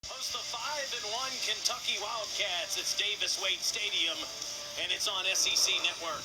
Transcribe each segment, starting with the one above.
Host the 5-1 Kentucky Wildcats. It's Davis Wade Stadium, and it's on SEC Network.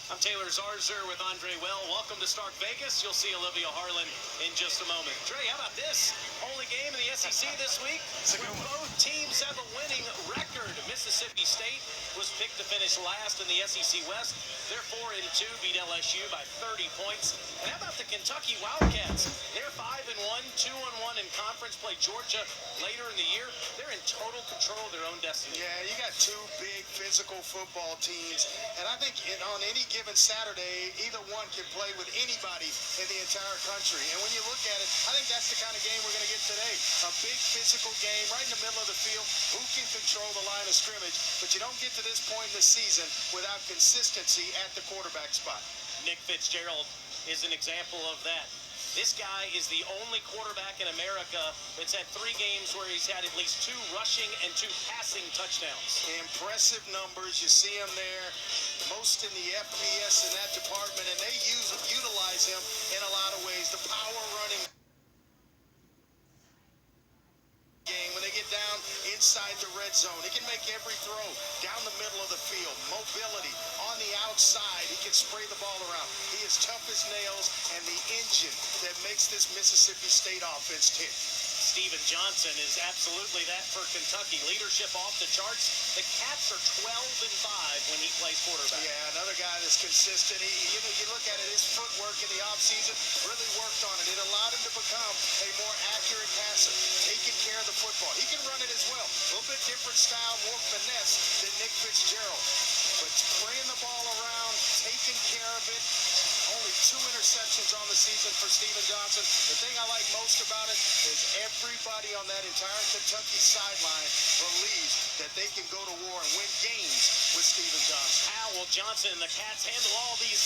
I'm Taylor Zarzer with Andre Well. Welcome to Stark Vegas. You'll see Olivia Harlan in just a moment. Dre, how about this? Only game in the SEC this week where both teams have a winning record. Mississippi State was picked to finish last in the SEC West. They're 4-2, beat LSU by 30 points. And how about the Kentucky Wildcats? They're 5-1, 2-1 in conference, play Georgia later in the year. They're in total control of their own destiny. Yeah, you got two big physical football teams, and I think on any given Saturday, either one can play with anybody in the entire country. And when you look at it, I think that's the kind of game we're going to get today. A big physical game right in the middle of the field. Who can control the line of scrimmage? But you don't get to this point in the season without consistency at the quarterback spot. Nick Fitzgerald is an example of that. This guy is the only quarterback in America that's had 3 games where he's had at least 2 rushing and 2 passing touchdowns. Impressive numbers. You see him there, most in the FBS in that department, and they utilize him in a lot of ways. The power running game, when they get down inside the red zone, he can make every throw down the middle of the field. Mobility on the outside, he can spray the ball around. He is tough as nails and the engine that makes this Mississippi State offense tick. Steven Johnson is absolutely that for Kentucky. Leadership off the charts. The Cats are 12-5 when he plays quarterback. Yeah, another guy that's consistent. You look at it, his footwork in the offseason really worked on it. It allowed him to become a more accurate passer, taking care of the football. He can run it as well. A little bit different style, more finesse than Nick Fitzgerald. But spraying the ball around, taking care of it. Only 2 interceptions on the season for Steven Johnson. The thing I like most about it is everybody on that entire Kentucky sideline believes that they can go to war and win games with Steven Johnson. How will Johnson and the Cats handle all these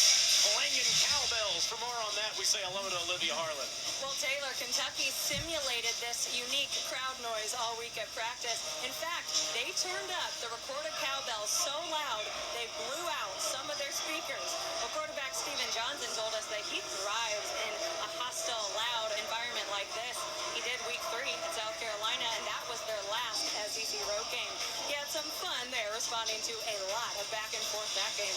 clanging cowbells? For more on that, we say hello to Olivia Harlan. Well, Taylor, Kentucky simulated this unique crowd noise all week at practice. In fact, they turned up the recorded cowbells so loud they blew out some of their speakers. Well, quarterback Steven Johnson told us that he thrives in a hostile, loud environment like this. He did week 3 at South Carolina, and that was their last SEC road game. He had some fun there responding to a lot of back and forth that game.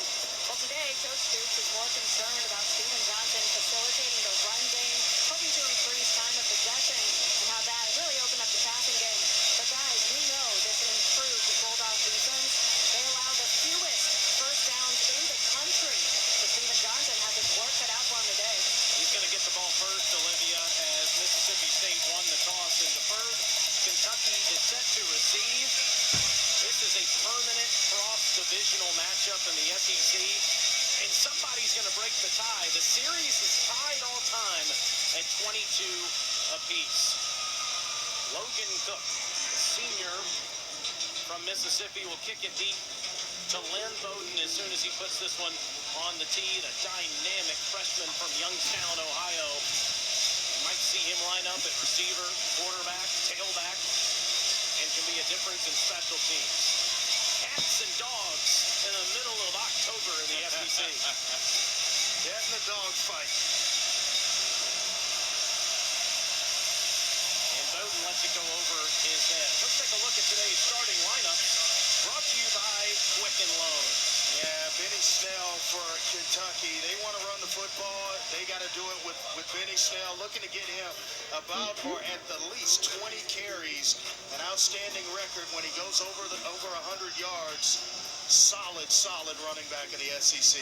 Well, today, Coach Stoops is more concerned about Steven Johnson facilitating the run game, hoping to increase time of possession and how that really opened up the passing game. But guys, we know this improved Bulldogs defense. They allow the fewest first downs in the country. So Steven Johnson has his work cut out for him today. He's going to get the ball first, Olivia, as Mississippi State won the toss and deferred. Kentucky is set to receive. This is a permanent cross-divisional matchup in the SEC, and somebody's going to break the tie. The series is tied all time at 22 apiece. Logan Cook, the senior from Mississippi, will kick it deep to Lynn Bowden as soon as he puts this one on the tee. The dynamic freshman from Youngstown, Ohio. You might see him line up at receiver, quarterback, tailback, and can be a difference in special teams. Cats and dogs in the middle of October in the SEC. Getting the dog fight. And Bowden lets it go over his head. Let's take a look at today's starting lineup. Brought to you by Quicken Loan. Yeah, Benny Snell for Kentucky. They want to run the football. They got to do it with Benny Snell. Looking to get him about or at the least 20 carries. An outstanding record when he goes over 100 yards. Solid running back in the SEC.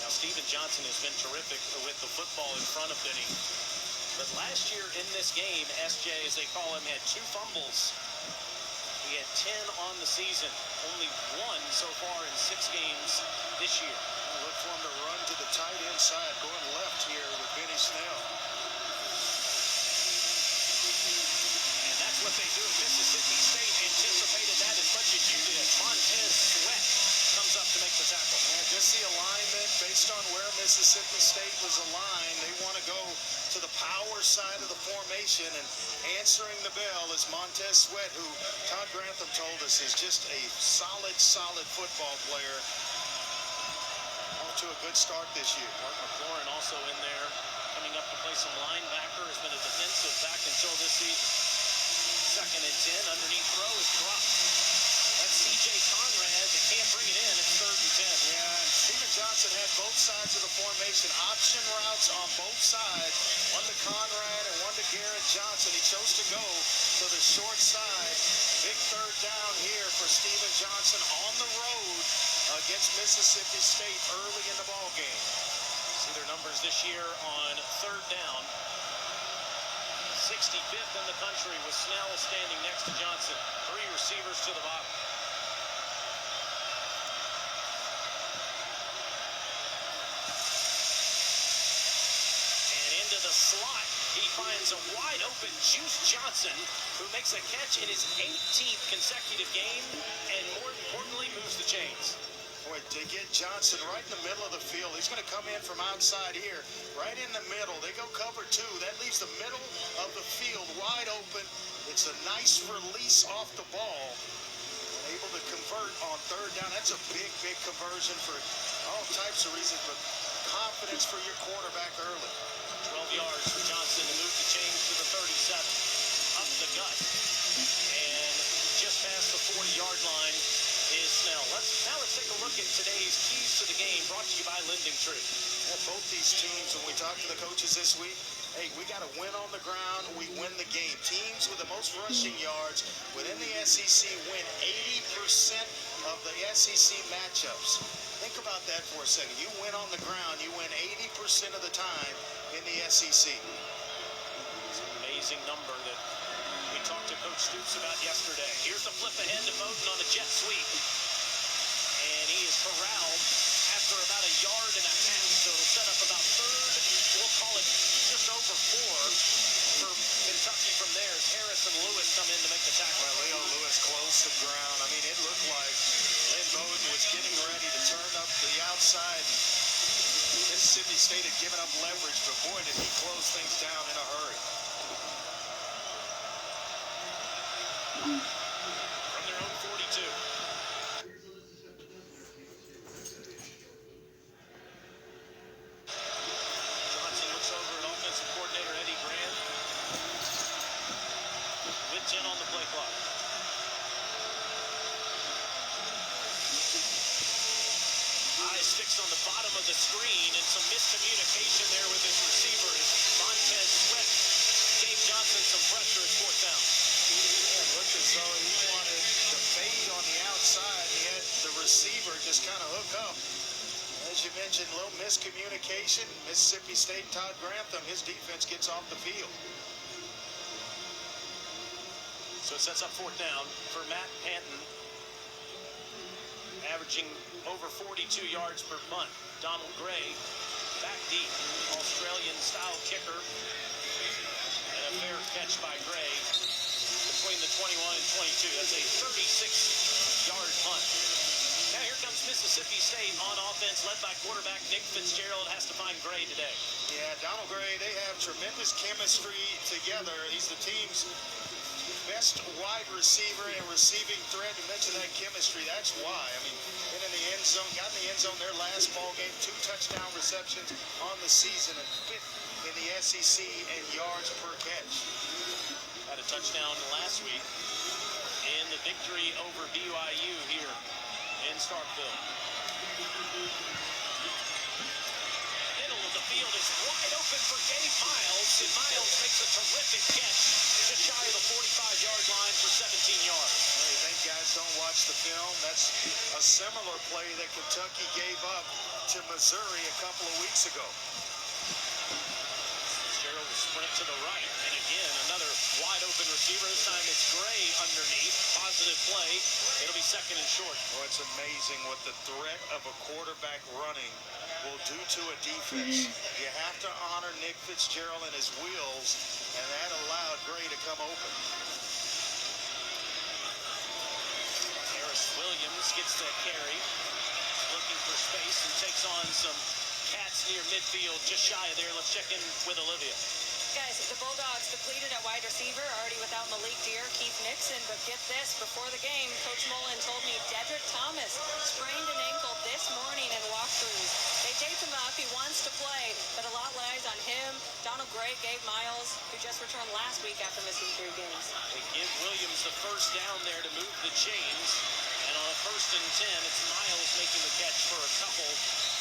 Now, Steven Johnson has been terrific with the football in front of Benny. But last year in this game, SJ, as they call him, had 2 fumbles. He had 10 on the season, only 1 so far in 6 games this year. Look for him to run to the tight end side, going left here with Benny Snell. And that's what they do. Mississippi State anticipated that as much as you did. Montez Sweat comes up to make the tackle. And just the alignment based on where Mississippi State was aligned. They want to go to the power side of the formation, and answering the bell is Montez Sweat, who Todd Grantham told us is just a solid football player. Off to a good start this year. Mark McLaurin also in there, coming up to play some linebacker, has been a defensive back until this season. in. Underneath throw is dropped. That's C.J. Conrad that can't bring it in. It's 3rd and 10. Yeah, and Steven Johnson had both sides of the formation. Option routes on both sides. One to Conrad and one to Garrett Johnson. He chose to go to the short side. Big 3rd down here for Steven Johnson on the road against Mississippi State early in the ball game. See their numbers this year on 3rd down. 65th in the country with Snell standing next to Johnson. 3 receivers to the bottom. And into the slot, he finds a wide open Juice Johnson, who makes a catch in his 18th consecutive game, and more importantly, moves the chains. Boy, to get Johnson right in the middle of the field. He's going to come in from outside here, right in the middle. They go cover 2. That leaves the middle of the field wide open. It's a nice release off the ball. Able to convert on 3rd down. That's a big, big conversion for all types of reasons, but confidence for your quarterback early. 12 yards for Johnson to move the chains to the 37. Up the gut. And just past the 40-yard line is Snell. Let's take a look at today's keys to the game, brought to you by Lending Tree. Yeah, both these teams, when we talked to the coaches this week, hey, we got to win on the ground, we win the game. Teams with the most rushing yards within the SEC win 80% of the SEC matchups. Think about that for a second. You win on the ground, you win 80% of the time in the SEC. It's an amazing number that we talked to Coach Stoops about yesterday. Here's a flip ahead to Bowden on a jet sweep. And he is corralled after about 1.5 yards. So it'll set up about 3rd, we'll call it just over 4 for Kentucky from there as Harris and Lewis come in to make the tackle. Well, Leo Lewis close to the ground. I mean, it looked like Lynn Bowden was getting ready to turn up the outside. Mississippi State had given up leverage, but boy, did he close things down in a hurry. From their own 42. Johnson looks over at offensive coordinator Eddie Graham. With 10 on the play clock. Eyes fixed on the bottom of the screen, and some miscommunication there with his receiver as Montez Sweat gave Johnson some pressure at 4th down. It looked as though he wanted to fade on the outside. He had the receiver just kind of hook up. As you mentioned, a little miscommunication. Mississippi State, Todd Grantham, his defense gets off the field. So it sets up 4th down for Matt Panton, averaging over 42 yards per punt. Donald Gray, back deep, Australian-style kicker, and a fair catch by Gray between the 21 and 22. That's a 36-yard punt. Now here comes Mississippi State on offense, led by quarterback Nick Fitzgerald. Has to find Gray today. Yeah, Donald Gray, they have tremendous chemistry together. He's the team's best wide receiver and receiving threat. You mentioned that chemistry. That's why. I mean, been in the end zone, got in the end zone their last ball game, 2 touchdown receptions on the season, and 5th in the SEC in yards per catch. Had a touchdown last week in the victory over BYU here in Starkville. Middle of the field is wide open for Gabe Miles, and Miles makes a terrific catch just shy of the 45-yard line for 17 yards. Well, you think guys don't watch the film? That's a similar play that Kentucky gave up to Missouri a couple of weeks ago. Fitzgerald will sprint to the right, and again, another wide open receiver. This time it's Gray underneath. Positive play. It'll be 2nd and short. Oh, it's amazing what the threat of a quarterback running will do to a defense. You have to honor Nick Fitzgerald and his wheels, and that allowed Gray to come open. Harris Williams gets that carry, looking for space, and takes on some cats near midfield, just shy of there. Let's check in with Olivia. Guys, the Bulldogs depleted at wide receiver, already without Malik Deer, Keith Nixon, but get this, before the game, Coach Mullen told me Dedrick Thomas sprained an ankle this morning in walkthroughs. They taped him up, he wants to play, but a lot lies on him. Donald Gray, Gabe Miles, who just returned last week after missing 3 games. They give Williams the first down there to move the chains. And on a 1st and 10, it's Miles making the catch for a couple.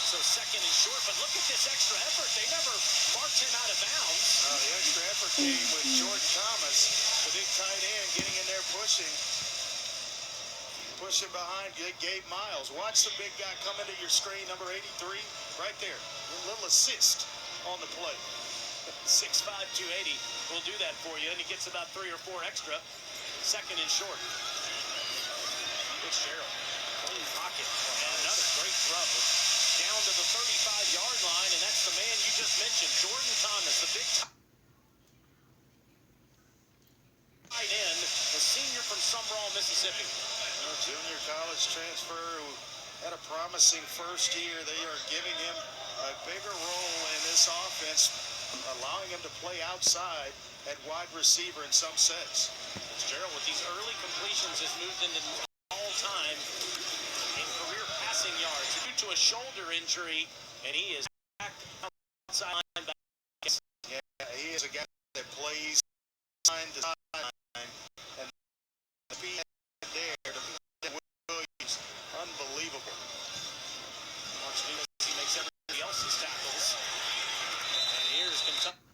So 2nd and short, but look at this extra effort. They never marked him out of bounds. The extra effort came with Jordan Thomas, the big tight end, getting in there pushing behind Gabe Miles. Watch the big guy come into your screen, number 83, right there. A little assist on the play. 6'5", 280 will do that for you, and he gets about 3 or 4 extra. 2nd and short. Fitzgerald, clean pocket, and another great throw. Down to the 35-yard line, and that's the man you just mentioned, Jordan Thomas, the big tight end, the senior from Sumrall, Mississippi. Junior college transfer who had a promising first year. They are giving him a bigger role in this offense, allowing him to play outside at wide receiver in some sets. Fitzgerald with these early completions has moved into all-time in career passing yards due to a shoulder injury, and he is back outside linebacker. Yeah, he is a guy that plays behind the sideline, and the speed there to Williams, unbelievable. Watch he makes everybody else's tackles. And here's Kentucky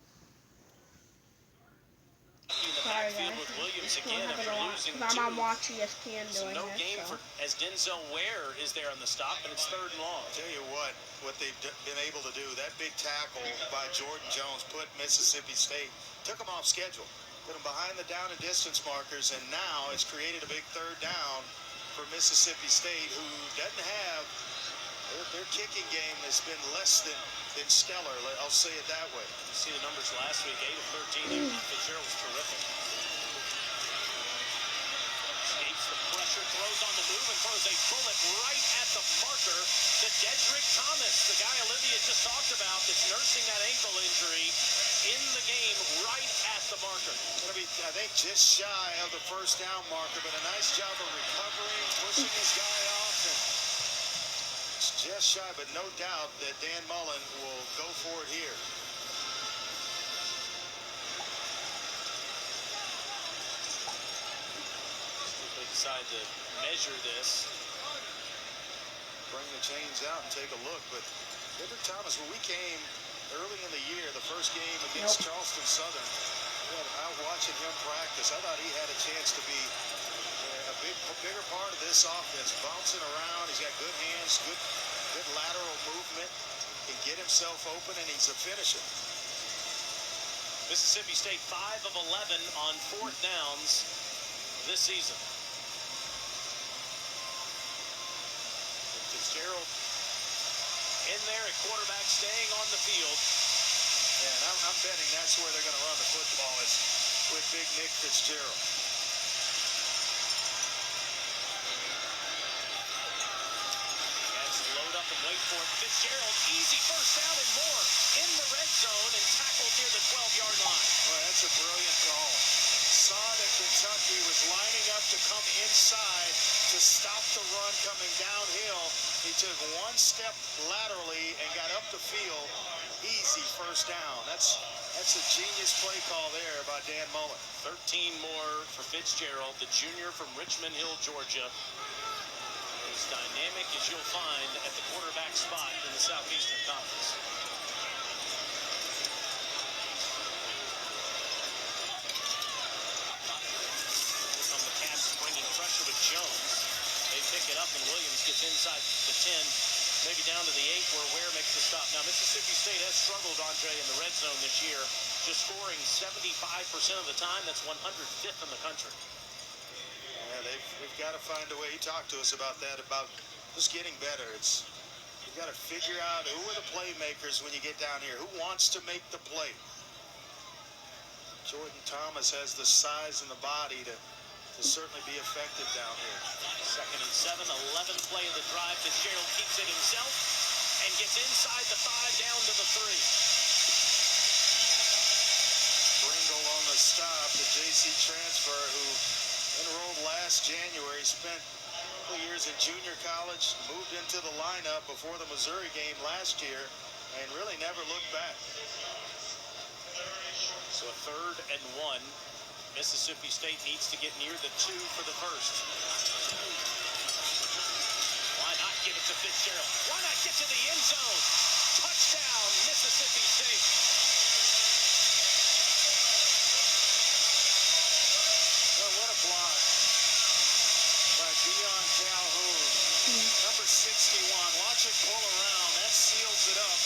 in the backfield with Williams again after losing two. I'm on Watch ESPN doing No this, game for as Denzel Ware is there on the stop, and it's 3rd and long. Tell you what they've been able to do. That big tackle by Jordan Jones put Mississippi State, took them off schedule, put them behind the down and distance markers, and now it's created a big 3rd down for Mississippi State, who doesn't have their kicking game has been less than stellar. I'll say it that way. You see the numbers last week, 8 of 13. Fitzgerald was terrific. Escapes the pressure, throws on the move, and throws a bullet right at the marker to Dedrick Thomas, the guy Olivia just talked about that's nursing that ankle injury in the game right at the marker. Going to be, I think, just shy of the 1st down marker, but a nice job of recovering, pushing this guy off, and just shy, but no doubt that Dan Mullen will go for it here. If they decide to measure this. Bring the chains out and take a look, but Dedrick Thomas, when we came early in the year, the first game against Charleston Southern, out watching him practice, I thought he had a chance to be a bigger part of this offense, bouncing around. He's got good hands, good lateral movement, can get himself open, and he's a finisher. Mississippi State 5 of 11 on 4th downs this season. And Fitzgerald in there at quarterback, staying on the field. Yeah, and I'm betting that's where they're going to run the football is with big Nick Fitzgerald. Load up and wait for it. Fitzgerald, easy 1st down and more in the red zone and tackled near the 12-yard line. Well, that's a brilliant call. Saw that Kentucky was lining up to come inside to stop the run coming downhill. He took one step laterally and got up the field. Easy 1st down. That's a genius play call there by Dan Mullen. 13 more for Fitzgerald, the junior from Richmond Hill, Georgia. As dynamic as you'll find at the quarterback spot in the Southeastern Conference. Here come the Cats bringing pressure with Jones. They pick it up and Williams gets inside the 10, maybe down to the 8 where Ware makes the stop. Now Mississippi State has struggled, Andre, in the red zone this year, just scoring 75% of the time. That's 105th in the country. We've got to find a way. He talked to us about that, about just getting better. You've got to figure out who are the playmakers when you get down here. Who wants to make the play? Jordan Thomas has the size and the body to certainly be effective down here. 2nd and 7, 11th play of the drive. Fitzgerald keeps it himself and gets inside the 5 down to the 3. Pringle on the stop, the JC transfer who enrolled last January, spent a couple years in junior college, moved into the lineup before the Missouri game last year, and really never looked back. So a 3rd and 1 Mississippi State needs to get near the 2 for the first. Why not give it to Fitzgerald? Why not get to the end zone? Touchdown, Mississippi State. Well, what a block by Deion Calhoun. Number 61. Watch it pull around. That seals it up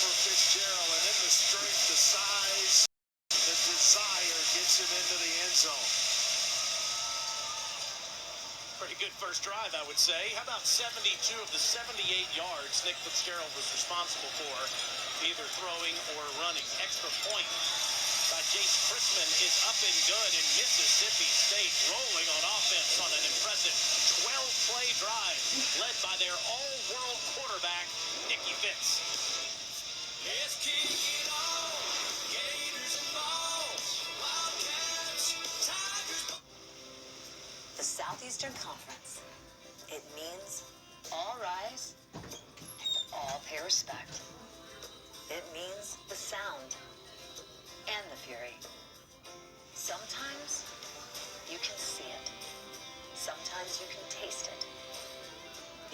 for Fitzgerald. And then the strength, the size, the desire gets him into the end zone. Pretty good first drive, I would say. How about 72 of the 78 yards Nick Fitzgerald was responsible for, either throwing or running? Extra point by Jace Christman is up and good, and Mississippi State rolling on offense on an impressive 12-play drive led by their all-world quarterback, Nicky Fitz. Let's kick it on. Gators and balls. Wildcats. Tigers. The Southeastern Conference. It means all rise and all pay respect. It means the sound and the fury. Sometimes you can see it. Sometimes you can taste it.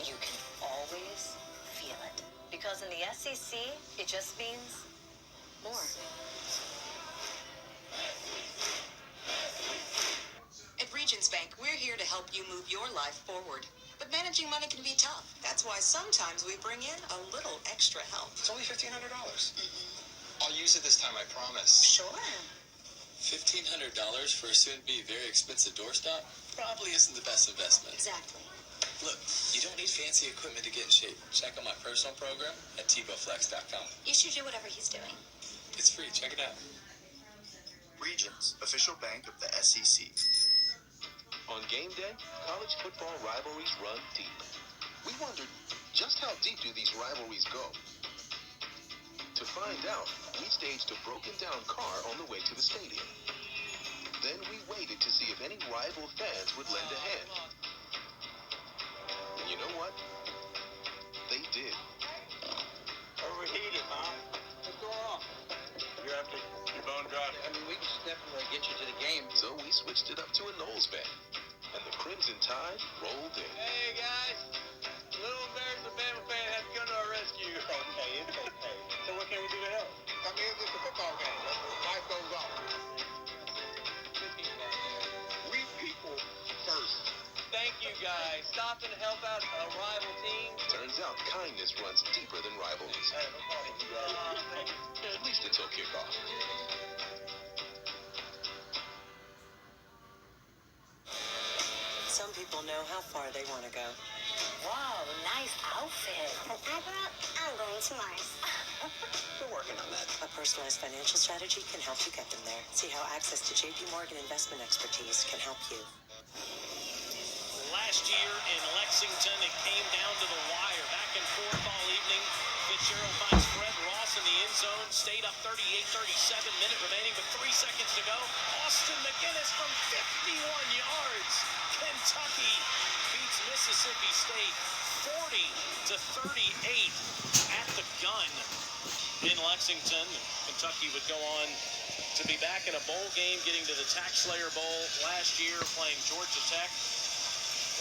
You can always feel it. Because in the SEC, it just means more. At Regions Bank, we're here to help you move your life forward. But managing money can be tough. That's why sometimes we bring in a little extra help. It's only $1,500. I'll use it this time, I promise. Sure. $1,500 for a soon-to-be very expensive doorstop probably isn't the best investment. Exactly. Look, you don't need fancy equipment to get in shape. Check out my personal program at TiboFlex.com. You should do whatever he's doing. It's free. Check it out. Regions, official bank of the SEC. On game day, college football rivalries run deep. We wondered, just how deep do these rivalries go? To find out, we staged a broken-down car on the way to the stadium. Then we waited to see if any rival fans would lend a hand. And you know what? They did. Overheated, Mom. What's going on? You're after your bone dry. I mean, we can definitely get you to the game. So we switched it up to a Knowles band. And the Crimson Tide rolled in. Hey, guys. Little embarrassed Alabama fan had to come to our rescue. It's okay. It's okay. So what can we do to help? I mean, it's just a football game. Life goes on. We people first. Thank you, guys. Stop and help out a rival team. Turns out kindness runs deeper than rivalries. At least until kickoff. Some people know how far they want to go. Whoa, nice outfit. From Agra, I'm going to Mars. We're working on that. A personalized financial strategy can help you get them there. See how access to JP Morgan investment expertise can help you. Last year in Lexington, it came down to the wire. Back and forth all evening. Fitzgerald finds Fred Ross in the end zone. Stayed up 38-37, minute remaining with 3 seconds to go. Austin McGinnis from 51 yards. Kentucky beats Mississippi State 40-38 at the gun in Lexington. Kentucky would go on to be back in a bowl game, getting to the Tax Slayer Bowl last year, playing Georgia Tech.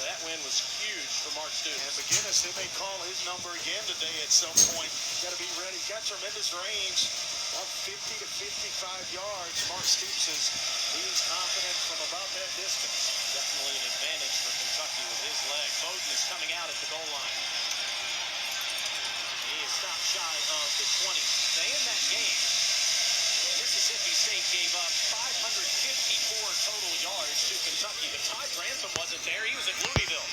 That win was huge for Mark Stoops. And McGinnis, they may call his number again today at some point. Got to be ready. Got tremendous range. About 50 to 55 yards. Mark Stoops says he's confident from about that distance. Definitely an advantage for Kentucky with his leg. Bowden is coming out at the goal line. He is stopped shy of the 20. They in that game, Mississippi State gave up 554 total yards to Kentucky, but Ty Grantham wasn't there. He was at Louisville.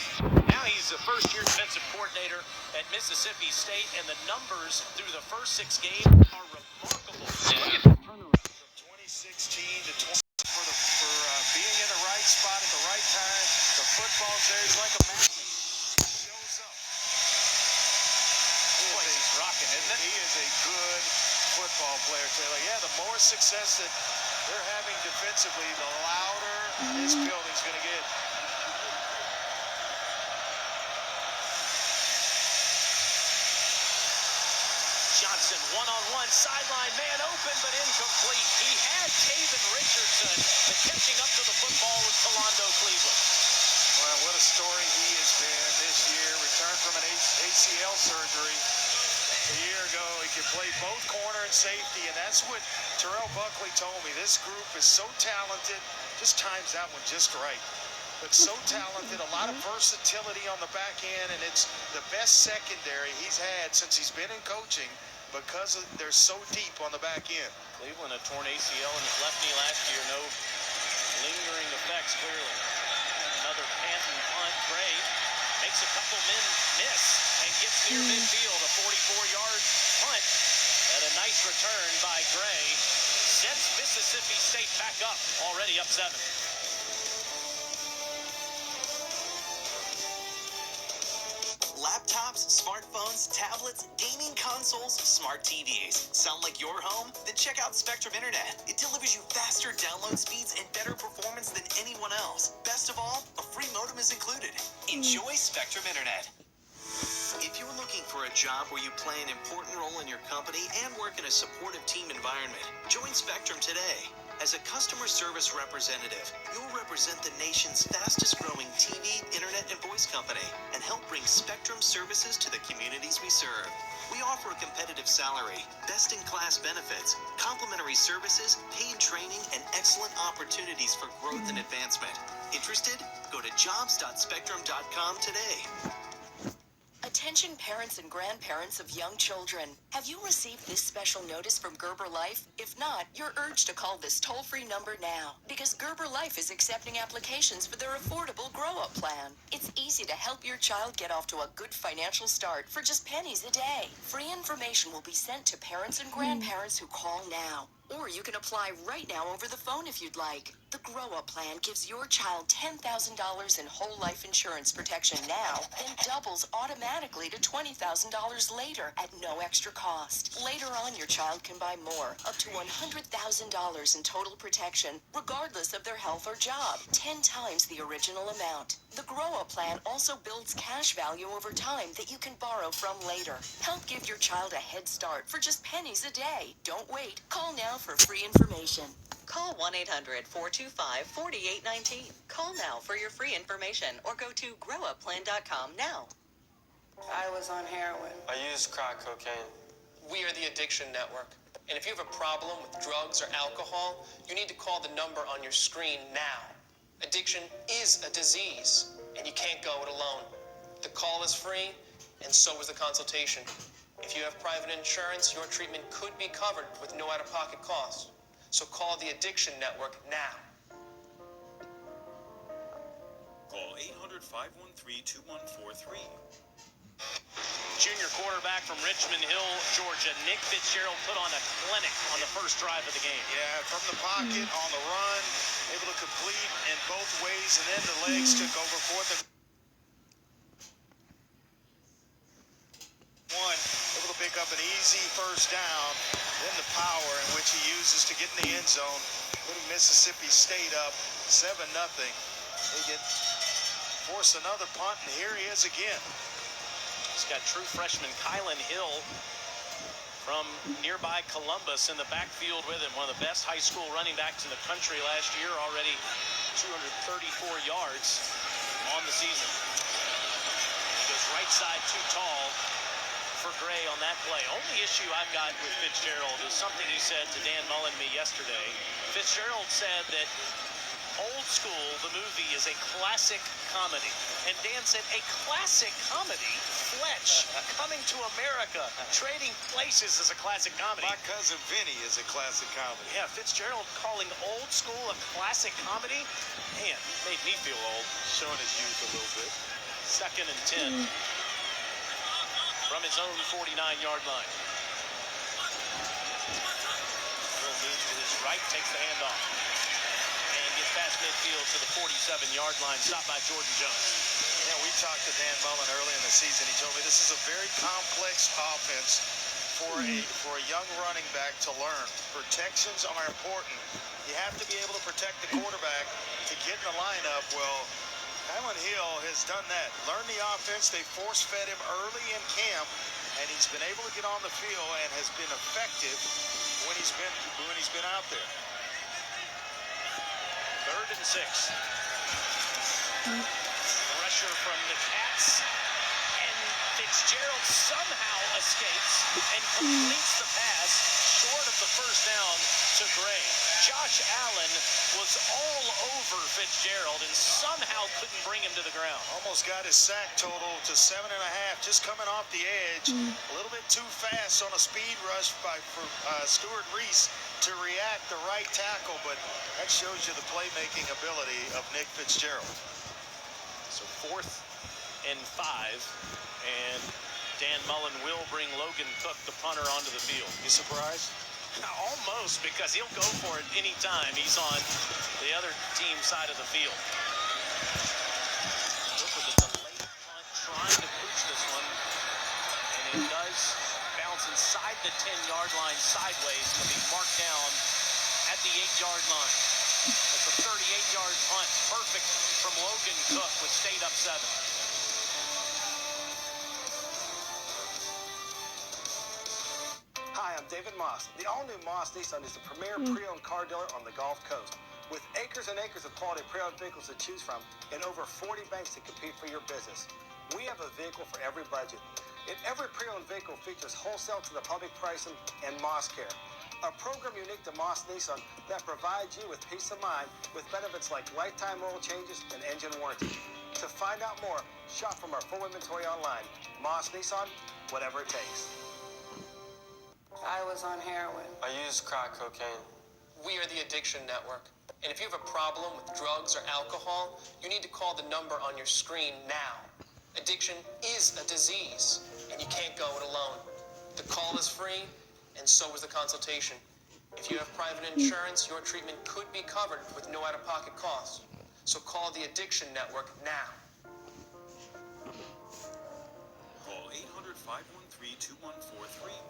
Now he's a first-year defensive coordinator at Mississippi State, and the numbers through the first 6 games are remarkable. From 2016 to 20 for being in the right spot at the right time. The football's there. He's like a magnet. Shows up. Boy, he's rocking, isn't it? He is a good football player, Taylor. Yeah, the more success that they're having defensively, the louder this building's going to get. Johnson one-on-one sideline, man open, but incomplete. He had Taven Richardson, but catching up to the football was Talondo Cleveland. Well, what a story he has been this year. Returned from an ACL surgery a year ago. He can play both corner and safety, and that's what Terrell Buckley told me. This group is so talented. Just times that one just right. But so talented, a lot of versatility on the back end, and it's the best secondary he's had since he's been in coaching because they're so deep on the back end. Cleveland, a torn ACL in his left knee last year. No lingering effects, clearly. Another Panton punt. Gray makes a couple men miss and gets near midfield. A 44-yard punt and a nice return by Gray. Sets Mississippi State back up, already up 7. Laptops, smartphones, tablets, gaming consoles, smart TVs. Sound like your home? Then check out Spectrum Internet. It delivers you faster download speeds and better performance than anyone else. Best of all, a free modem is included. Enjoy Spectrum Internet. If you're looking for a job where you play an important role in your company and work in a supportive team environment, join Spectrum today. As a customer service representative, you'll represent the nation's fastest growing TV, internet, and voice company and help bring Spectrum services to the communities we serve. We offer a competitive salary, best-in-class benefits, complimentary services, paid training, and excellent opportunities for growth and advancement. Interested? Go to jobs.spectrum.com today. Attention parents and grandparents of young children. Have you received this special notice from Gerber Life? If not, you're urged to call this toll-free number now because Gerber Life is accepting applications for their affordable grow-up plan. It's easy to help your child get off to a good financial start for just pennies a day. Free information will be sent to parents and grandparents who call now. Or you can apply right now over the phone if you'd like. The Grow Up Plan gives your child $10,000 in whole life insurance protection now, then doubles automatically to $20,000 later at no extra cost. Later on, your child can buy more, up to $100,000 in total protection, regardless of their health or job, 10 times the original amount. The Grow Up Plan also builds cash value over time that you can borrow from later. Help give your child a head start for just pennies a day. Don't wait. Call now for free information. Call 1-800-425-4819. Call now for your free information or go to growupplan.com now. I was on heroin. I used crack cocaine. We are the Addiction Network. And if you have a problem with drugs or alcohol, you need to call the number on your screen now. Addiction is a disease, and you can't go it alone. The call is free, and so is the consultation. If you have private insurance, your treatment could be covered with no out-of-pocket cost. So call the Addiction Network now. Call 800-513-2143. Junior quarterback from Richmond Hill, Georgia, Nick Fitzgerald put on a clinic on the first drive of the game. Yeah, from the pocket, on the run, able to complete in both ways, and then the legs took over for the one, able to pick up an easy first down, then the power in which he uses to get in the end zone, putting Mississippi State up 7-0. They force another punt, and here he is again. He's got true freshman Kylan Hill from nearby Columbus in the backfield with him. One of the best high school running backs in the country last year, already 234 yards on the season. He goes right side, too tall for Gray on that play. Only issue I've got with Fitzgerald is something he said to Dan Mullen and me yesterday. Fitzgerald said that Old School, the movie, is a classic comedy. And Dan said, a classic comedy? Fletch, Coming to America, Trading Places is a classic comedy. My cousin Vinny is a classic comedy. Yeah, Fitzgerald calling Old School a classic comedy? Man, made me feel old. Showing his youth a little bit. 2nd and 10 from his own 49-yard line. Will moves to his right, takes the handoff. Past midfield to the 47-yard line, stopped by Jordan Jones. Yeah, we talked to Dan Mullen early in the season. He told me this is a very complex offense for a young running back to learn. Protections are important. You have to be able to protect the quarterback to get in the lineup. Well, Kylan Hill has done that. Learned the offense. They force-fed him early in camp, and he's been able to get on the field and has been effective when he's been out there. 3rd and 6. Pressure from the Cats, and Fitzgerald somehow escapes and completes the pass short of the first down to Gray. Josh Allen was all over Fitzgerald and somehow couldn't bring him to the ground. Almost got his sack total to 7.5, just coming off the edge. A little bit too fast on a speed rush for Stuart Reese to react the right tackle, but that shows you the playmaking ability of Nick Fitzgerald. So 4th and 5, and Dan Mullen will bring Logan Cook, the punter, onto the field. You surprised? Almost, because he'll go for it anytime he's on the other team's side of the field. Look for the delayed punt, trying to push this one, and it does bounce inside the 10-yard line sideways to be marked down at the 8-yard line. That's a 38-yard punt, perfect from Logan Cook, which stayed up 7. Hi, I'm David Moss. The all-new Moss Nissan is the premier pre-owned car dealer on the Gulf Coast. With acres and acres of quality pre-owned vehicles to choose from and over 40 banks to compete for your business, we have a vehicle for every budget. And every pre-owned vehicle features wholesale to the public pricing and Moss Care, a program unique to Moss Nissan that provides you with peace of mind with benefits like lifetime oil changes and engine warranty. To find out more, shop from our full inventory online. Moss Nissan, whatever it takes. I was on heroin. I used crack cocaine. We are the Addiction Network. And if you have a problem with drugs or alcohol, you need to call the number on your screen now. Addiction is a disease, and you can't go it alone. The call is free, and so is the consultation. If you have private insurance, your treatment could be covered with no out-of-pocket costs. So call the Addiction Network now. Call 800-513-2143.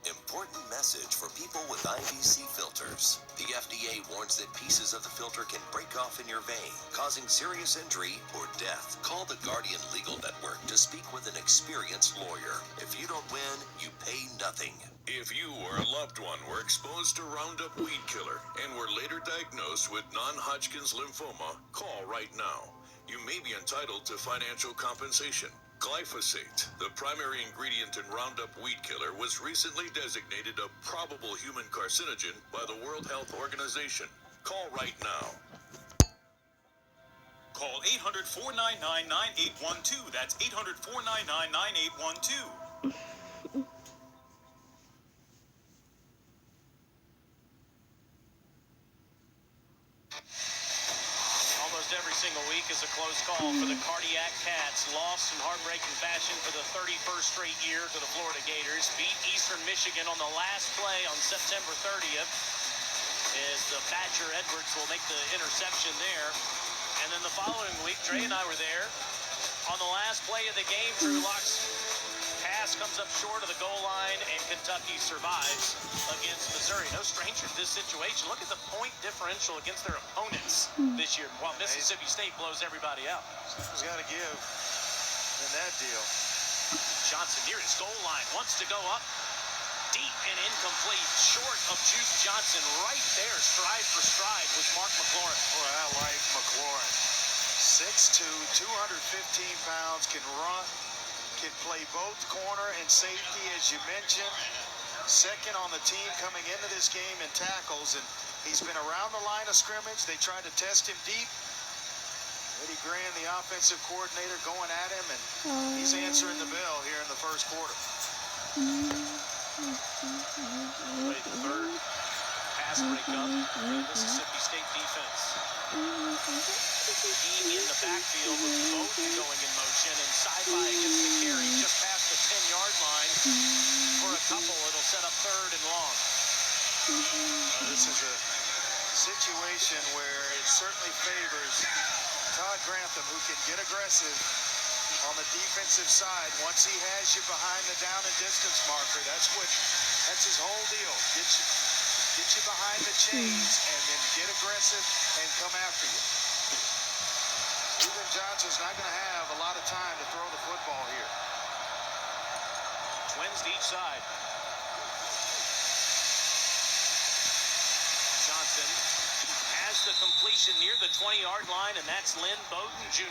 Important message for people with IBC filters. The FDA warns that pieces of the filter can break off in your vein, causing serious injury or death. Call the Guardian Legal Network to speak with an experienced lawyer. If you don't win, you pay nothing. If you or a loved one were exposed to Roundup weed killer and were later diagnosed with non-Hodgkin's lymphoma, call right now. You may be entitled to financial compensation. Glyphosate, the primary ingredient in Roundup weed killer, was recently designated a probable human carcinogen by the World Health Organization. Call right now. Call 800-499-9812. That's 800-499-9812. Every single week is a close call for the Cardiac Cats. Lost in heartbreaking fashion for the 31st straight year to the Florida Gators. Beat Eastern Michigan on the last play on September 30th. As the Badger Edwards will make the interception there. And then the following week, Dre and I were there. On the last play of the game, Drew Lock's pass comes up short of the goal line, and Kentucky survives against Missouri. No stranger to this situation. Look at the point differential against their opponents this year, while Mississippi State blows everybody out. Something's got to give in that deal. Johnson near his goal line, wants to go up. Deep and incomplete, short of Juice Johnson. Right there, stride for stride, was Mark McLaurin. Boy, I like McLaurin. 6'2", 215 pounds, can run, can play both corner and safety, as you mentioned. Second on the team coming into this game in tackles, and he's been around the line of scrimmage. They tried to test him deep. Eddie Grand, the offensive coordinator, going at him, and he's answering the bell here in the first quarter. Played the third pass breakup for the Mississippi State defense. Team in the backfield with both going in motion, and Sci-Fi gets the carry just past the 10-yard line. For a couple, it'll set up third and long. This is a situation where it certainly favors Todd Grantham, who can get aggressive on the defensive side. Once he has you behind the down and distance marker, that's his whole deal. Get you behind the chains and then get aggressive and come after you. Reuben Johnson's not going to have a lot of time to throw the football here. Twins to each side. Johnson has the completion near the 20-yard line, and that's Lynn Bowden Jr.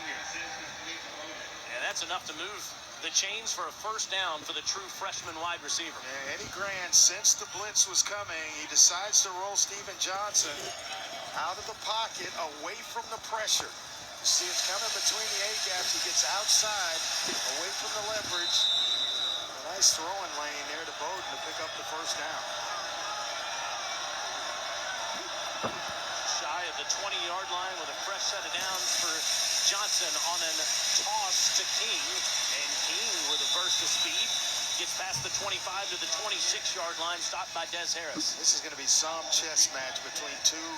And that's enough to move the chains for a first down for the true freshman wide receiver. Yeah, Eddie Grant, since the blitz was coming, he decides to roll Steven Johnson out of the pocket, away from the pressure. You see it's coming between the A-gaps. He gets outside, away from the leverage. A nice throwing lane there to Bowden to pick up the first down. Shy of the 20-yard line with a fresh set of downs for Johnson on a toss to King. And King with a burst of speed gets past the 25 to the 26-yard line, stopped by Des Harris. This is going to be some chess match between two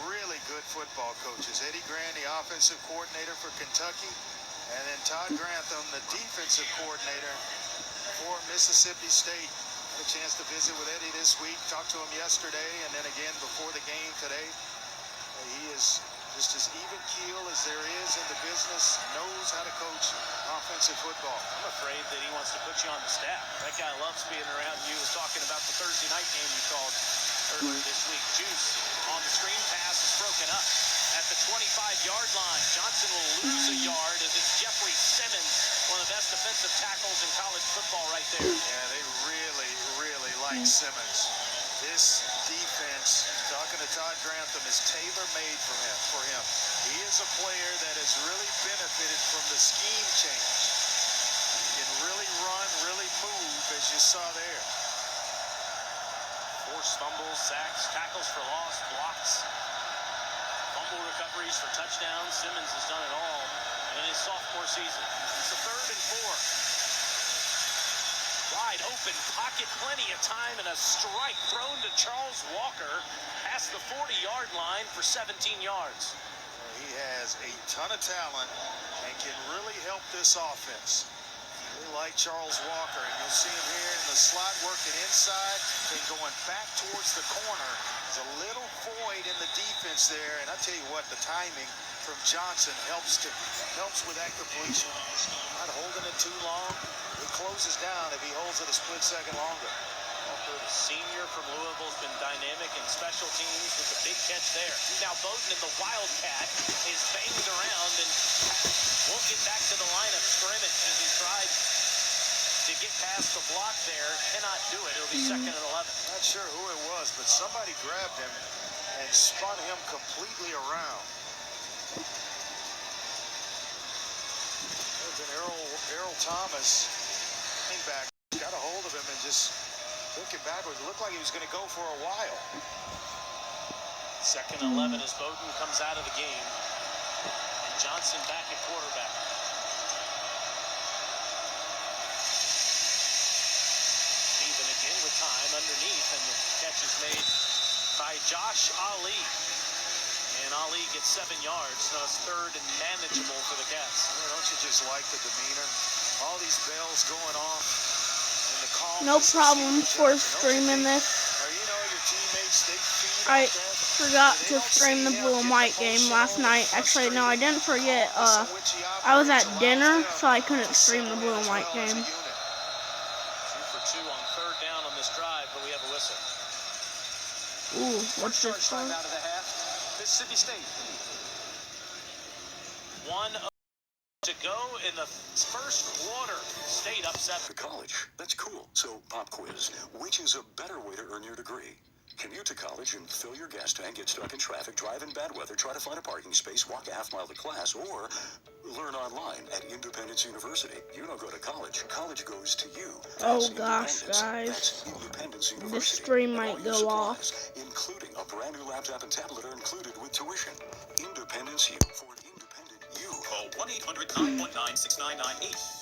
really good football coaches. Eddie Grant, the offensive coordinator for Kentucky, and then Todd Grantham, the defensive coordinator for Mississippi State. Had a chance to visit with Eddie this week, talked to him yesterday, and then again before the game today. He is just as even keel as there is in the business, knows how to coach offensive football. I'm afraid that he wants to put you on the staff. That guy loves being around you. He was talking about the Thursday night game you called earlier this week. Juice on the screen pass is broken up at the 25-yard line. Johnson will lose a yard as it's Jeffrey Simmons, one of the best defensive tackles in college football right there. Yeah, they really, really like Simmons. This defense, talking to Todd Grantham, is tailor-made for him. He is a player that has really benefited from the scheme change. He can really run, really move, as you saw there. Forced fumbles, sacks, tackles for loss, blocks, fumble recoveries for touchdowns. Simmons has done it all in his sophomore season. It's a 3rd and 4. Wide open pocket, plenty of time, and a strike thrown to Charles Walker past the 40-yard line for 17 yards. He has a ton of talent and can really help this offense. They like Charles Walker, and you'll see him here in the slot working inside and going back towards the corner. There's a little void in the defense there, and I tell you what, the timing from Johnson helps with that completion. Not holding it too long. It closes down if he holds it a split second longer. Walker, the senior from Louisville, has been dynamic in special teams with a big catch there. Now Bowden in the Wildcat is banged around and won't get back to the line of scrimmage as he tried to get past the block there. Cannot do it. It'll be 2nd and 11. Not sure who it was, but somebody grabbed him and spun him completely around. There's an Errol Thomas, back, got a hold of him and just took him backwards. It looked like he was going to go for a while. 2nd and 11 as Bowden comes out of the game. And Johnson back at quarterback. Even again with time underneath, and the catch is made by Josh Ali. And Ali gets 7 yards. Now it's 3rd and manageable for the Cats. Well, don't you just like the demeanor? All these bells going off. And the calm. No problem for streaming this. You know, your teammates, they feed I off that. forgot to stream the blue and white game last night. Actually, no, I didn't forget. I was at dinner, so I couldn't stream the blue and white game. 2 for 2 on 3rd down on this drive, but we have a whistle. Ooh, what's this for? Out of the half. Mississippi State. 1 to go in the first quarter. State up 7. To college. That's cool. So, pop quiz. Which is a better way to earn your degree? Commute to college and fill your gas tank, get stuck in traffic, drive in bad weather, try to find a parking space, walk a half mile to class, or learn online at Independence University. You don't go to college. College goes to you. Oh gosh, guys. The stream might go off. Including a brand new laptop and tablet are included with tuition. Independence U for an independent you. Call 1-800-919-6998.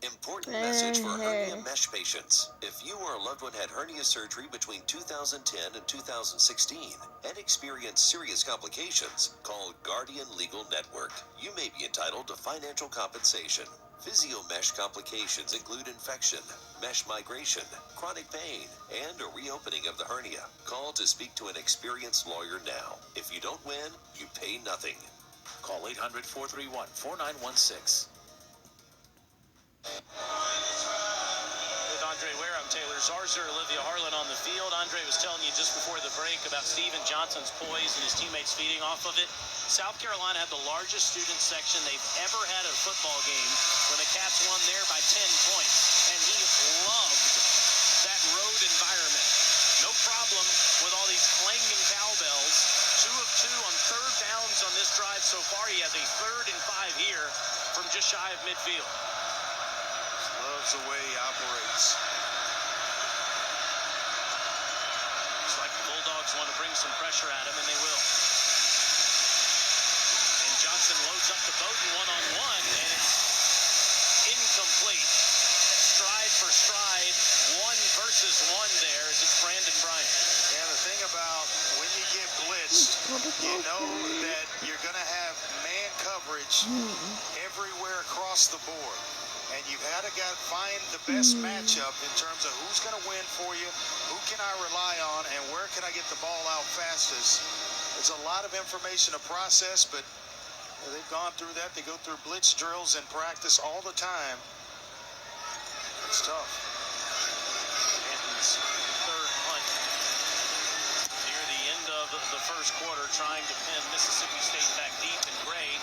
Important message for hernia mesh patients. If you or a loved one had hernia surgery between 2010 and 2016 and experienced serious complications, call Guardian Legal Network. You may be entitled to financial compensation. Physio mesh complications include infection, mesh migration, chronic pain, and a reopening of the hernia. Call to speak to an experienced lawyer now. If you don't win, you pay nothing. Call 800-431-4916. With on Taylor Zarzer, Olivia Harlan on the field. Andre was telling you just before the break about Steven Johnson's poise and his teammates feeding off of it. South Carolina had the largest student section they've ever had at a football game when the Cats won there by 10 points. And he loved that road environment. No problem with all these clanging cowbells. 2 of 2 on third downs on this drive so far. He has a 3rd and 5 here from just shy of midfield. Loves the way he operates. Looks like the Bulldogs want to bring some pressure at him, and they will. And Johnson loads up the Bowden one-on-one, and it's incomplete. Stride for stride, 1 versus 1 there as it's Brandon Bryant. Yeah, the thing about when you get blitzed, you know that you're going to have man coverage everywhere across the board. And you've got to find the best matchup in terms of who's going to win for you, who can I rely on, and where can I get the ball out fastest. It's a lot of information to process, but they've gone through that. They go through blitz drills and practice all the time. It's tough. Canton's 3rd punt near the end of the first quarter, trying to pin Mississippi State back deep, and Gray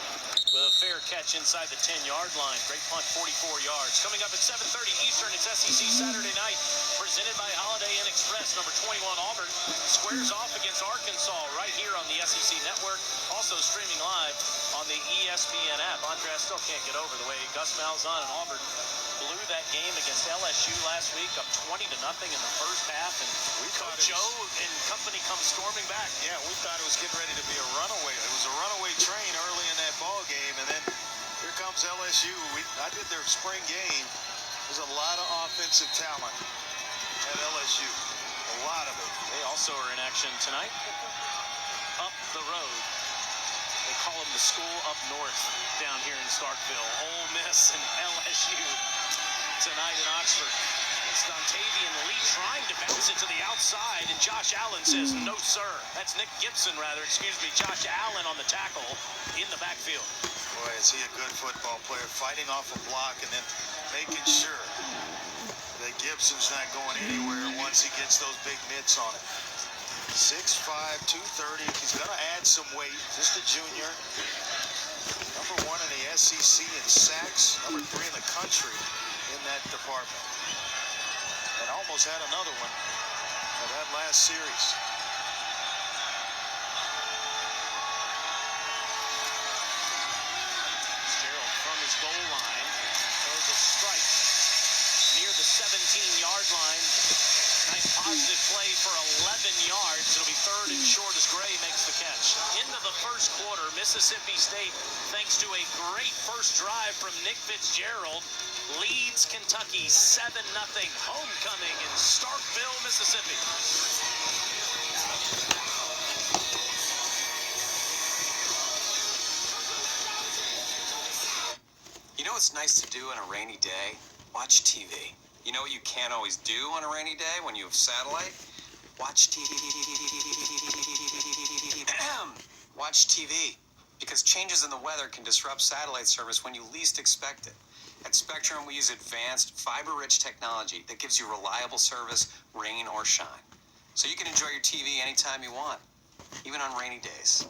with a fair catch inside the 10-yard line. Great punt, 44 yards. Coming up at 7:30 Eastern, it's SEC Saturday Night, presented by Holiday Inn Express. Number 21 Auburn squares off against Arkansas right here on the SEC Network. Also streaming live on the ESPN app. Andre, I still can't get over the way Gus Malzahn and Auburn blew that game against LSU last week, up 20-0 in the first half, and Coach Joe and company come storming back. Yeah, we thought it was getting ready to be a runaway. It was a runaway train early in that ball game, and then here comes LSU. I did their spring game. There's a lot of offensive talent at LSU, a lot of it. They also are in action tonight. Up the road. They call them the school up north down here in Starkville. Ole Miss and LSU tonight in Oxford. It's Dontavian Lee trying to bounce it to the outside, and Josh Allen says, no, sir. That's Nick Gibson, rather. Excuse me. Josh Allen on the tackle in the backfield. Boy, is he a good football player, fighting off a block and then making sure that Gibson's not going anywhere once he gets those big mitts on it. 6'5", 230. He's going to add some weight. Just a junior. Number 1 in the SEC in sacks. Number 3 in the country in that department. And almost had another one of that last series. Fitzgerald from his goal line throws a strike near the 17-yard line. Nice positive play for 11 yards. It'll be 3rd and short as Gray makes the catch. Into the first quarter, Mississippi State, thanks to a great first drive from Nick Fitzgerald, leads Kentucky 7-0. Homecoming in Starkville, Mississippi. You know what's nice to do on a rainy day? Watch TV. You know what you can't always do on a rainy day when you have satellite? Watch TV. Watch TV. Because changes in the weather can disrupt satellite service when you least expect it. At Spectrum, we use advanced, fiber-rich technology that gives you reliable service, rain or shine. So you can enjoy your TV anytime you want, even on rainy days.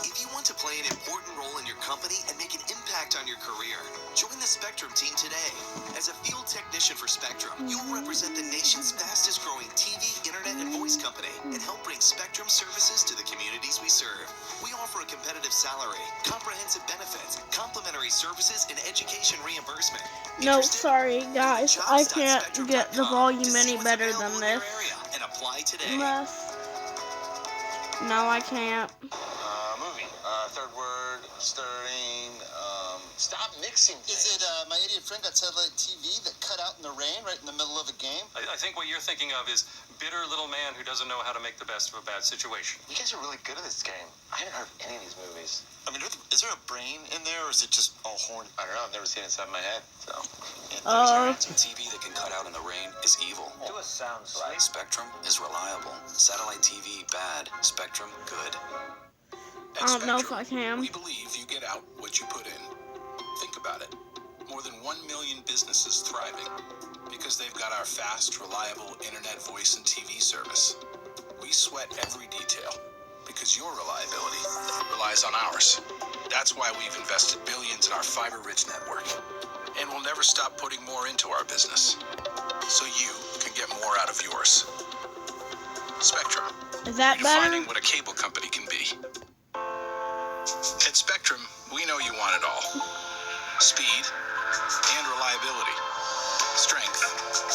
If you want to play an important role in your company and make an impact on your career, join the Spectrum team today. As a field technician for Spectrum, you'll represent the nation's fastest growing TV, internet, and voice company and help bring Spectrum services to the communities we serve. We offer a competitive salary, comprehensive benefits, complimentary services, and education reimbursement. No, sorry guys, I can't get the volume any better than this. And apply today. No, I can't. Movie. Third word, stirring, Stop mixing things. Is it my idiot friend got satellite TV that cut out in the rain right in the middle of a game? I think what you're thinking of is bitter little man who doesn't know how to make the best of a bad situation. You guys are really good at this game. I haven't heard of any of these movies. I mean, is there a brain in there, or is it just all horny? I don't know. I've never seen it inside my head, so. TV that can cut out in the rain is evil. Do a sound slide. Spectrum is reliable. Satellite TV bad. Spectrum good. I don't know if I can. We believe you get out what you put in. Think about it. More than 1 million businesses thriving because they've got our fast, reliable internet, voice, and TV service. We sweat every detail because your reliability relies on ours. That's why we've invested billions in our fiber-rich network. And we'll never stop putting more into our business, so you can get more out of yours. Spectrum. Is that better? Redefining what a cable company can be. At Spectrum, we know you want it all. Speed and reliability. Strength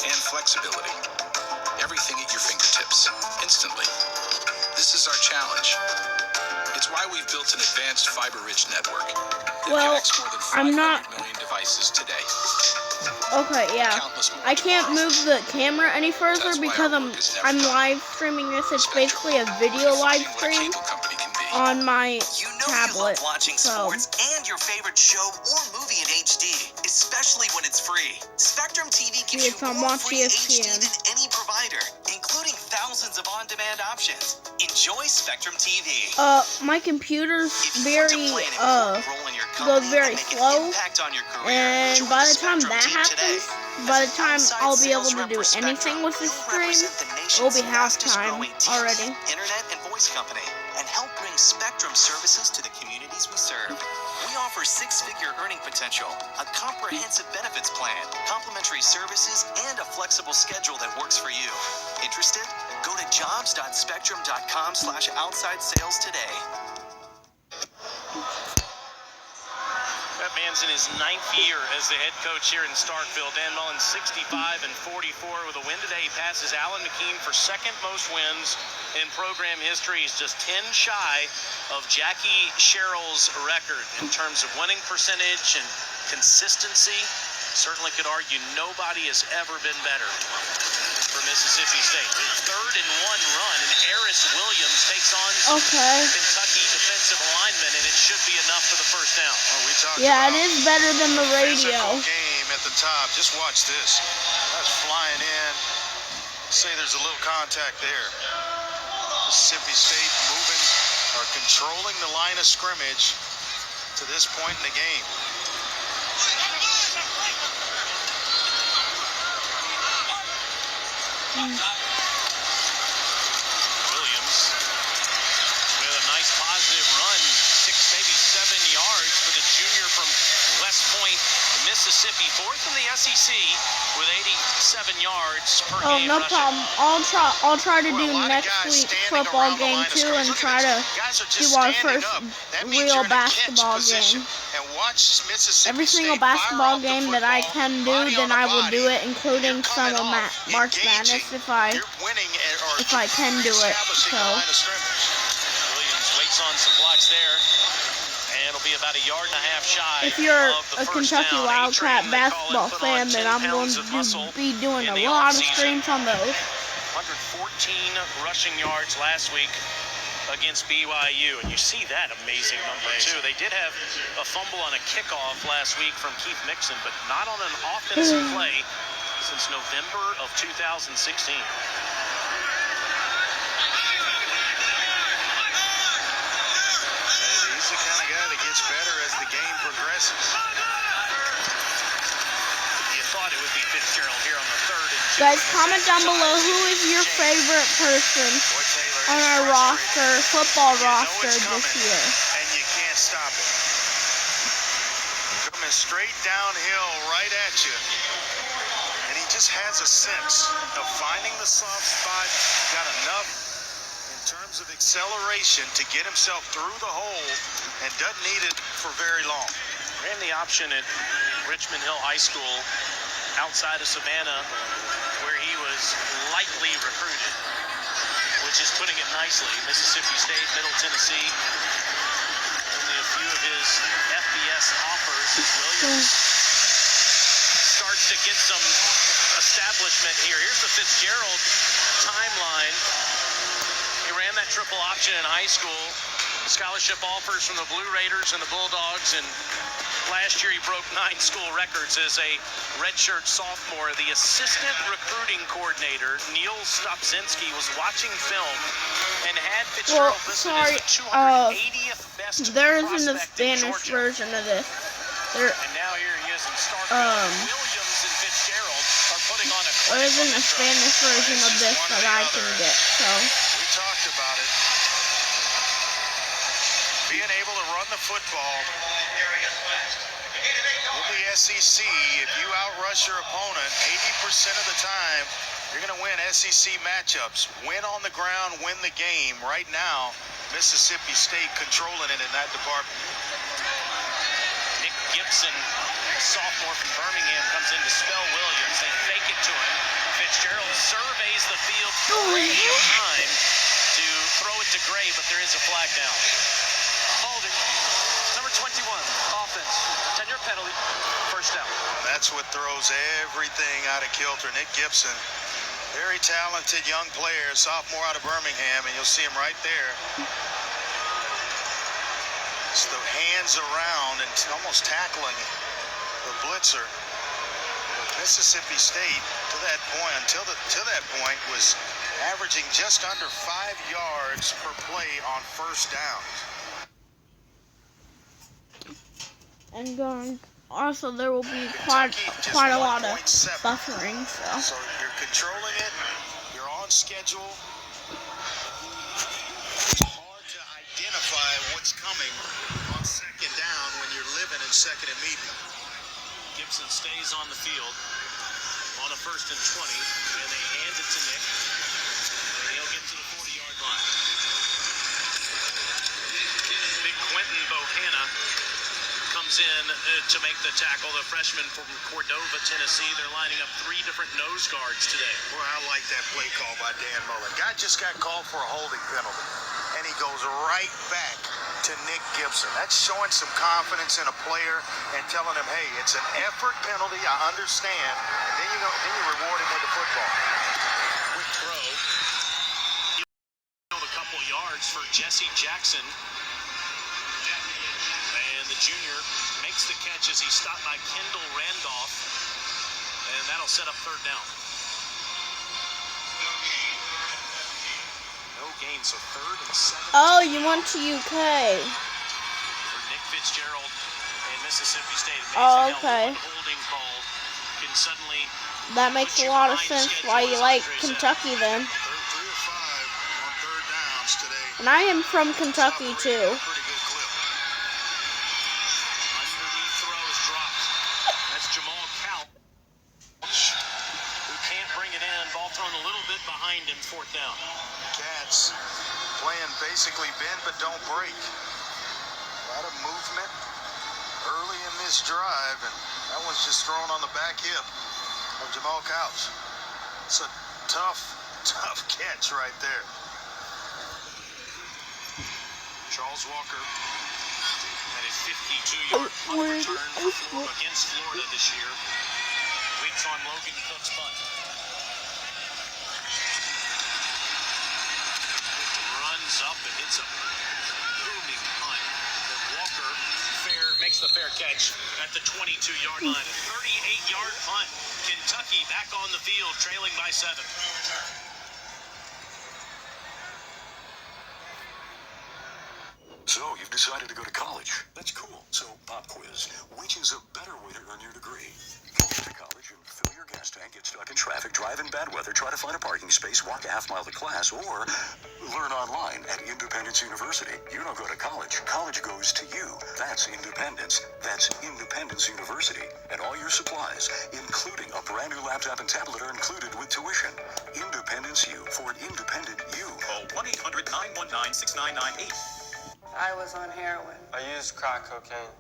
and flexibility. Everything at your fingertips, instantly. This is our challenge. It's why we've built an advanced fiber-rich network that connects more than 500 million devices today. Okay, yeah. I can't move the camera any further because I'm live streaming this. It's basically a video live stream on my tablet. You love watching sports and your favorite show or movie in HD, especially when it's free. Spectrum TV gives you more free HD than any provider, including thousands of on-demand options. Enjoy Spectrum TV. My computer's very, goes very slow, and by the time that happens, by the time I'll be able to do anything with this stream, it'll be halftime already. Internet and voice company, and help bring Spectrum services to the communities we serve. We offer six-figure earning potential, a comprehensive benefits plan, complimentary services, and a flexible schedule that works for you. Interested? Go to jobs.spectrum.com/outside sales today. That man's in his 9th year as the head coach here in Starkville. Dan Mullen 65-44 with a win today. He passes Alan McKean for second most wins in program history. He's just 10 shy of Jackie Sherrill's record in terms of winning percentage and consistency. Certainly could argue nobody has ever been better for Mississippi State. His 3rd-and-1 run, and Eris Williams takes on Kentucky defensive lineman, and it should be enough for the first down. Well, we talked it is better than the radio. Game at the top. Just watch this. That's flying in. Say there's a little contact there. Mississippi State moving or controlling the line of scrimmage to this point in the game. Williams with a nice positive run, 6, maybe 7 yards for the junior from West Point, Mississippi, 4th in the SEC with 87 yards per game. No problem. I'll try to do next week's football game too, and try to do our first real basketball game. Every single basketball game that I can do, then I will do it, including some of March Madness if I can do it. So Williams waits on some blocks there. And it'll be about a yard and a half shy. If you're a Kentucky Wildcat basketball fan, then I'm going to be doing a lot of streams on those. 114 rushing yards last week against BYU, and you see that amazing number too. They did have a fumble on a kickoff last week from Keith Mixon, but not on an offensive play since November of 2016. He's the kind of guy that gets better as the game progresses. You thought it would be Fitzgerald here on the 3rd and 2. Guys, comment down below who is your favorite person on our roster, football roster this year. And you can't stop it. Coming straight downhill right at you. And he just has a sense of finding the soft spot, got enough in terms of acceleration to get himself through the hole, and doesn't need it for very long. Ran the option at Richmond Hill High School outside of Savannah, where he was lightly recruited, which is putting it nicely. Mississippi State, Middle Tennessee, only a few of his FBS offers as Williams starts to get some establishment here. Here's the Fitzgerald timeline. He ran that triple option in high school. Scholarship offers from the Blue Raiders and the Bulldogs, and last year he broke 9 school records as a redshirt sophomore. The assistant recruiting coordinator, Neil Stopczynski, was watching film and had Fitzgerald listed as the 280th best there isn't a Spanish version of this. They're And now here he is in Starkville. Williams and Fitzgerald are putting on a there isn't a Spanish version of this that I can get, so. We talked about it. Being able to run the football. In the SEC, if you outrush your opponent 80% of the time, you're going to win SEC matchups. Win on the ground, win the game. Right now, Mississippi State controlling it in that department. Nick Gibson, sophomore from Birmingham, comes in to spell Williams. They fake it to him. Fitzgerald surveys the field. Plenty of time to throw it to Gray, but there is a flag down. Holding. Number 21, offense. 10-yard penalty. First down. That's what throws everything out of kilter. Nick Gibson, very talented young player, sophomore out of Birmingham, and you'll see him right there. It's the hands around and almost tackling the blitzer. Mississippi State, to that point, to that point, was averaging just under 5 yards per play on first downs. And also there will be quite a lot of buffering, So you're controlling it, you're on schedule. It's hard to identify what's coming on second down when you're living in second and medium. Gibson stays on the field on a 1st and 20, and they hand it to Nick, and he'll get to the 40-yard line. Big Quentin Bohanna comes in to make the tackle. The freshman from Cordova, Tennessee. They're lining up 3 different nose guards today. Boy, I like that play call by Dan Mullen. Guy just got called for a holding penalty, and he goes right back to Nick Gibson. That's showing some confidence in a player and telling him, hey, it's an effort penalty, I understand. And then you reward him with the football. Quick throw. A couple yards for Jesse Jackson. And the junior makes the catch as he's stopped by Kendall Randolph. And that'll set up 3rd down. No gain, so 3rd and 7. Oh, you went to UK. For Nick Fitzgerald and Mississippi State. Oh, okay. Holding call can suddenly. That makes a lot of sense why you like Kentucky then. 3 or 5 on 3rd downs today. And I am from Kentucky too. Behind him, 4th down. Cats playing basically bend but don't break. A lot of movement early in this drive, and that one's just thrown on the back hip of Jamal Couch. It's a tough catch right there. Charles Walker had a 52-yard punt return against Florida this year. Waits on Logan Cook's punt. Up and hits a booming punt. And Walker makes the fair catch at the 22-yard line. A 38-yard punt. Kentucky back on the field, trailing by 7. So you've decided to go to college. That's cool. So pop quiz. Which is a better way to earn your degree? Get to college and fill your gas tank, get stuck in traffic, drive in bad weather, try to find a parking space, walk a half mile to class, or learn online at Independence University. You don't go to college. College goes to you. That's Independence. That's Independence University. And all your supplies, including a brand new laptop and tablet, are included with tuition. Independence U for an independent you. Call 1-800-919-6998. I was on heroin. I used crack cocaine.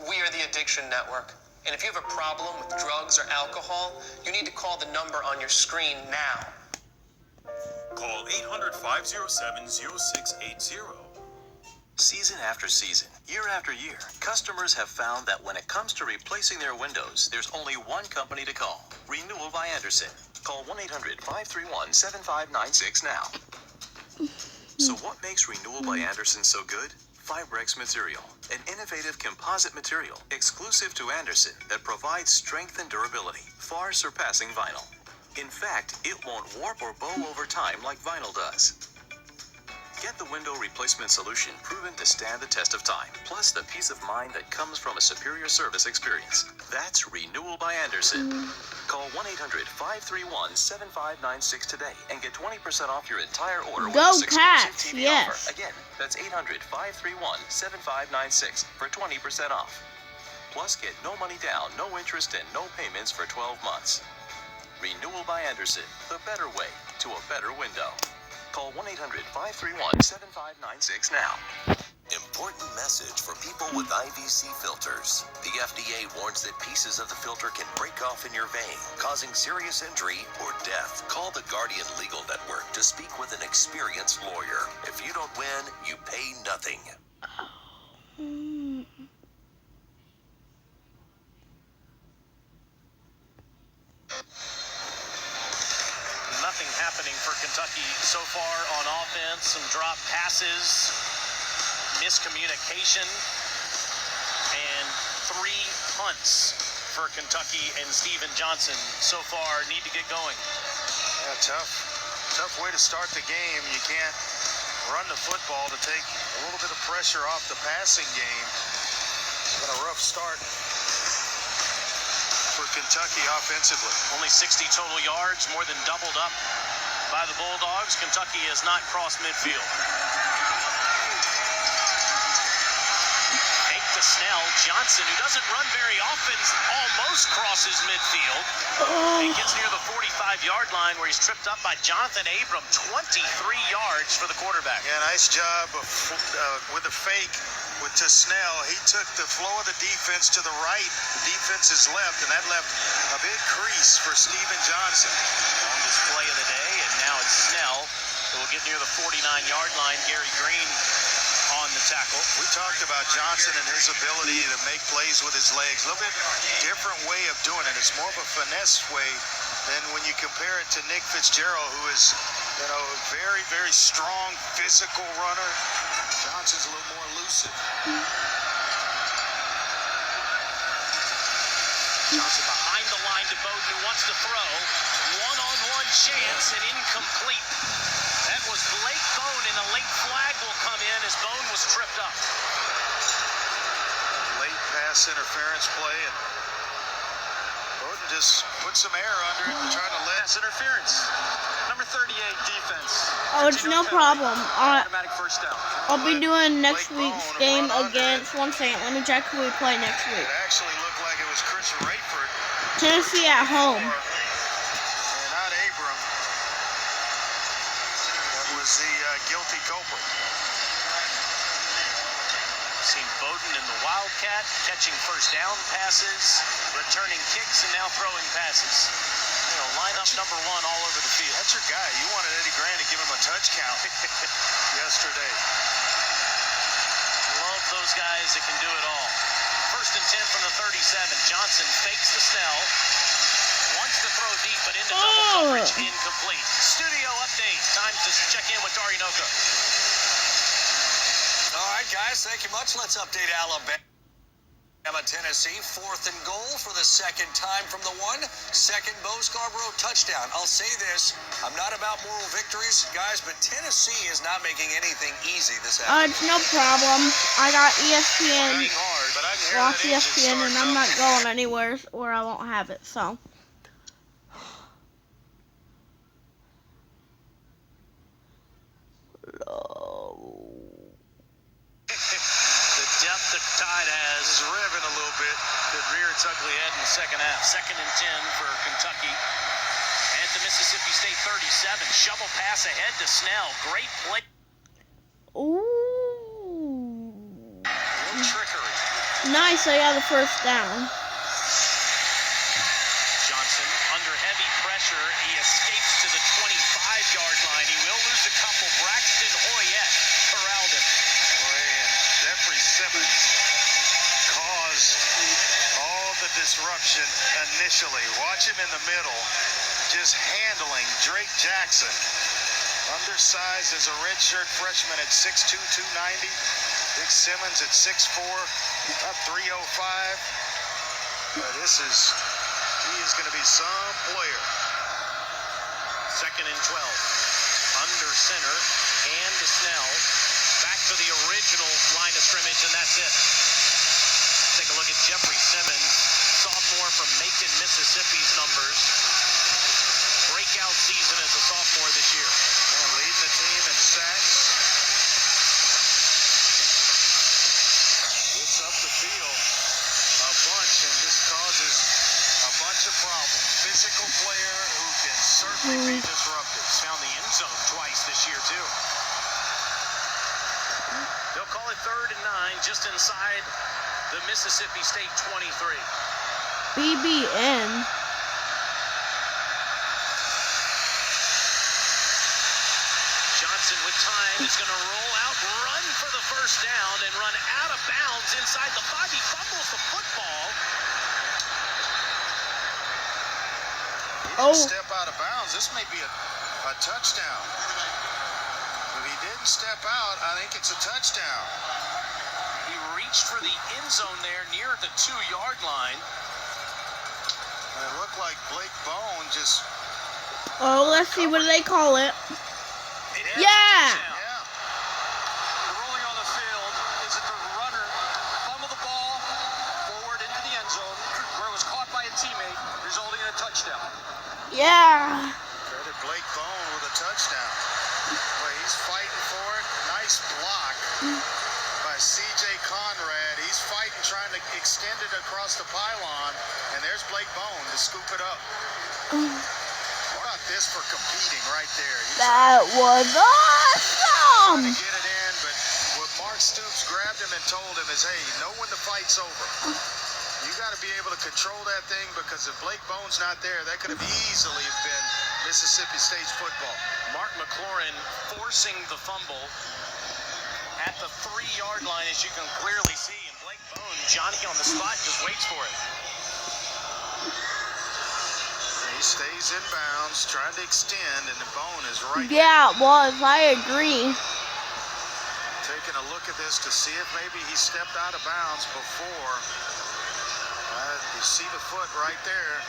We are the Addiction Network. And if you have a problem with drugs or alcohol, you need to call the number on your screen now. Call 800-507-0680. Season after season, year after year, customers have found that when it comes to replacing their windows, there's only one company to call. Renewal by Andersen. Call 1-800-531-7596 now. So what makes Renewal by Andersen so good? Fibrex material, an innovative composite material exclusive to Andersen that provides strength and durability, far surpassing vinyl. In fact, it won't warp or bow over time like vinyl does. Get the window replacement solution proven to stand the test of time, plus the peace of mind that comes from a superior service experience. That's Renewal by Anderson. Call 1-800-531-7596 today and get 20% off your entire order with Go this exclusive Cats, TV yes. offer. Again, that's 800-531-7596 for 20% off. Plus, get no money down, no interest, and no payments for 12 months. Renewal by Anderson, the better way to a better window. Call 1-800-531-7596 now. Important message for people with IVC filters. The FDA warns that pieces of the filter can break off in your vein, causing serious injury or death. Call the Guardian Legal Network to speak with an experienced lawyer. If you don't win, you pay nothing. Nothing happening for Kentucky so far on offense. Some drop passes, miscommunication, and 3 punts for Kentucky and Steven Johnson so far. Need to get going. Yeah, tough way to start the game. You can't run the football to take a little bit of pressure off the passing game. Got a rough start for Kentucky offensively. Only 60 total yards, more than doubled up by the Bulldogs. Kentucky has not crossed midfield. Fake to Snell. Johnson, who doesn't run very often, almost crosses midfield. And gets near the 45-yard line where he's tripped up by Jonathan Abram. 23 yards for the quarterback. Yeah, nice job with the fake. To Snell, he took the flow of the defense to the right, the defense's left, and that left a big crease for Steven Johnson. Longest play of the day, and now it's Snell who will get near the 49-yard line. Gary Green on the tackle. We talked about Johnson and his ability to make plays with his legs. A little bit different way of doing it. It's more of a finesse way than when you compare it to Nick Fitzgerald, who is, very, very strong, physical runner. Johnson's a little more elusive. Johnson behind the line to Bowden, who wants to throw. One-on-one chance and incomplete. That was Blake Bone, and a late flag will come in as Bone was tripped up. Late pass interference play, and Bowden just put some air under it, trying to let interference. Number 38 defense. Oh, it's no problem. Automatic first down. I'll be doing next week's game against, one second, let me check who we play next week. It actually looked like it was Chris Rayford. Tennessee at home. And not Abram. That was the guilty culprit. Seen Bowden in the Wildcat, catching first down passes, returning kicks, and now throwing passes. Lineup number 1 all over the field. That's your guy. You wanted Eddie Grant to give him a touch count yesterday. Love those guys that can do it all. First and 10 from the 37. Johnson fakes to Snell. Wants to throw deep, but into double coverage. Incomplete. Studio update. Time to check in with Darinoka. All right, guys. Thank you much. Let's update Alabama. Tennessee, 4th and goal for the second time from the 1. Second Bo Scarborough touchdown. I'll say this, I'm not about moral victories, guys, but Tennessee is not making anything easy this afternoon. It's no problem. I got ESPN, watch ESPN, and I'm not going anywhere where I won't have it, so. The Tide has revving a little bit. Could rear its ugly head in the second half. 2nd and 10 for Kentucky at the Mississippi State 37. Shovel pass ahead to Snell. Great play. Ooh. Trickery. Nice, I got the first down. Johnson under heavy pressure. He escapes to the 25-yard line. He will lose a couple. Braxton Hoyette corralled him. Jeffrey Simmons caused all the disruption initially. Watch him in the middle, just handling Drake Jackson. Undersized as a redshirt freshman at 6'2", 290. Big Simmons at 6'4", up 305. He is going to be some player. 2nd and 12. Under center. Hand to Snell. Back to the original line of scrimmage, and that's it. Take a look at Jeffrey Simmons, sophomore from Macon, Mississippi's numbers. Breakout season as a sophomore this year. And leading the team in sacks. Gets up the field a bunch and just causes a bunch of problems. Physical player who can certainly be disruptive. Found the end zone twice this year, too. They'll call it 3rd and 9, just inside the Mississippi State 23. BBN. Johnson with time is going to roll out, run for the first down, and run out of bounds inside the 5. He fumbles the football. He didn't step out of bounds. This may be a touchdown. If he didn't step out, I think it's a touchdown. He reached for the end zone there near the 2-yard line. And it looked like Blake Bone just... Oh, let's see what they call it. Yeah! Rolling on the field is that the runner fumbled the ball forward into the end zone where it was caught by a teammate, resulting in a touchdown. Yeah. Credit Blake Bone with a touchdown. Well, he's fighting for it. Nice block by C.J. Conrad. He's fighting, trying to extend it across the pylon, and there's Blake Bone to scoop it up. What about this for competing right there? That was awesome. Trying to get it in, but what Mark Stoops grabbed him and told him is, hey, you know when the fight's over. You got to be able to control that thing, because if Blake Bone's not there, that could have easily been Mississippi State's football. Mark McLaurin forcing the fumble at the 3-yard line, as you can clearly see. And Blake Bone, Johnny on the spot, just waits for it. He stays in bounds, trying to extend, and the Bone is right there. Yeah, it was. I agree. Taking a look at this to see if maybe he stepped out of bounds before. You see the foot right there.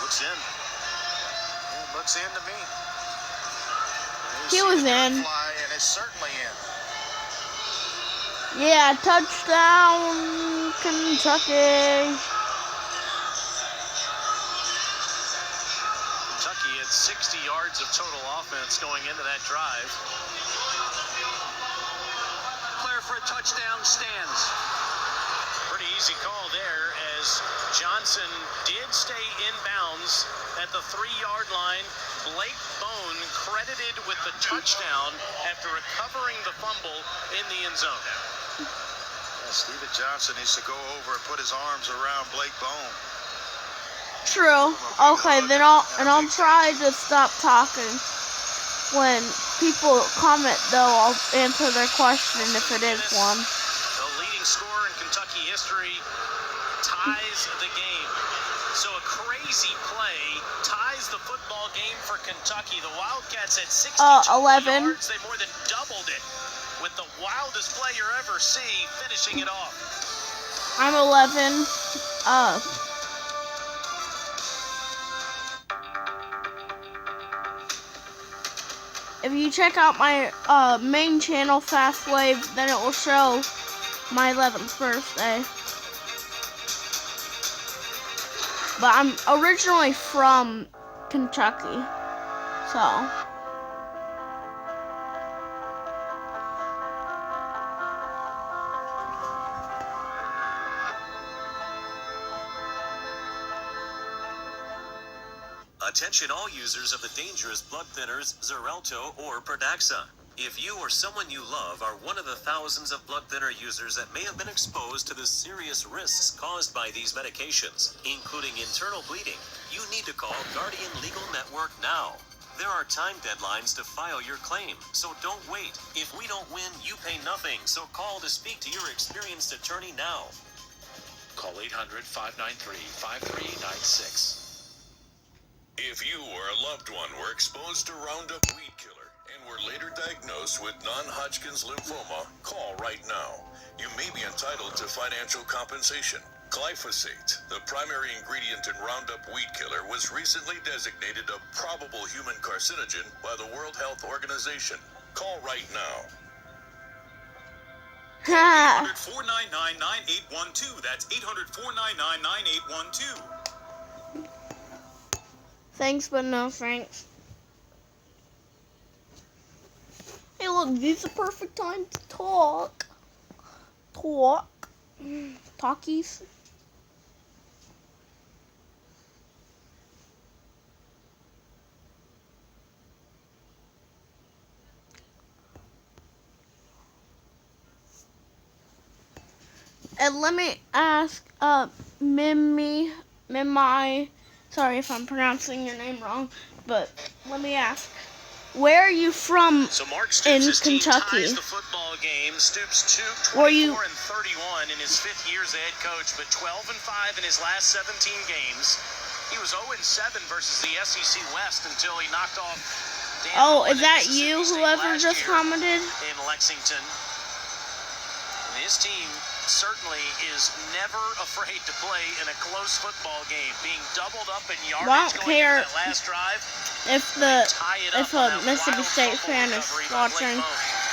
Looks in. Yeah, it looks in to me. He was in. Fly, and it's certainly in. Yeah, touchdown, Kentucky. Kentucky had 60 yards of total offense going into that drive. Player for a touchdown stands. Pretty easy call there, as Johnson did stay in bounds at the 3-yard line. Blake Bone credited with the touchdown after recovering the fumble in the end zone. Yeah, Steven Johnson needs to go over and put his arms around Blake Bone. True. Okay, then I'll try to stop talking. When people comment, though, I'll answer their question if it is one. The leading scorer in Kentucky history ties the game. So a crazy play ties the football game for Kentucky. The Wildcats had 62 11. yards. They more than doubled it, with the wildest play you ever see finishing it off. I'm 11. If you check out my main channel, Fast Wave, then it will show my 11th birthday. But I'm originally from Kentucky, so. Attention all users of the dangerous blood thinners Xarelto or Pradaxa. If you or someone you love are one of the thousands of blood thinner users that may have been exposed to the serious risks caused by these medications, including internal bleeding, you need to call Guardian Legal Network now. There are time deadlines to file your claim, so don't wait. If we don't win, you pay nothing, so call to speak to your experienced attorney now. Call 800-593-5396. If you or a loved one were exposed to Roundup weed killer and were later diagnosed with non-Hodgkin's lymphoma, call right now. You may be entitled to financial compensation. Glyphosate, the primary ingredient in Roundup weed killer, was recently designated a probable human carcinogen by the World Health Organization. Call right now. Ha! 800-499-9812. That's 800-499-9812. Thanks, but no thanks. Hey, look, this is the perfect time to talk. Talkies. And let me ask, Mimi, sorry if I'm pronouncing your name wrong, but let me ask, where are you from So Mark in Stoops' team Kentucky? ties the football game. Stoops 24 Were you- and 31 in his 5th year as a head coach, but 12 and 5 in his last 17 games. He was 0 and 7 versus the SEC West until he knocked off Dan Oh, Mullen is at that Mississippi you, State whoever last just year commented? in Lexington. And his team certainly is never afraid to play in a close football game, being doubled up in yardage Well, I don't going into care that last drive. if a Mississippi State fan is watching, Moe.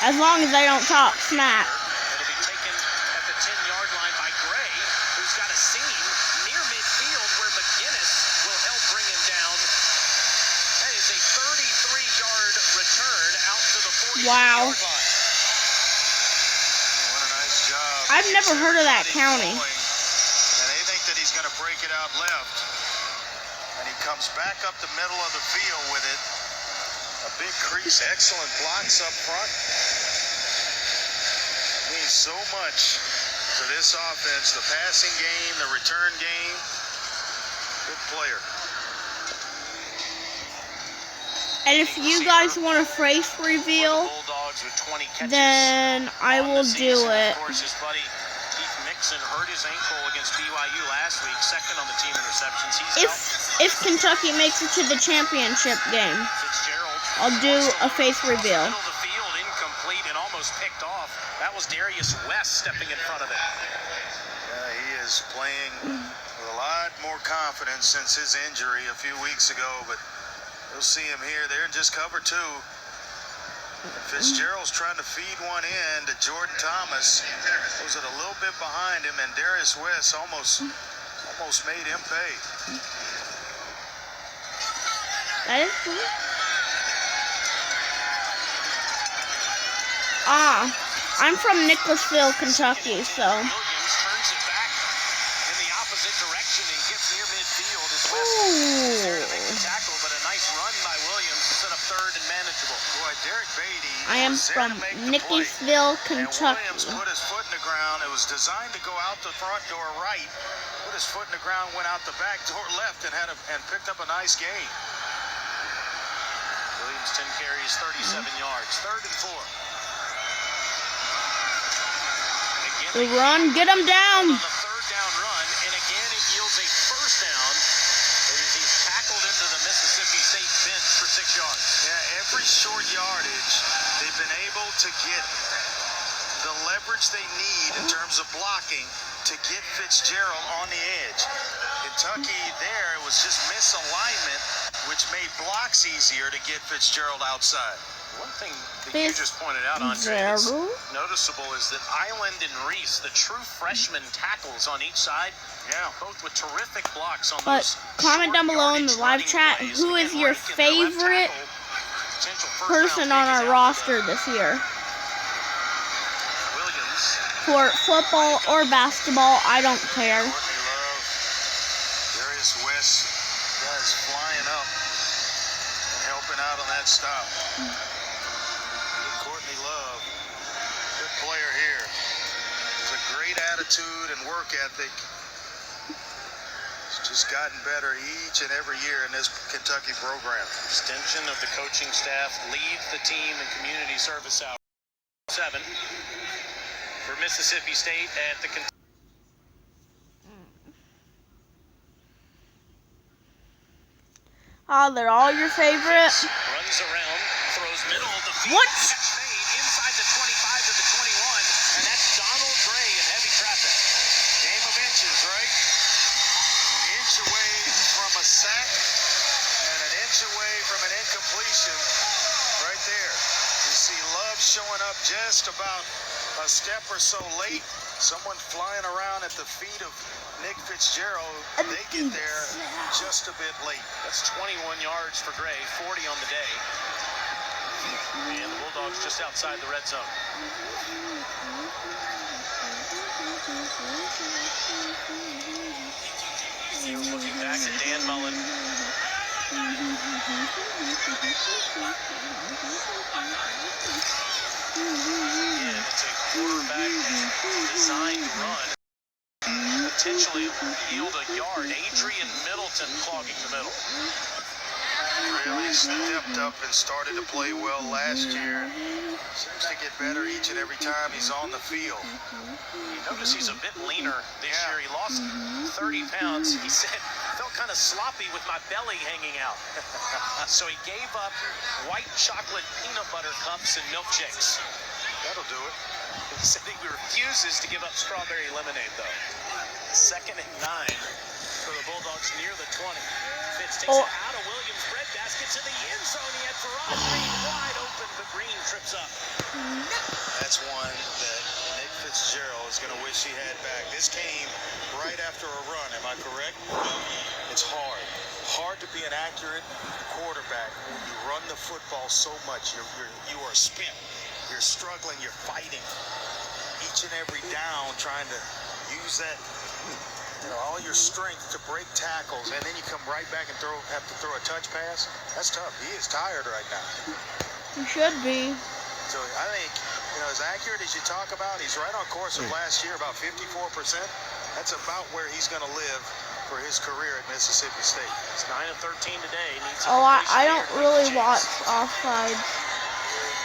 as long as they don't talk smack. It'll be taken at the 10-yard line by Gray, who's got a seam near midfield where McGinnis will help bring him down. That is a 33-yard return out to the 43-yard Wow. line. What a nice job. I've never heard of that county. And they think that he's going to break it out left. And he comes back up the middle of the field with it. A big crease. Excellent blocks up front. Means so much to this offense. The passing game, the return game. Good player. And if you guys want a phrase reveal, Bulldogs with 20 catches then I on will the do season. it. Of course, his buddy Keith Mixon hurt his ankle against BYU last week, second on the team in receptions. He's out. If Kentucky makes it to the championship game, Fitzgerald I'll do a face reveal. middle of the field, incomplete and almost picked off. That was Darius West stepping in front of it. Yeah, he is playing with a lot more confidence since his injury a few weeks ago, but you'll see him here. They're in just cover 2. Fitzgerald's trying to feed one in to Jordan Thomas. Was it a little bit behind him, and Darius West almost made him pay. That is cool. I'm from Nicholasville, Kentucky, so. Williams turns it back in the opposite direction and gets near midfield as West is there to make the tackle, but a nice run by Williams to set up third and manageable. Boy, Derek Beatty I am was there from to make the play. Nicholasville, And Kentucky. Williams put his foot in the ground. It was designed to go out the front door right. Put his foot in the ground, went out the back door left, and picked up a nice gain. Williams 10 carries, 37 yards. Third and 4. The run, get him down. On the third down run, and again it yields a first down. He's tackled into the Mississippi State bench for 6 yards. Yeah, every short yardage, they've been able to get the leverage they need in terms of blocking to get Fitzgerald on the edge. Kentucky there, it was just misalignment, which made blocks easier to get Fitzgerald outside. One thing that you just pointed out, Andre, that's Fitzgerald. noticeable is that Island and Reese, the true freshman tackles on each side, both with terrific blocks on But those comment down below in the live chat, who is your favorite person on our roster this year? Williams. For football or basketball, I don't care. Darius West, guys flying up and helping out on that stop. Courtney Love, good player here. Has a great attitude and work ethic. He's just gotten better each and every year in this Kentucky program. Extension of the coaching staff leads the team in community service hours. 7 for Mississippi State at the They're all your favorites. runs around, throws middle of the field. What? Catch made inside the 25 to the 21, and that's Donald Gray in heavy traffic. Game of inches, right? An inch away from a sack and an inch away from an incompletion right there. You see Love Bulldogs showing up just about a step or so late. Someone flying around at the feet of Nick Fitzgerald. They get there just a bit late. That's 21 yards for Gray, 40 on the day. And the Bulldogs just outside the red zone. He's looking back at Dan Mullen. Again, it's a quarterback designed run. Potentially yield a yard. Adrian Middleton clogging the middle. Really stepped up and started to play well last year. Seems to get better each and every time he's on the field. You notice he's a bit leaner this year. He lost 30 pounds. He said, felt kind of sloppy with my belly hanging out. So he gave up white chocolate peanut butter cups and milkshakes. That'll do it. He said he refuses to give up strawberry lemonade, though. 2nd and 9 for the Bulldogs near the 20. Fitz takes it out of Williams' breadbasket to the end zone. He had Farad Green wide open, but Green trips up. That's one that Nick Fitzgerald is going to wish he had back. This came right after a run, am I correct? It's hard. Hard to be an accurate quarterback when you run the football so much. You are spent. You're struggling. You're fighting. Each and every down trying to use that, all your strength to break tackles, and then you come right back and have to throw a touch pass. That's tough. He is tired right now. He should be. So I think, as accurate as you talk about, he's right on course with last year, about 54%. That's about where he's going to live for his career at Mississippi State. It's 9 of 13 today. I don't really watch offsides.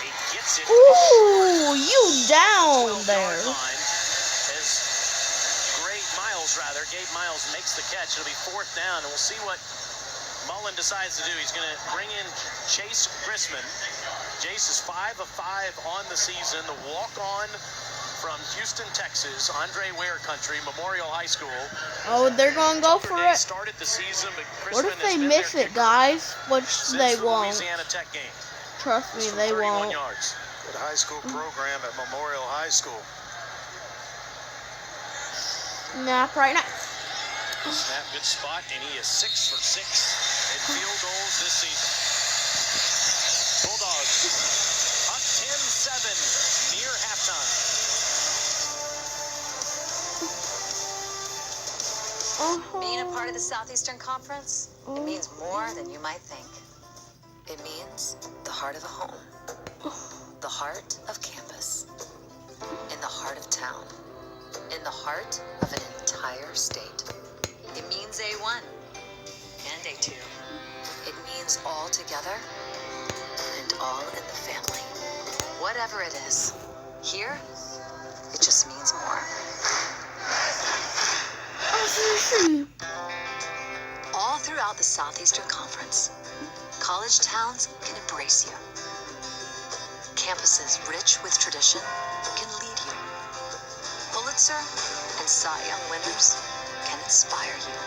He gets it. Ooh, you down there. Gabe Miles makes the catch. It'll be 4th down, and we'll see what Mullen decides to do. He's going to bring in Chase Grisman. Chase is 5 of 5 on the season. The walk-on from Houston, Texas, Andre Ware Country, Memorial High School. Oh, they're going to go for it. Started the season, but What if they miss it, guys? Which they won't. Louisiana Tech game. Trust me, they won't. Yards. Good high school program at Memorial High School. Snap right now. Snap, good spot, and he is 6 for 6 in field goals this season. Bulldogs up 10-7 near halftime. Being a part of the Southeastern Conference, it means more than you might think. It means the heart of a home, the heart of campus, in the heart of town, in the heart of an entire state. It means A1 and A2. It means all together and all in the family. Whatever it is, here, it just means more. All throughout the Southeastern Conference, college towns can embrace you. Campuses rich with tradition can lead you. Pulitzer and Cy Young winners can inspire you.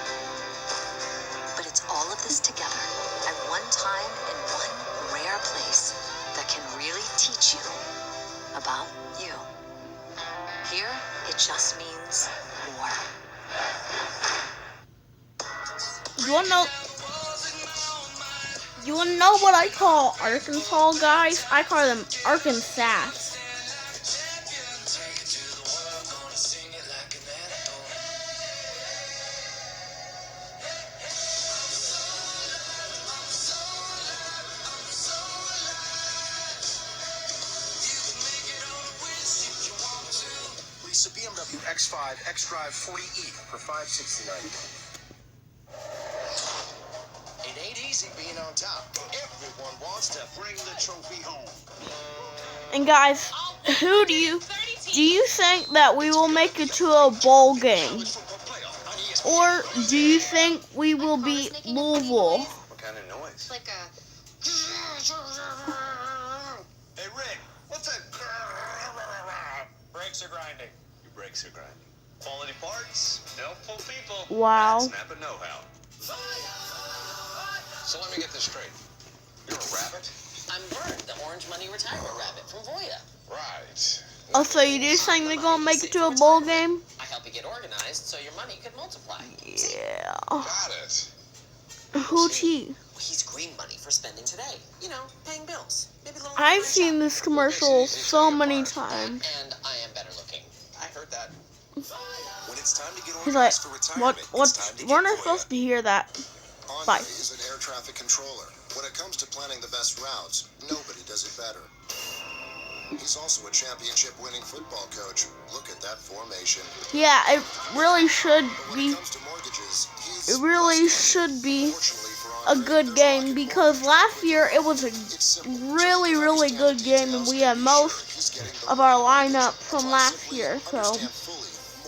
But it's all of this together at one time in one rare place that can really teach you about you. Here, it just means more. You wanna know what I call Arkansas guys? I call them Arkansas. Lease a BMW X5 xDrive 40e for $569. It ain't easy being on top. Everyone wants to bring the trophy home. And guys, who do you think that we will make it to a bowl game? Or do you think we will beat Louisville? What kind of noise? Like a... Hey, Rick, what's that? Brakes are grinding. Your brakes are grinding. Quality parts, helpful people. Wow. That's Napa know-how. So let me get this straight. You're a rabbit? I'm Vern, the Orange Money Retirement Rabbit from Voya. Right. Oh, so you do think they're gonna make it to a bowl game? I help you get organized so your money could multiply. Yeah. Got it. Who's he? He's green money for spending today. You know, paying bills. Maybe a little. I've seen this commercial so many times. And I am better looking. I heard that. When it's time to get He's like, organized for retirement, what? We're not supposed to hear that. Bye. Andre is an air traffic controller. When it comes to planning the best routes, nobody does it better. He's also a championship-winning football coach. Look at that formation. Yeah, it really should be. To mortgages, It really should be a good game because last year it was a really, really good game and we had most of our lineup from last year. So.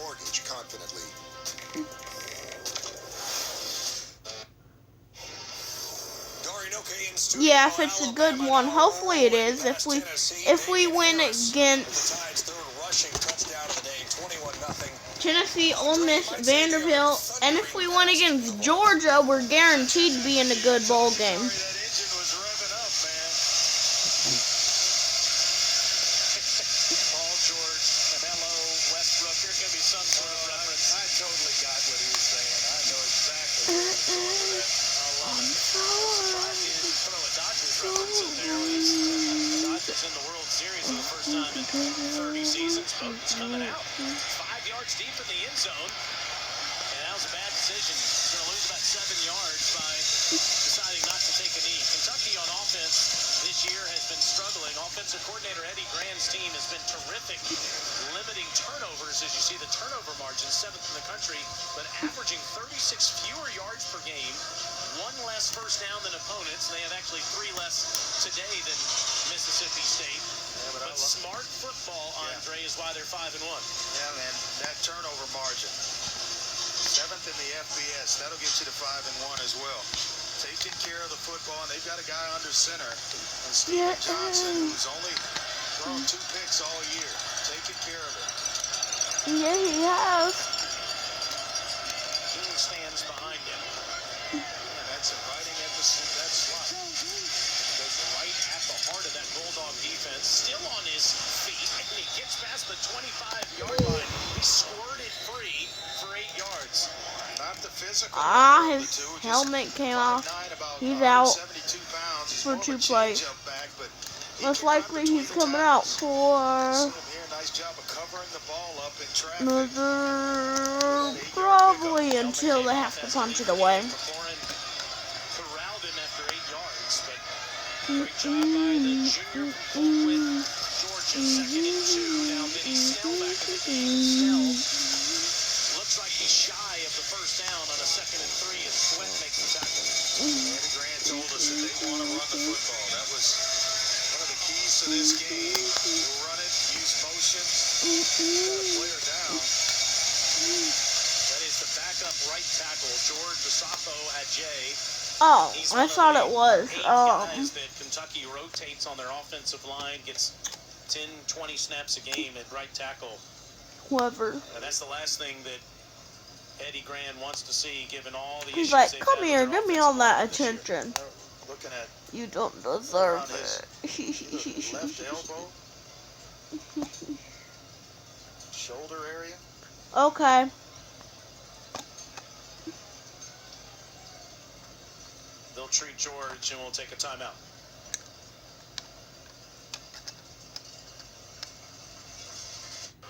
Mortgage confidently. Yeah, if it's a good one, hopefully it is. If we win against Tennessee, Ole Miss, Vanderbilt, and if we win against Georgia, we're guaranteed to be in a good bowl game. In the World Series for the first time in 30 seasons. Bowden's coming out 5 yards deep in the end zone. And that was a bad decision. He's going to lose about 7 yards by deciding not to take a knee. Kentucky on offense this year has been struggling. Offensive coordinator Eddie Grand's team has been terrific, limiting turnovers. As you see, the turnover margin 7th in the country, but averaging 36 fewer yards per game, 1 less first down than opponents. They have actually 3 less today than Mississippi State. Yeah, but smart football, Andre, is why they're 5-1. Yeah, man, that turnover margin. 7th in the FBS. That'll get you to 5-1 as well. Taking care of the football, and they've got a guy under center, and Steven Johnson, who's only thrown 2 picks all year. Taking care of it. Yeah, he has. King stands behind him. And that's inviting at that slot. Goes right at the heart of that Bulldog defense. Still on his feet, and he gets past the 25-yard line. He squirted free for 8 yards. Not the physical. His helmet came off. He's out for 2 plays. Most likely he's coming out for probably until they have to punch it away. Corralled him after 8 yards, but great job by the junior with Georgia. 2nd and 2. Now Vinny Snell back in the game. Snell looks like he's shy of the first down on a 2nd and 3 as Sweat makes the tackle. Eddie Grant told us that they want to run the football. That was one of the keys to this game. We'll run it, use motion, got a player down. That is the backup right tackle, George Vasapo Adjei. Oh, I thought it was. Guys that Kentucky rotates on their offensive line, gets 10, 20 snaps a game at right tackle. Whoever. And that's the last thing that Eddie Grand wants to see, given all the He's issues like, they've come had here, with their give me all that offensive line attention. Looking at You don't deserve his it. left elbow, shoulder area. Okay. They'll treat George and we'll take a timeout.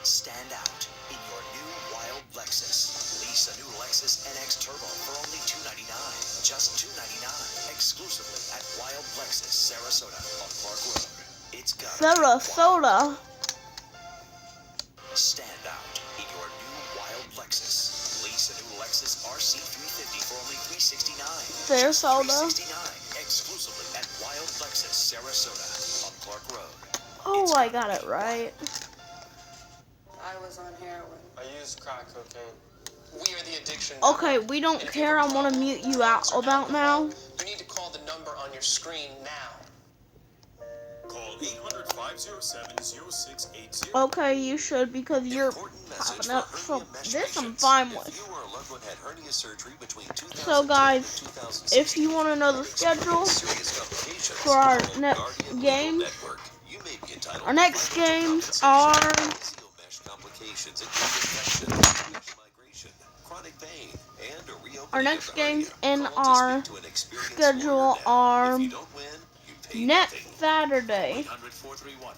Stand out in your new Wild Lexus. Lease a new Lexus NX Turbo for only $299. Just $299. Exclusively at Wild Lexus, Sarasota on Clark Road. It's got Sarasota. Stand out in your new Wild Lexus. Lease a new Lexus RC 350 for only $369. Sarasota. Exclusively at Wild Lexus, Sarasota on Clark Road. Oh, I got it right. I was on heroin. I used crack cocaine. We are the addiction. Okay, we don't care. I want to mute you out about now. You need to call the number on your screen now. Call 800-507-0680. Okay, you should because you're popping up. So this I'm fine with. So guys, if you want to know the schedule for our next games are our next games in our schedule are next Saturday,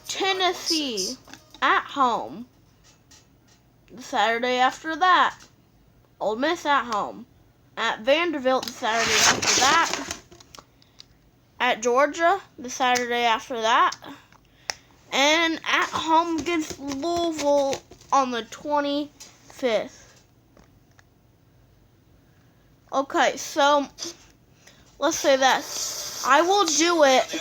Tennessee at home. The Saturday after that, Ole Miss at home. At Vanderbilt the Saturday after that. At Georgia the Saturday after that. And at home against Louisville on the 25th. Okay, so let's say that I will do it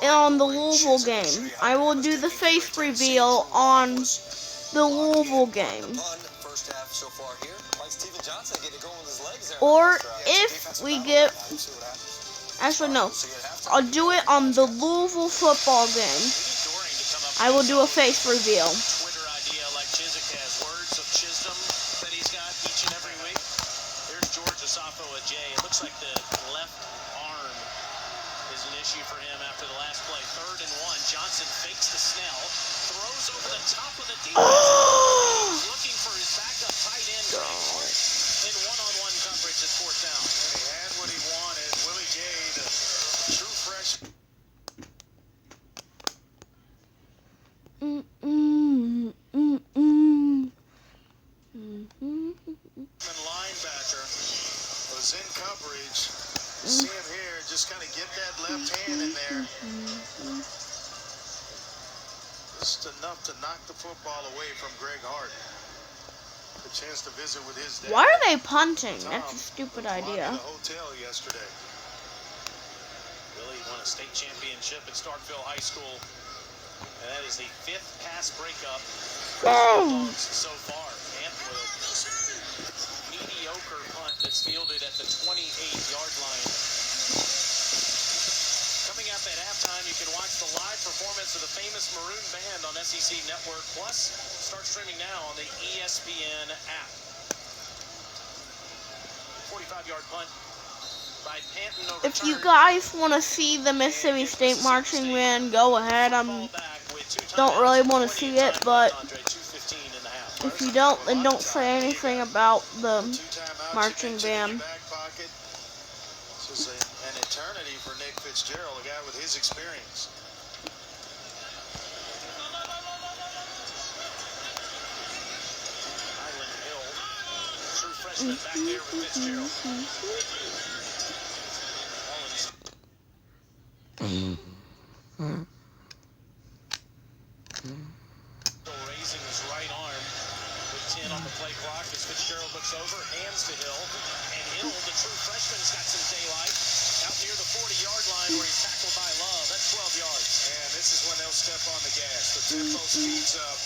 on the Louisville game. I will do the face reveal on the Louisville game. Or if we get, actually no, I'll do it on the Louisville football game. I will do a face reveal. Twitter idea like Chiswick has words of wisdom that he's got each and every week. There's George Asafo Ajay. It looks like the left arm is an issue for him after the last play. 3rd and 1. Johnson fakes the Snell, throws over the top of the defense. Looking for his backup tight end in one-on-one coverage at 4th down. And he had what he wanted. Willie Gay, the true freshman. Linebacker was in coverage. See him here, just kind of get that left hand in there. Just enough to knock the football away from Greg Hart. A chance to visit with his dad. Why are they punting? That's a stupid idea. The hotel yesterday. Billy won a state championship at Starkville High School. And that is the 5th pass breakup for the Bulldogs so far. And with a mediocre punt that's fielded at the 28-yard line. Coming up at halftime, you can watch the live performance of the famous Maroon Band on SEC Network Plus. Start streaming now on the ESPN app. 45-yard punt by Panton over. If you guys want to see the Mississippi State marching band, go ahead. I don't really want to see it, but if you don't, then don't say anything about the marching band. This is an eternity for Nick Fitzgerald, a guy with his experience. Highland Hill, true freshman back there with Fitzgerald. Raising his right arm with 10 on the play clock as Fitzgerald looks over, hands to Hill, and Hill, the true freshman's got some daylight out near the 40-yard line where he's tackled by Love. That's 12 yards. And this is when they'll step on the gas. The tempo speeds up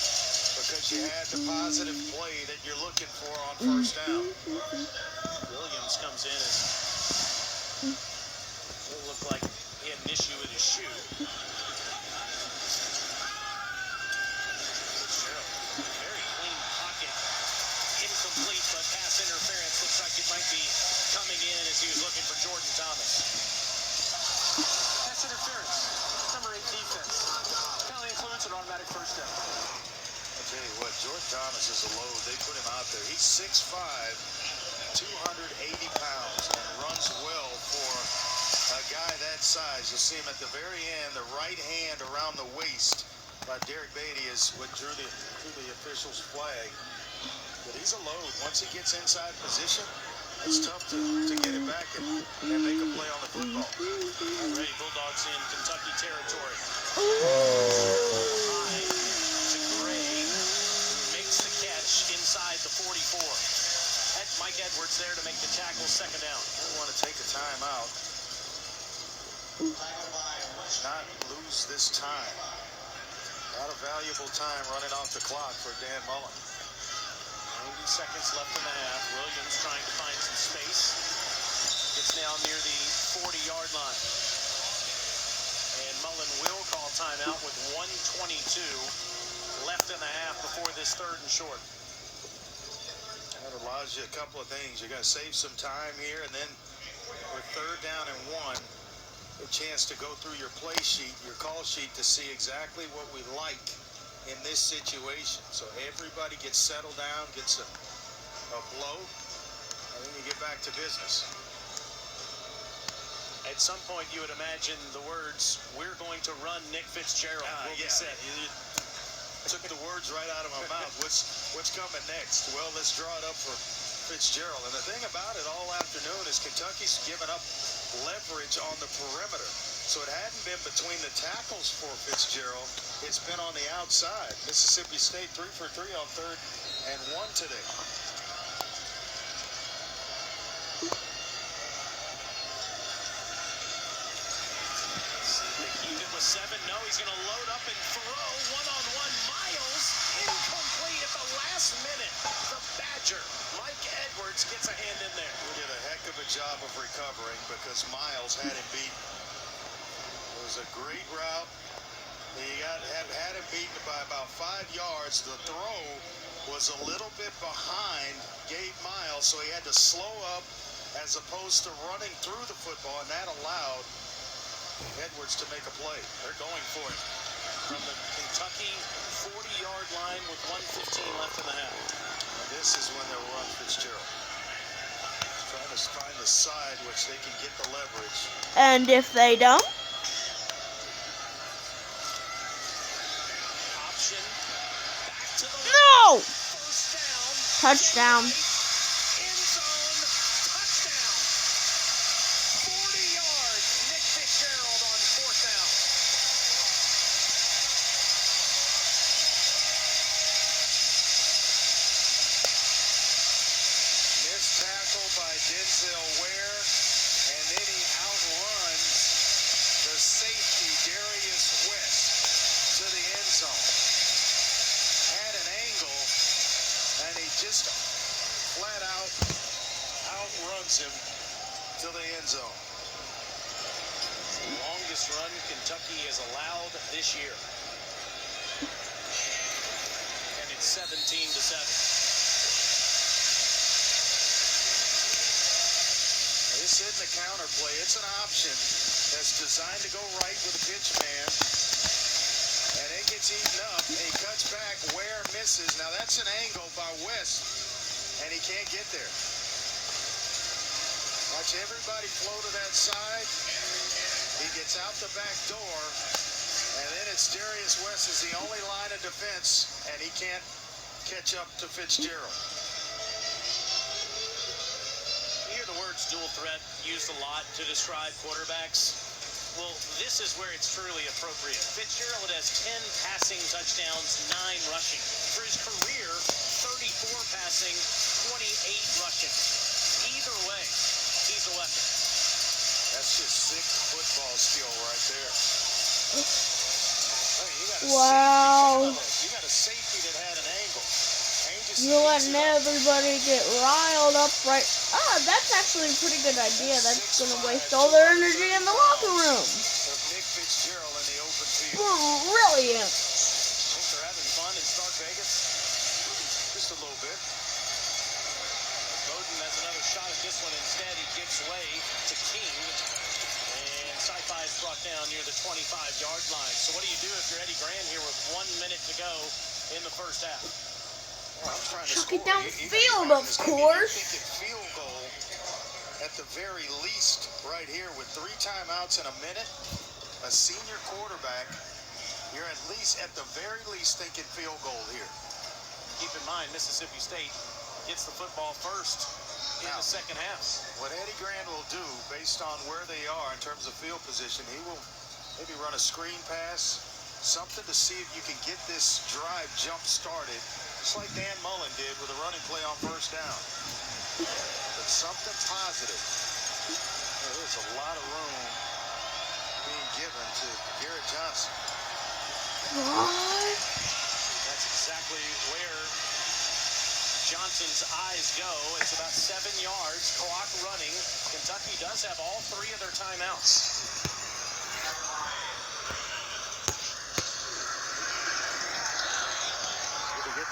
because you had the positive play that you're looking for on first down. Williams comes in as it looked like he had an issue with his shoe. Very clean pocket. Incomplete, but pass interference. Looks like it might be coming in as he was looking for Jordan Thomas. Pass interference. Number 8 defense. Penalty includes an automatic first down. I'll tell you what, Jordan Thomas is a load. They put him out there. He's 6'5", 280 pounds, and runs well for a guy that size. You'll see him at the very end, the right hand around the waist by Derek Beatty is what drew the official's flag. But he's a load. Once he gets inside position, it's tough to get it back and make a play on the football. Already Bulldogs in Kentucky territory. High to Gray, who makes the catch inside the 44. That's Mike Edwards there to make the tackle, 2nd down. We want to take a timeout. Not lose this time. A lot of valuable time running off the clock for Dan Mullen. 90 seconds left in the half. Williams trying to find some space. It's now near the 40-yard line. Maryland will call timeout with 1:22 left in the half before this 3rd and short. That allows you a couple of things. You're going to save some time here, and then with 3rd down and 1, a chance to go through your play sheet, your call sheet, to see exactly what we like in this situation. So everybody gets settled down, gets a blow, and then you get back to business. At some point, you would imagine the words, "We're going to run Nick Fitzgerald," will be said. You took the words right out of my mouth. What's coming next? Well, let's draw it up for Fitzgerald. And the thing about it all afternoon is Kentucky's given up leverage on the perimeter. So it hadn't been between the tackles for Fitzgerald. It's been on the outside. Mississippi State 3 for 3 on 3rd and 1 today. No, he's going to load up and throw. One-on-one, Miles, incomplete at the last minute. The Badger, Mike Edwards, gets a hand in there. We did a heck of a job of recovering because Miles had him beaten. It was a great route. He had him beaten by about 5 yards. The throw was a little bit behind Gabe Miles, so he had to slow up as opposed to running through the football, and that allowed Edwards to make a play. They're going for it. From the Kentucky 40-yard line with 1:15 left in the half. And this is when they'll run Fitzgerald. Trying to find the side which they can get the leverage. And if they don't? Option. Back to the No! First down. Touchdown. End zone. Touchdown. 40 yards. Nick Fitzgerald on 4th down. Missed tackle by Denzel Ware, and then he outruns the safety Darius West to the end zone. Had an angle, and he just flat out outruns him to the end zone. The longest run Kentucky has allowed this year. And it's 17-7. This isn't a counter play. It's an option that's designed to go right with a pitch man. And it gets eaten up, and he cuts back. Ware misses. Now that's an angle by West, and he can't get there. Watch everybody flow to that side. He gets out the back door, and then it's Darius West is the only line of defense, and he can't catch up to Fitzgerald. You hear the words dual threat used a lot to describe quarterbacks. Well, this is where it's truly appropriate. Fitzgerald has 10 passing touchdowns, 9 rushing. For his career, 34 passing, 28 rushing. Either way, he's a weapon. That's just sick football skill right there. I mean, you got a Wow. you got a safety that had an angle. You're letting everybody get riled up right. Oh, that's actually a pretty good idea. That's going to waste all their energy in the locker room. Of Nick Fitzgerald in the open field. Brilliant. Think they're having fun in Stark Vegas? Just a little bit. Bowden has another shot at this one. Instead, he gives way to King. And Sci-Fi is brought down near the 25-yard line. So what do you do if you're Eddie Gran here with 1 minute to go in the first half? Well, I'm trying to Chuck score. it downfield, of course. You think field goal at the very least right here with 3 timeouts in a minute. A senior quarterback, you're at the very least thinking field goal here. Keep in mind, Mississippi State gets the football first in the second half. What Eddie Gran will do based on where they are in terms of field position, he will maybe run a screen pass, something to see if you can get this drive jump started, just like Dan Mullen did with a running play on first down. But something positive. There's a lot of room being given to Garrett Johnson. What? That's exactly where Johnson's eyes go. It's about 7 yards, clock running. Kentucky does have all 3 of their timeouts.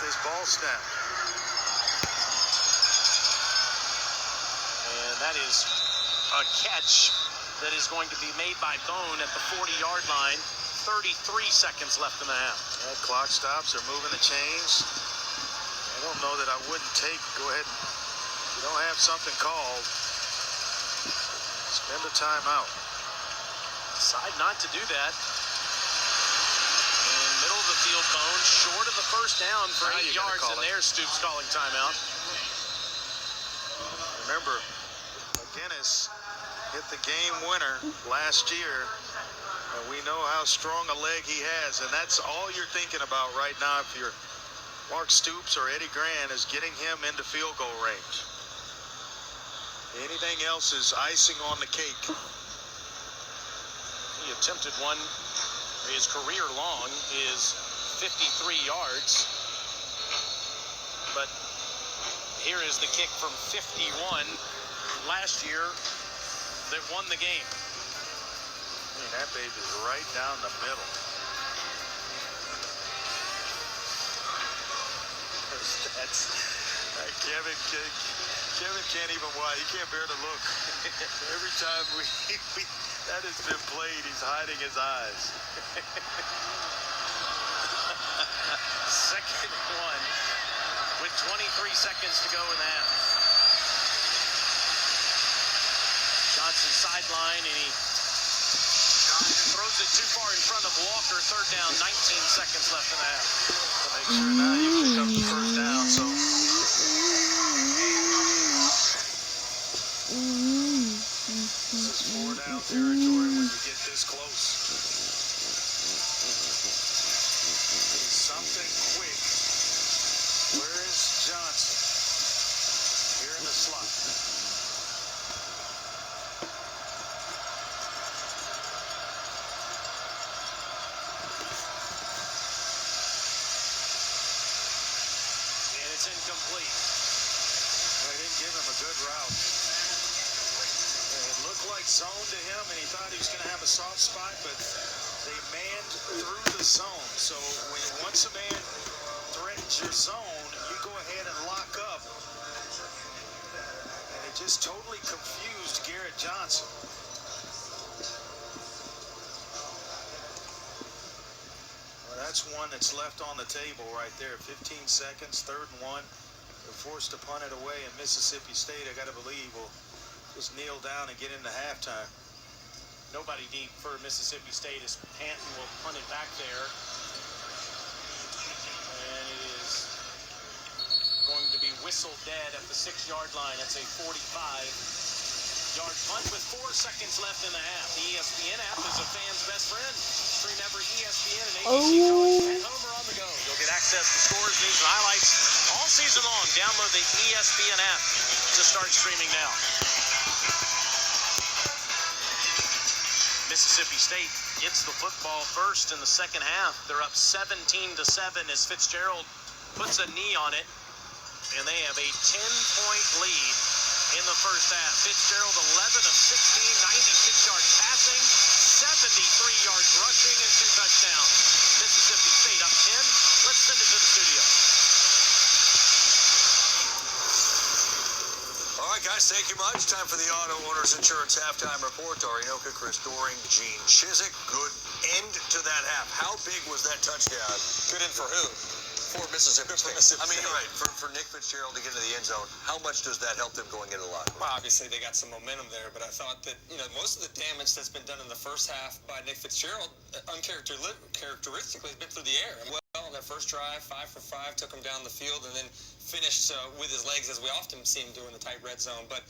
this ball snap. And that is a catch that is going to be made by Bone at the 40-yard line. 33 seconds left in the half. Yeah, clock stops. They're moving the chains. I don't know that I wouldn't go ahead. If you don't have something called, spend a timeout. Decide not to do that. In middle of the field, Bone short of the first down for 8 yards, and there's Stoops calling timeout. Remember, McGinnis hit the game winner last year, and we know how strong a leg he has, and that's all you're thinking about right now if you're Mark Stoops or Eddie Grant, is getting him into field goal range. Anything else is icing on the cake. He attempted one, his career long is 53 yards, but here is the kick from 51 last year that won the game. I mean, that baby's right down the middle. Kevin can't even watch. He can't bear to look. Every time that has been played, he's hiding his eyes. Second and 1 with 23 seconds to go in the half. Johnson sideline, and he throws it too far in front of Walker. Third down, 19 seconds left in the half. To make sure now you pick up the first down. So this is 4 down territory when you get this close. Need something quick. Where is Johnson? Here in the slot. It's incomplete. They didn't give him a good route. It looked like zone to him, and he thought he was going to have a soft spot, but they manned through the zone. So once a man threatens your zone, you go ahead and lock up. And it just totally confused Garrett Johnson. That's one that's left on the table right there. 15 seconds, 3rd and 1. They're forced to punt it away, and Mississippi State, I got to believe, will just kneel down and get into halftime. Nobody deep for Mississippi State as Panton will punt it back there. And it is going to be whistled dead at the 6-yard line. That's a 45-yard punt with 4 seconds left in the half. The ESPN app is a fan's best friend. Stream every ESPN and ABC college and Homer on the go. You'll get access to scores, news, and highlights all season long. Download the ESPN app to start streaming now. Mississippi State gets the football first in the second half. They're up 17-7 as Fitzgerald puts a knee on it, and they have a 10-point lead in the first half. Fitzgerald 11 of 16, 96 yards passing, 73 yards rushing, and 2 touchdowns. Mississippi State up 10. Let's send it to the studio. All right, guys, thank you much. Time for the Auto Owners Insurance Halftime Report. Arinoka, Chris Doring, Gene Chizik. Good end to that half. How big was that touchdown? Good end for who? For Mississippi State. I mean, you're right. For Nick Fitzgerald to get into the end zone, how much does that help them going into the locker room? Well, obviously they got some momentum there, but I thought that, most of the damage that's been done in the first half by Nick Fitzgerald, uncharacteristically, has been through the air. Well, on their first drive, 5 for 5, took him down the field, and then finished with his legs, as we often see him do in the tight red zone. But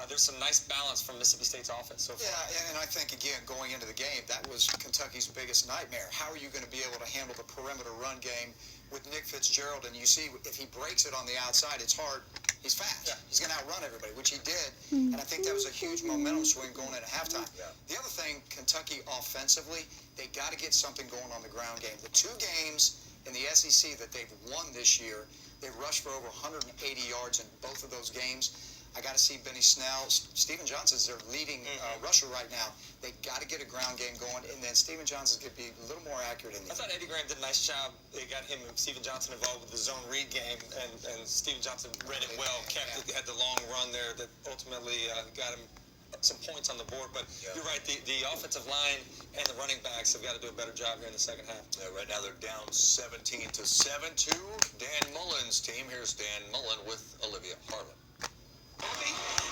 there's some nice balance from Mississippi State's offense so far. Yeah, and I think, again, going into the game, that was Kentucky's biggest nightmare. How are you going to be able to handle the perimeter run game with Nick Fitzgerald? And you see, if he breaks it on the outside, it's hard. He's fast. Yeah. He's going to outrun everybody, which he did. And I think that was a huge momentum swing going into halftime. Yeah. The other thing, Kentucky offensively, they got to get something going on the ground game. The 2 games in the SEC that they've won this year, they rushed for over 180 yards in both of those games. I got to see Benny Snell. Steven Johnson's their leading rusher right now. They got to get a ground game going, and then Steven Johnson's going to be a little more accurate in the I thought Eddie Graham did a nice job. They got him and Steven Johnson involved with the zone read game, and Steven Johnson read it well, had the long run there that ultimately got him some points on the board. But you're right, the offensive line and the running backs have got to do a better job here in the second half. Right now they're down 17-7 to Dan Mullen's team. Here's Dan Mullen with Olivia Harlan.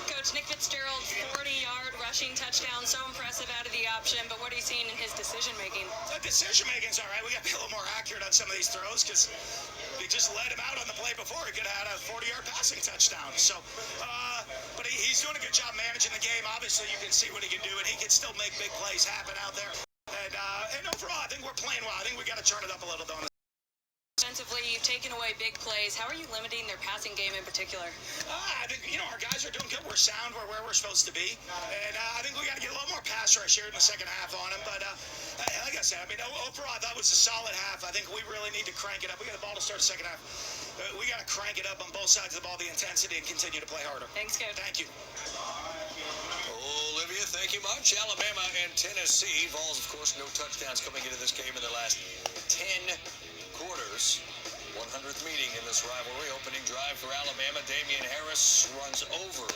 Coach, Nick Fitzgerald's 40-yard rushing touchdown, so impressive out of the option, but what are you seeing in his decision-making? The decision-making's all right. We got to be a little more accurate on some of these throws because we just let him out on the play before. He could have had a 40-yard passing touchdown. So, but he's doing a good job managing the game. Obviously, you can see what he can do, and he can still make big plays happen out there. And overall, I think we're playing well. I think we got to turn it up a little, though. Defensively, you've taken away big plays. How are you limiting their passing game in particular? I think, our guys are doing good. We're sound. We're where we're supposed to be. And I think we got to get a little more pass rush here in the second half on him. But like I said, overall, I thought it was a solid half. I think we really need to crank it up. We got the ball to start the second half. We got to crank it up on both sides of the ball, the intensity, and continue to play harder. Thanks, Coach. Thank you. Olivia, thank you much. Alabama and Tennessee. Vols, of course, no touchdowns coming into this game in the last 10 quarters. 100th meeting in this rivalry. Opening drive for Alabama. Damian Harris runs over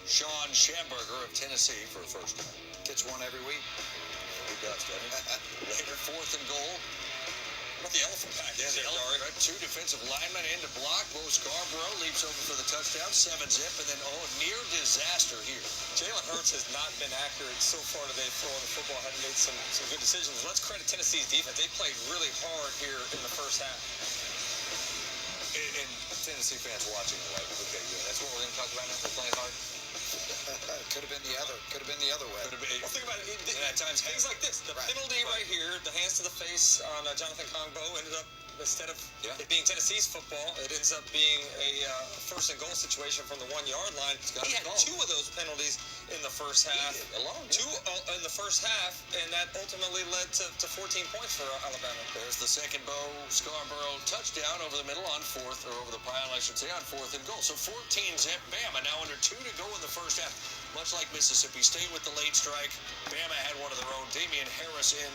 Sean Schamberger of Tennessee for a first down. Gets one every week. He does, doesn't he? Later, 4th and goal. What about the elephant pack? Yeah, the elephant, right? 2 defensive linemen into block. Bo Scarborough leaps over for the touchdown. 7-zip, and then near disaster here. Jalen Hurts has not been accurate so far today throwing the football. Hadn't made some good decisions. Let's credit Tennessee's defense. They played really hard here in the first half. And Tennessee fans watching, like, okay, that's what we're going to talk about now. We're playing hard. Could have been the other. Could have been the other way. Well, think about it. At times, things like this. The penalty right here, the hands to the face on Jonathan Kongbo ended up, instead of it being Tennessee's football, it ends up being a first and goal situation from the 1-yard line. He had 2 of those penalties in the first half. Alone. 2 in the first half, and that ultimately led to 14 points for Alabama. There's the second Bo Scarborough touchdown over the middle on 4th, or over the pile, I should say, on 4th and goal. So 14-zip, Bama now under 2 to go in the first half. Much like Mississippi State with the late strike, Bama had one of their own. Damian Harris in.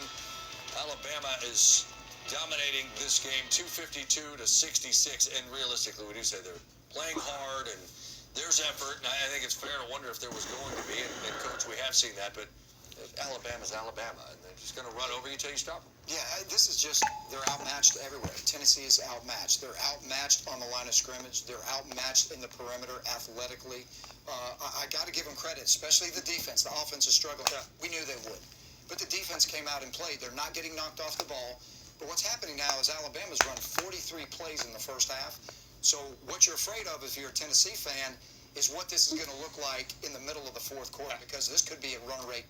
Alabama is dominating this game, 252 to 66, and realistically, we do say they're playing hard, and there's effort, and I think it's fair to wonder if there was going to be, and Coach, we have seen that, but Alabama's Alabama, and they're just going to run over you till you stop them. Yeah, this is just, they're outmatched everywhere. Tennessee is outmatched. They're outmatched on the line of scrimmage. They're outmatched in the perimeter athletically. I got to give them credit, especially the defense. The offense is struggling. We knew they would. But the defense came out and played. They're not getting knocked off the ball. But what's happening now is Alabama's run 43 plays in the first half. So what you're afraid of if you're a Tennessee fan is what this is going to look like in the middle of the fourth quarter, because this could be a runaway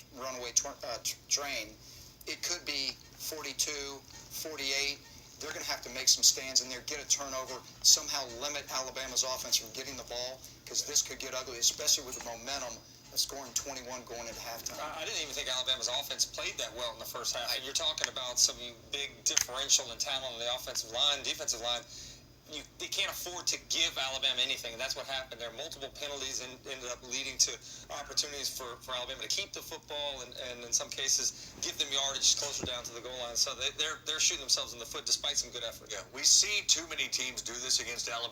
train. It could be 42, 48. They're going to have to make some stands in there, get a turnover, somehow limit Alabama's offense from getting the ball, because this could get ugly, especially with the momentum of scoring 21 going into halftime. I didn't even think Alabama's offense played that well in the first half. And you're talking about some big differential in talent on the offensive line, defensive line. They can't afford to give Alabama anything, and that's what happened there. Multiple penalties ended up leading to opportunities for Alabama to keep the football and in some cases give them yardage closer down to the goal line. So they're shooting themselves in the foot despite some good effort. Yeah, we see too many teams do this against Alabama.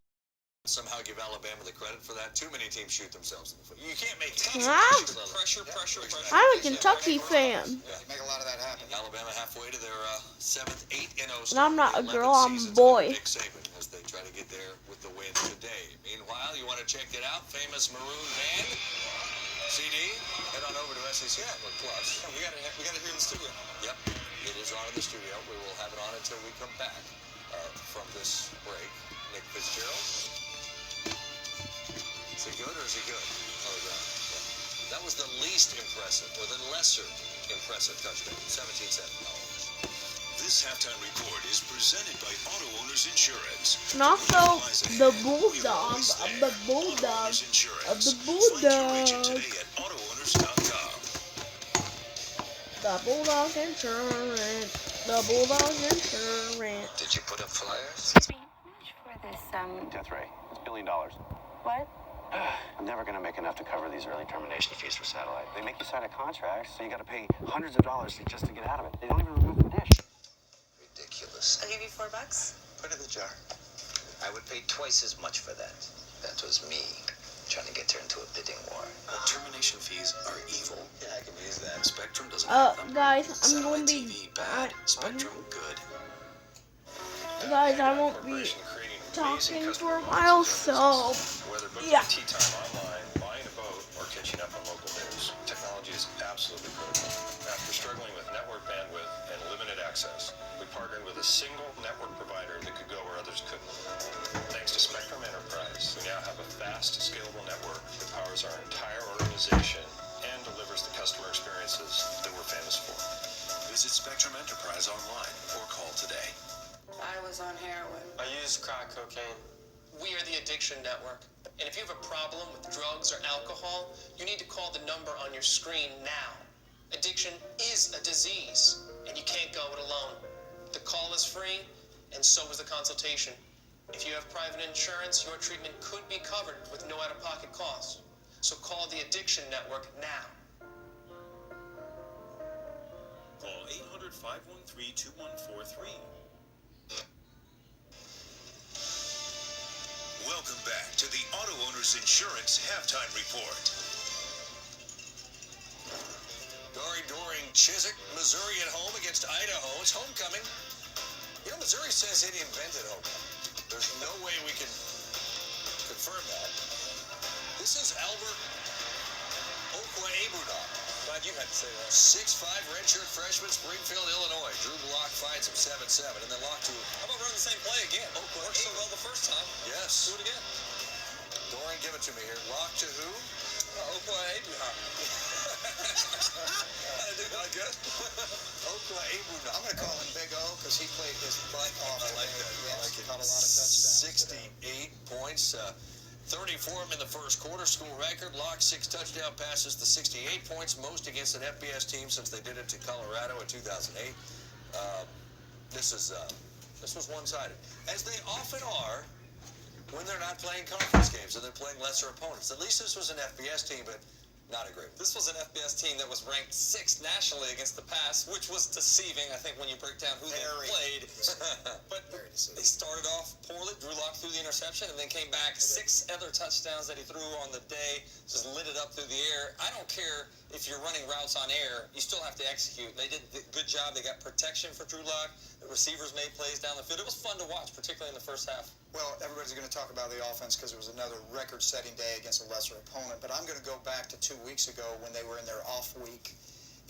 Somehow give Alabama the credit for that. Too many teams shoot themselves in the foot. You can't make pressure. I'm a Kentucky fan. Yeah, make a lot of that happen. Alabama halfway to their 7th 8-0 start. And I'm not a girl, I'm a boy. Nick Saban as they try to get there with the win today. Meanwhile, you want to check it out? Famous maroon band. CD, head on over to SEC Plus. We got it here in the studio. Yep, it is on in the studio. We will have it on until we come back from this break. Nick Fitzgerald. Is he good or is he good? Oh, yeah. That was the least impressive, or the lesser impressive touchdown. 17-7. This halftime report is presented by Auto Owners Insurance. And also the Bulldogs of the Bulldogs of the Bulldogs. The Bulldogs Insurance. The Bulldogs Insurance. Did you put up flyers? Excuse me, how much for this, Death ray. It's $1 billion. What? I'm never going to make enough to cover these early termination fees for satellite. They make you sign a contract, so you got to pay hundreds of dollars just to get out of it. They don't even remove the dish. Ridiculous. I'll give you $4. Put it in the jar. I would pay twice as much for that. That was me trying to get her into a bidding war. Termination fees are evil. Yeah, I can use that. Spectrum doesn't have them. Guys, I'm going to be TV, bad. Spectrum, good. guys, I won't be talking for a while, so Whether booking yeah. tea time online, buying a boat, or catching up on local news, technology is absolutely critical. After struggling with network bandwidth and limited access, we partnered with a single network provider that could go where others couldn't. Thanks to Spectrum Enterprise, we now have a fast, scalable network that powers our entire organization and delivers the customer experiences that we're famous for. Visit Spectrum Enterprise online or call today. I was on heroin. I used crack cocaine. We are the Addiction Network. And if you have a problem with drugs or alcohol, you need to call the number on your screen now. Addiction is a disease, and you can't go it alone. The call is free, and so is the consultation. If you have private insurance, your treatment could be covered with no out-of-pocket cost. So call the Addiction Network now. Call 800-513-2143. Welcome back to the Auto Owners Insurance Halftime Report. Dory Doring Chiswick, Missouri at home against Idaho. It's homecoming. You know, Missouri says it invented homecoming. There's no way we can confirm that. This is Albert Okwa-Abrudon. Glad you had to say that. 6'5", redshirt freshman, Springfield, Illinois. Drew Block finds him 7-7, and then locked to... How about running the same play again? Worked so well the first time. Yes. Do it again. Doring, give it to me here. Lock to who? Okwa-Abrudon. I guess. Okwa-Abrudon. I'm going to call him Big O because he played his butt off. I like that. Yes, I like it. caught a lot of touchdowns. 68 points. 30 for him in the first quarter. School record. Lock 6 touchdown passes to 68 points. Most against an FBS team since they did it to Colorado in 2008. This was one-sided, as they often are when they're not playing conference games and they're playing lesser opponents. At least this was an FBS team, but not a great one. This was an FBS team that was ranked 6th nationally against the pass, which was deceiving, I think, when you break down who they played. But they started off poorly. Drew Lock threw the interception and then came back 6 other touchdowns that he threw on the day, just lit it up through the air. I don't care if you're running routes on air, you still have to execute. They did a good job. They got protection for Drew Lock. The receivers made plays down the field. It was fun to watch, particularly in the first half. Well, everybody's going to talk about the offense because it was another record-setting day against a lesser opponent. But I'm going to go back to 2 weeks ago when they were in their off week.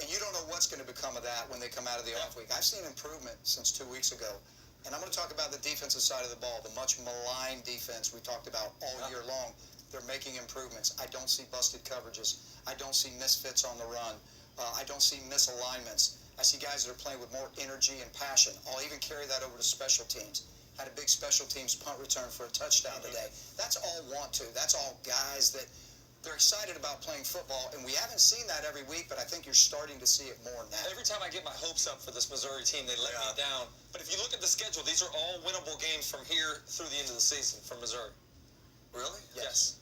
And you don't know what's going to become of that when they come out of the off week. I've seen improvement since 2 weeks ago. And I'm going to talk about the defensive side of the ball, the much maligned defense we talked about all year long. They're making improvements. I don't see busted coverages. I don't see misfits on the run. I don't see misalignments. I see guys that are playing with more energy and passion. I'll even carry that over to special teams. Had a big special teams punt return for a touchdown today. That's all want to. That's all guys that they're excited about playing football, and we haven't seen that every week, but I think you're starting to see it more now. Every time I get my hopes up for this Missouri team, they let me down. But if you look at the schedule, these are all winnable games from here through the end of the season for Missouri. Really? Yes.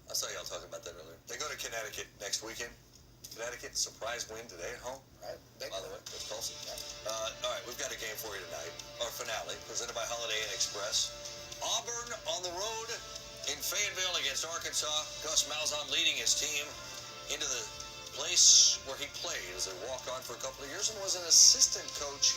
I saw y'all talking about that earlier. They go to Connecticut next weekend. Connecticut, surprise win today at home. Right. By the way, that's Tulsa. All right, we've got a game for you tonight. Our finale, presented by Holiday Inn Express. Auburn on the road in Fayetteville against Arkansas. Gus Malzahn leading his team into the place where he played as a walk-on for a couple of years and was an assistant coach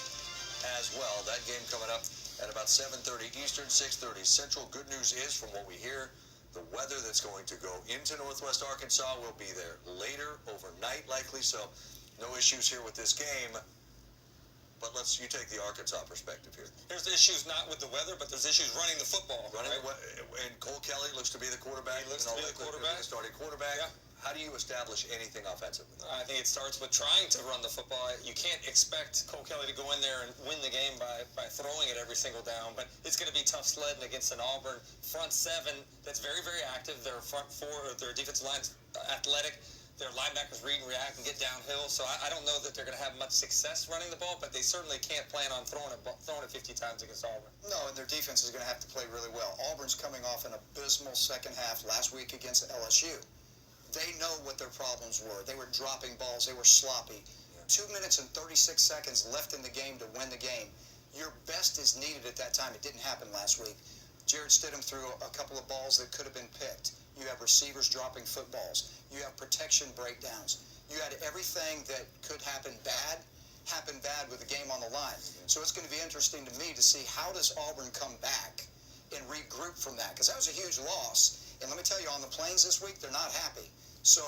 as well. That game coming up at about 7:30 Eastern, 6:30 Central. Good news is, from what we hear, the weather that's going to go into northwest Arkansas will be there later, overnight likely, so no issues here with this game. But you take the Arkansas perspective here. There's issues not with the weather, but there's issues running the football. And Cole Kelly looks to be the quarterback. He looks to be the quarterback. The starting quarterback. Yeah. How do you establish anything offensively? I think it starts with trying to run the football. You can't expect Cole Kelly to go in there and win the game by throwing it every single down, but it's going to be tough sledding against an Auburn front seven that's very, very active. Their front four, their defensive line's athletic. their linebackers read and react and get downhill. So I don't know that they're going to have much success running the ball, but they certainly can't plan on throwing it 50 times against Auburn. No, and their defense is going to have to play really well. Auburn's coming off an abysmal second half last week against LSU. They know what their problems were. They were dropping balls. They were sloppy. 2 minutes and 36 seconds left in the game to win the game. Your best is needed at that time. It didn't happen last week. Jared Stidham threw a couple of balls that could have been picked. You have receivers dropping footballs. You have protection breakdowns. You had everything that could happen bad with the game on the line. So it's going to be interesting to me to see how does Auburn come back and regroup from that, because that was a huge loss. And let me tell you, on the Plains this week, they're not happy. So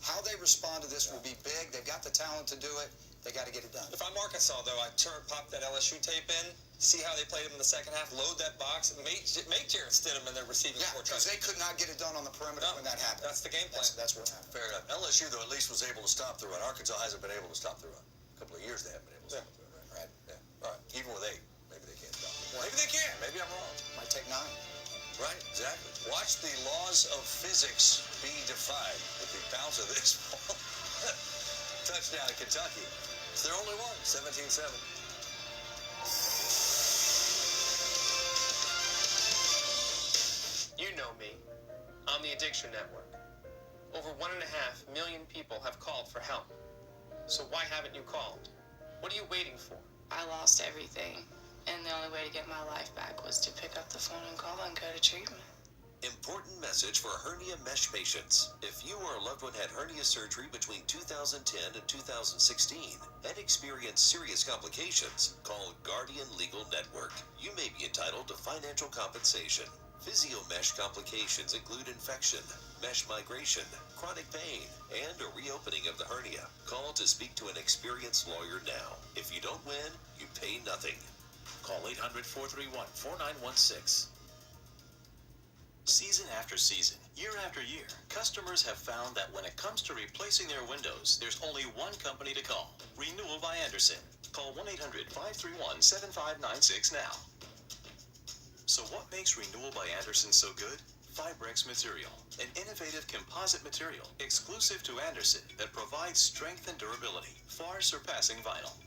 how they respond to this will be big. They've got the talent to do it. They got to get it done. If I'm Arkansas, though, I'd pop that LSU tape in, see how they played him in the second half, load that box, and make Jared Stidham in their receiving court. Because they could not get it done on the perimeter when that happened. That's the game plan. That's what happened. Fair enough. LSU, though, at least was able to stop the run. Arkansas hasn't been able to stop the run. A couple of years they haven't been able to stop the run, right? Yeah. All right. Even with 8, maybe they can't stop it. Maybe they can. Maybe I'm wrong. Might take 9. Right, exactly. Watch the laws of physics be defied with the bounce of this ball. Touchdown to Kentucky. It's their only one, 17-7. You know me. I'm the Addiction Network. Over 1.5 million people have called for help. So why haven't you called? What are you waiting for? I lost everything, and the only way to get my life back was to pick up the phone and call and go to treatment. Important message for hernia mesh patients. If you or a loved one had hernia surgery between 2010 and 2016 and experienced serious complications, call Guardian Legal Network. You may be entitled to financial compensation. Physio mesh complications include infection, mesh migration, chronic pain, and a reopening of the hernia. Call to speak to an experienced lawyer now. If you don't win, you pay nothing. Call 800-431-4916. Season after season, year after year, customers have found that when it comes to replacing their windows, there's only one company to call. Renewal by Andersen. Call 1-800-531-7596 now. So what makes Renewal by Andersen so good? Fibrex material, an innovative composite material exclusive to Andersen that provides strength and durability, far surpassing vinyl.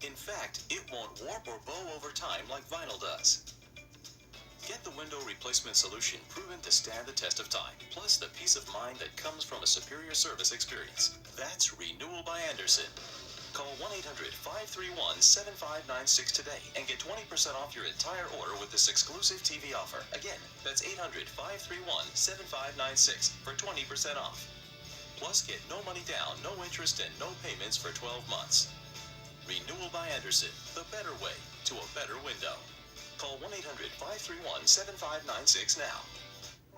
In fact, it won't warp or bow over time like vinyl does. Get the window replacement solution proven to stand the test of time, plus the peace of mind that comes from a superior service experience. That's Renewal by Andersen. Call 1-800-531-7596 today and get 20% off your entire order with this exclusive TV offer. Again, that's 800-531-7596 for 20% off. Plus, get no money down, no interest, and no payments for 12 months. Renewal by Andersen, the better way to a better window. Call 1-800-531-7596 now.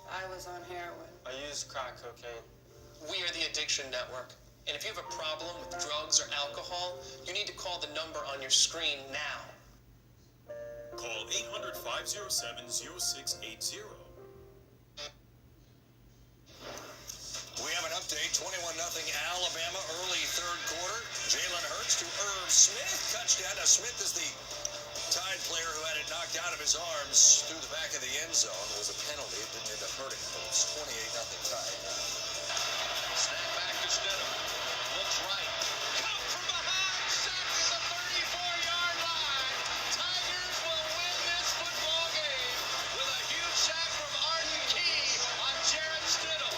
I was on heroin. I used crack cocaine. We are the Addiction Network. And if you have a problem with drugs or alcohol, you need to call the number on your screen now. Call 800-507-0680. We have an update, 21-0 Alabama, early third quarter. Jalen Hurts to Irv Smith. Touchdown. Now, Smith is the Tide player who had it knocked out of his arms through the back of the end zone. It was a penalty. It didn't end up hurting him. It's 28-0 Tide. Snap back to Stidham. Looks right. Come from behind. Sacked at the 34-yard line. Tigers will win this football game with a huge sack from Arden Key on Jared Stidham.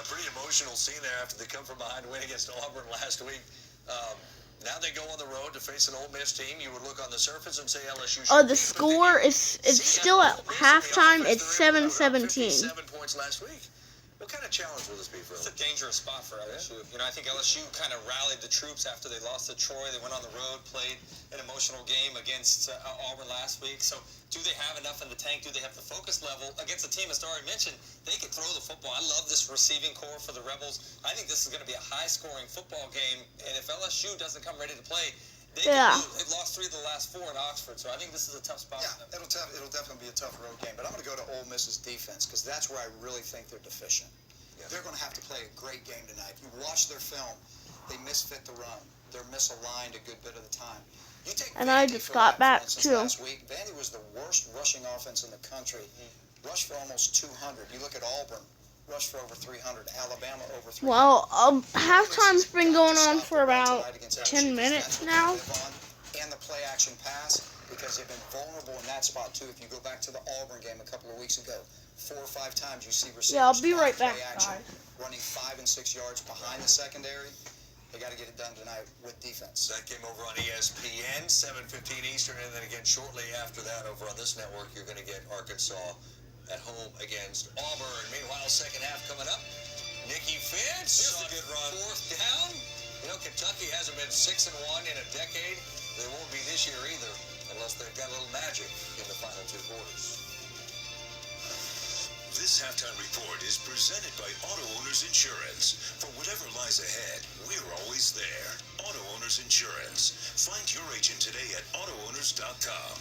Pretty emotional scene there after they come from behind win against Auburn last week. Now they go on the road to face an Ole Miss team. You would look on the surface and say LSU. Oh, the score is it's still at halftime. It's 7-17. 7 points last week. What kind of challenge will this be for them? It's a dangerous spot for LSU. You know, I think LSU kind of rallied the troops after they lost to Troy. They went on the road, played an emotional game against Auburn last week. So do they have enough in the tank? Do they have the focus level against a team, as Dari mentioned, they can throw the football. I love this receiving core for the Rebels. I think this is going to be a high-scoring football game. And if LSU doesn't come ready to play, they can lose. They've lost 3 of the last 4 in Oxford, so I think this is a tough spot. Yeah, it'll definitely be a tough road game. But I'm going to go to Ole Miss's defense because that's where I really think they're deficient. Yeah. They're going to have to play a great game tonight. If you watch their film, they misfit the run. They're misaligned a good bit of the time. And I just got back too. Last week, Vandy was the worst rushing offense in the country. Rushed for almost 200. You look at Auburn, rushed for over 300. Alabama over 300. Well, halftime's been going on for about 10 minutes now. And the play action pass, because they've been vulnerable in that spot too. If you go back to the Auburn game a couple of weeks ago, 4 or 5 times you see receivers. Yeah, I'll be right back, guys. Running 5 and 6 yards behind the secondary. They got to get it done tonight with defense. That came over on ESPN, 7:15 Eastern, and then again shortly after that over on this network, you're going to get Arkansas at home against Auburn. Meanwhile, second half coming up. Nicky Fitz on a good run. 4th down. You know, Kentucky hasn't been 6-1 in a decade. They won't be this year either, unless they've got a little magic in the final 2 quarters. This halftime report is presented by Auto Owners Insurance. For whatever lies ahead, we're always there. Auto Owners Insurance. Find your agent today at AutoOwners.com.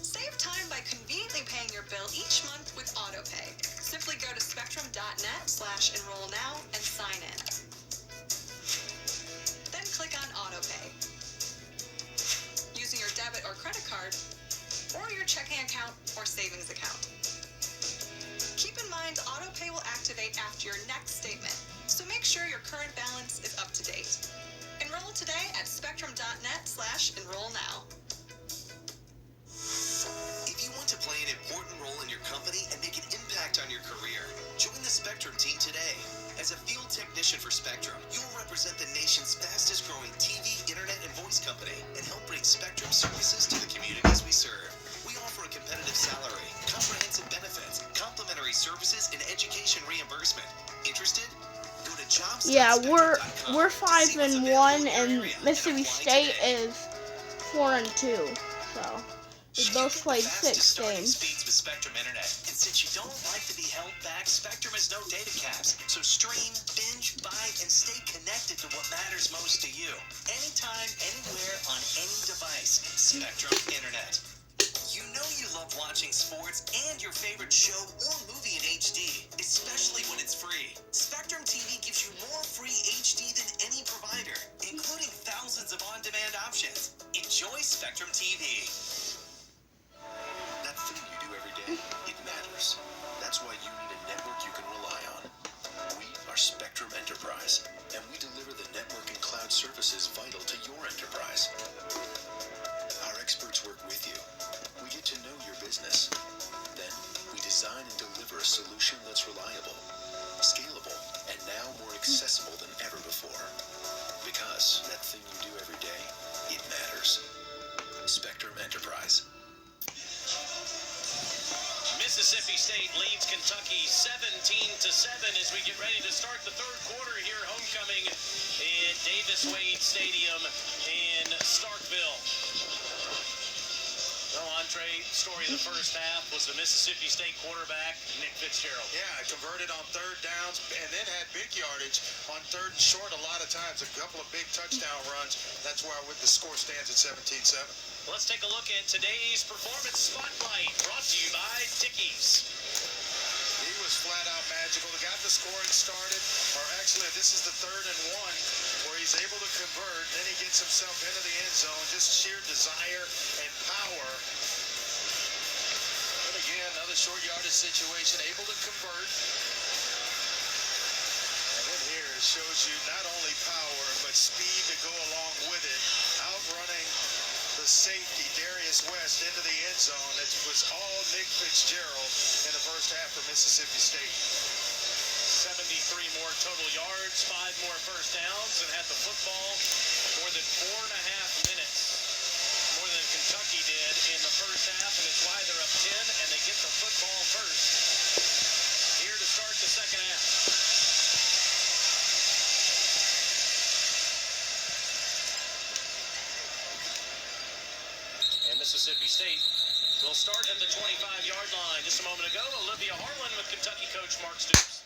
Save time by conveniently paying your bill each month with AutoPay. Simply go to spectrum.net/enroll now and sign in. Then click on AutoPay. Using your debit or credit card, or your checking account or savings account. Keep in mind, AutoPay will activate after your next statement, so make sure your current balance is up to date. Enroll today at spectrum.net/enroll now. If you want to play an important role in your company and make an impact on your career, join the Spectrum team today. As a field technician for Spectrum, you'll represent the nation's fastest growing TV, internet, and voice company and help bring Spectrum services to the communities we serve. We offer a competitive salary, comprehensive benefits, complimentary services, and education reimbursement. Interested? Go to jobs. Yeah, we're 5-1, and Mississippi State is 4-2. So we both played 6 games. Speeds with Spectrum Internet. And since you don't like to be held back, Spectrum has no data caps. So stream, binge, buy, and stay connected to what matters most to you. Anytime, anywhere, on any device. Spectrum Internet. You know you love watching sports and your favorite show or movie in HD, especially when it's free. Spectrum TV gives you more free HD than any provider, including thousands of on-demand options. Enjoy Spectrum TV. That thing you do every day, it matters. That's why you need a network you can rely on. We are Spectrum Enterprise, and we deliver the network and cloud services vital to your enterprise. Our experts work with you. We get to know your business. Then, we design and deliver a solution that's reliable, scalable, and now more accessible than ever before. Because that thing you do every day, it matters. Spectrum Enterprise. Mississippi State leads Kentucky 17-7 as we get ready to start the 3rd quarter here, homecoming in Davis-Wade Stadium in Starkville. Well, Andre, story of the first half was the Mississippi State quarterback, Nick Fitzgerald. Yeah, converted on 3rd downs and then had big yardage on 3rd and short a lot of times. A couple of big touchdown runs. That's why the score stands at 17-7. Let's take a look at today's Performance Spotlight, brought to you by Dickies. He was flat out magical. They got the scoring started, or actually this is the 3rd and 1 where he's able to convert. Then he gets himself into the end zone. Just sheer desire and power. And again, another short yardage situation, able to convert. And then here it shows you not only power, but speed to go along with it. Outrunning the safety, Darius West, into the end zone. It was all Nick Fitzgerald in the first half for Mississippi State. 73 more total yards, 5 more first downs, and had the football more than 4.5 minutes, more than Kentucky did in the first half, and it's why they're up 10, and they get the football first. Here to start the second half. And Mississippi State will start at the 25-yard line. Just a moment ago, Olivia Harlan with Kentucky coach Mark Stoops.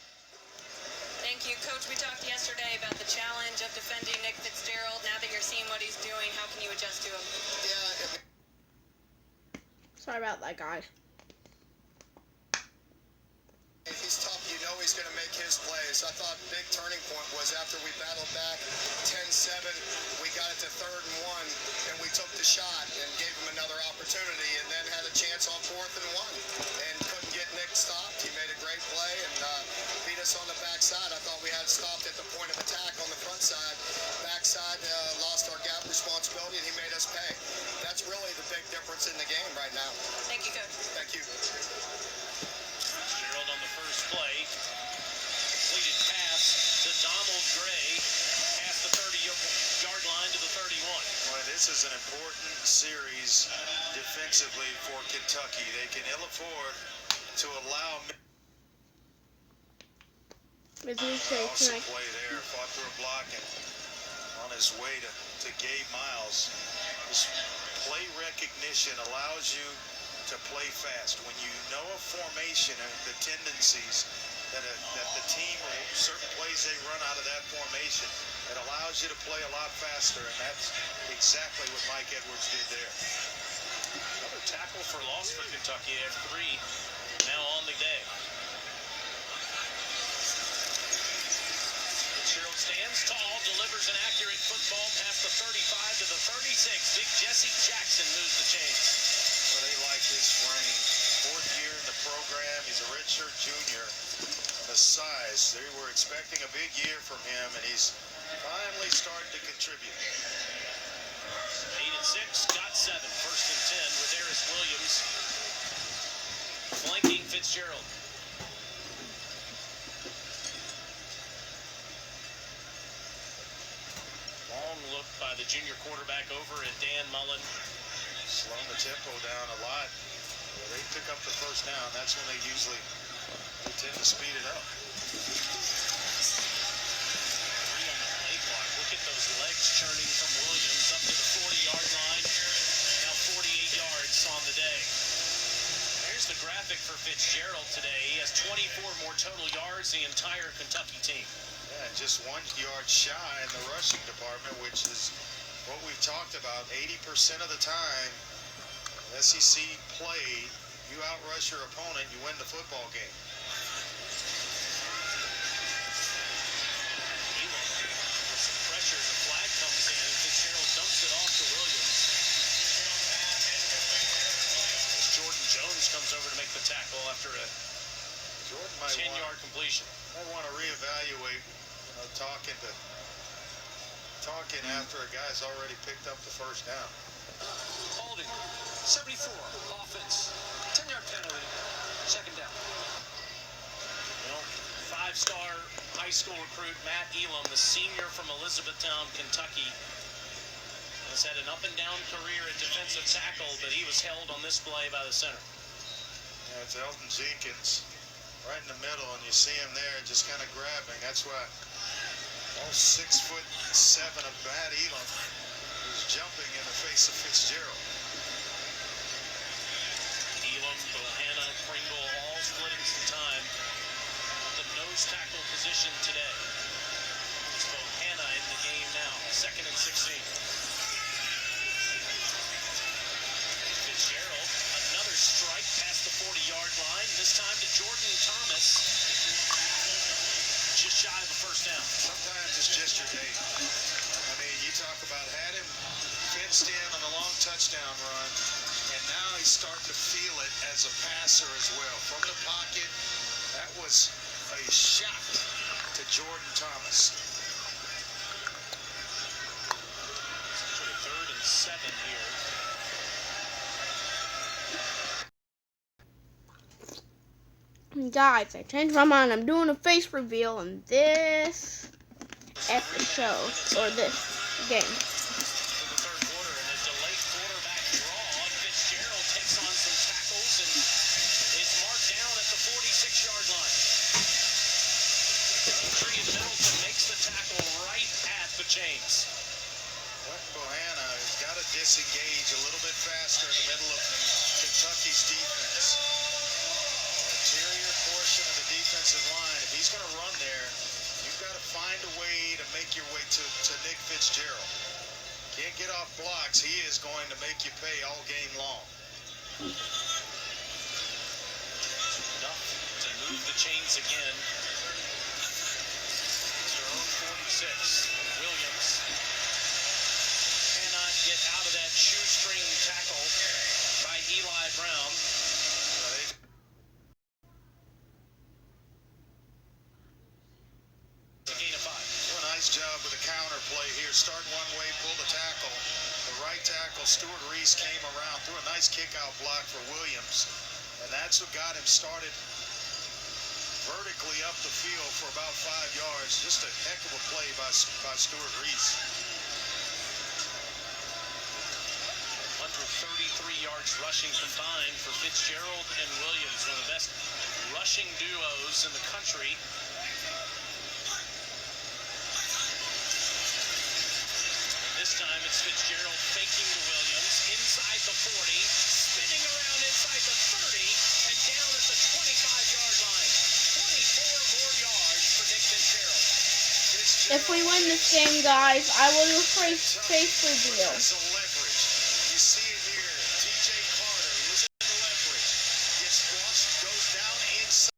Thank you, Coach. We talked yesterday about the challenge of defending Nick Fitzgerald. Now that you're seeing what he's doing, how can you adjust to him? Yeah. Sorry about that, guys. He's tough. You know he's going to make his plays. I thought big turning point was after we battled back 10-7. We got it to 3rd and 1, and we took the shot and gave him another opportunity, and then had a chance on 4th and 1, and couldn't get Nick stopped. He made a great play and beat us on the backside. I thought we had stopped at the point of attack on the front side. Backside lost our gap responsibility, and he made us pay. That's really the big difference in the game right now. Thank you, Coach. Thank you. Fitzgerald on the first play. Completed pass to Donald Gray. Past the 30-yard line to the 31. Boy, this is an important series defensively for Kentucky. They can ill afford to allow. Awesome play there. Fought through a block and on his way to Gabe Miles. This play recognition allows you to play fast. When you know a formation and the tendencies that the team, certain plays they run out of that formation, it allows you to play a lot faster, and that's exactly what Mike Edwards did there. Another tackle for loss for Kentucky. They have 3 now on the day. Fitzgerald stands tall, delivers an accurate football past the 35 to the 36. Big Jesse Jackson moves the chains. Well, they like his frame. 4th year in the program. He's a redshirt junior. And the size, they were expecting a big year from him, and he's finally starting to contribute. 8 and 6, got 7. 1st and 10 with Harris Williams flanking Fitzgerald. Long look by the junior quarterback over at Dan Mullen. Slowing the tempo down a lot. Well, they pick up the first down. That's when they tend to speed it up. 3 on the play clock. Look at those legs churning from Williams up to the 40-yard line. Now 48 yards on the day. There's the graphic for Fitzgerald today. He has 24 more total yards than the entire Kentucky team. Yeah, just 1 yard shy in the rushing department, which is what we've talked about. 80% of the time, SEC play, you outrush your opponent, you win the football game. With some pressure, the flag comes in. Fitzgerald dumps it off to Williams. As Jordan Jones comes over to make the tackle after a 10-yard completion. I want to reevaluate, talking after a guy's already picked up the first down. Holding, 74, offense, 10-yard penalty, 2nd down. Well, 5-star high school recruit Matt Elam, the senior from Elizabethtown, Kentucky, has had an up-and-down career at defensive tackle, but he was held on this play by the center. Yeah, it's Elton Jenkins right in the middle, and you see him there just kind of grabbing. That's why all 6'7" of Matt Elam is jumping in the face of Fitzgerald. Elam, Bohanna, Pringle all splitting some time at the nose tackle position today. It's Bohanna in the game now, 2nd and 16. Fitzgerald, another strike past the 40-yard line, this time to Jordan Thomas. Just shy of a first down. Sometimes it's just your day. I mean, you talk about had him fenced in on a long touchdown run, and now he's starting to feel it as a passer as well. From the pocket, that was a shot to Jordan Thomas. For the 3rd and 7 here. Guys, I changed my mind. I'm doing a face reveal in this episode, or this game. For the 3rd quarter, and a delayed quarterback draw. Fitzgerald takes Middleton makes the tackle right at the chains. Bohanna has got to disengage a little bit faster in the middle of Kentucky's defense. The interior portion of the defensive line, if he's going to run there, you've got to find a way to make your way to Nick Fitzgerald. Can't get off blocks. He is going to make you pay all game long. Enough to move the chains again. It's their own 46. Williams cannot get out of that shoestring tackle by Eli Brown. Gain of 5. Do a nice job with the counter play here. Start one way, pull the tackle. The right tackle, Stuart Reese, came around, threw a nice kick-out block for Williams. And that's what got him started vertically up the field for about 5 yards. Just a heck of a play by Stuart Reese. 133 yards rushing combined for Fitzgerald and Williams, one of the best rushing duos in the country. This time it's Fitzgerald faking to Williams inside the 40, spinning around inside the 30, and down at the 25-yard line. 24 more yards for Nick Fitzgerald. If we win this game, guys, I will do a face reveal. You see it here. TJ Carter, listen to the leverage. Goes down inside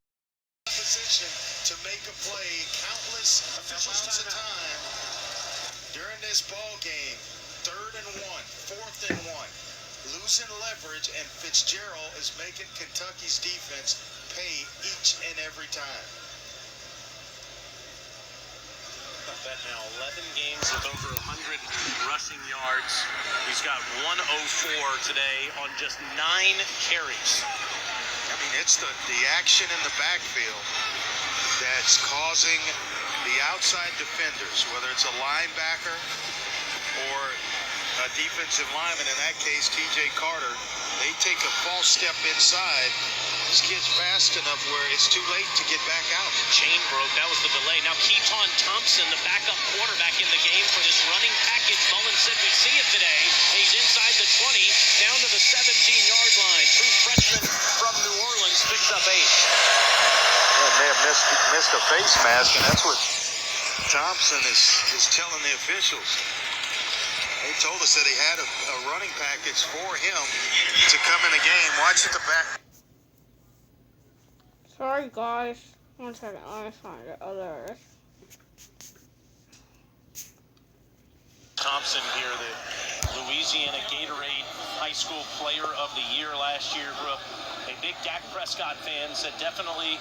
position to make a play. Countless amounts of time during this ball game. 3rd and 1, 4th and 1. Losing leverage, and Fitzgerald is making Kentucky's defense pay each and every time. Bet now 11 games with over 100 rushing yards. He's got 104 today on just 9 carries. I mean, it's the action in the backfield that's causing the outside defenders, whether it's a linebacker or a defensive lineman, in that case, TJ Carter, they take a false step inside. This kid's fast enough where it's too late to get back out. Chain broke. That was the delay. Now Keaton Thompson, the backup quarterback in the game for this running package. Mullen said we see it today. He's inside the 20, down to the 17-yard line. True freshman from New Orleans picks up 8. Well, may have missed a face mask, and that's what Thompson is telling the officials. They told us that he had a running package for him to come in the game. Watch at the back. Sorry, guys. 1 second. Let me find it. Oh, there it is. Thompson here, the Louisiana Gatorade High School Player of the Year last year. Grew up a big Dak Prescott fan. Said definitely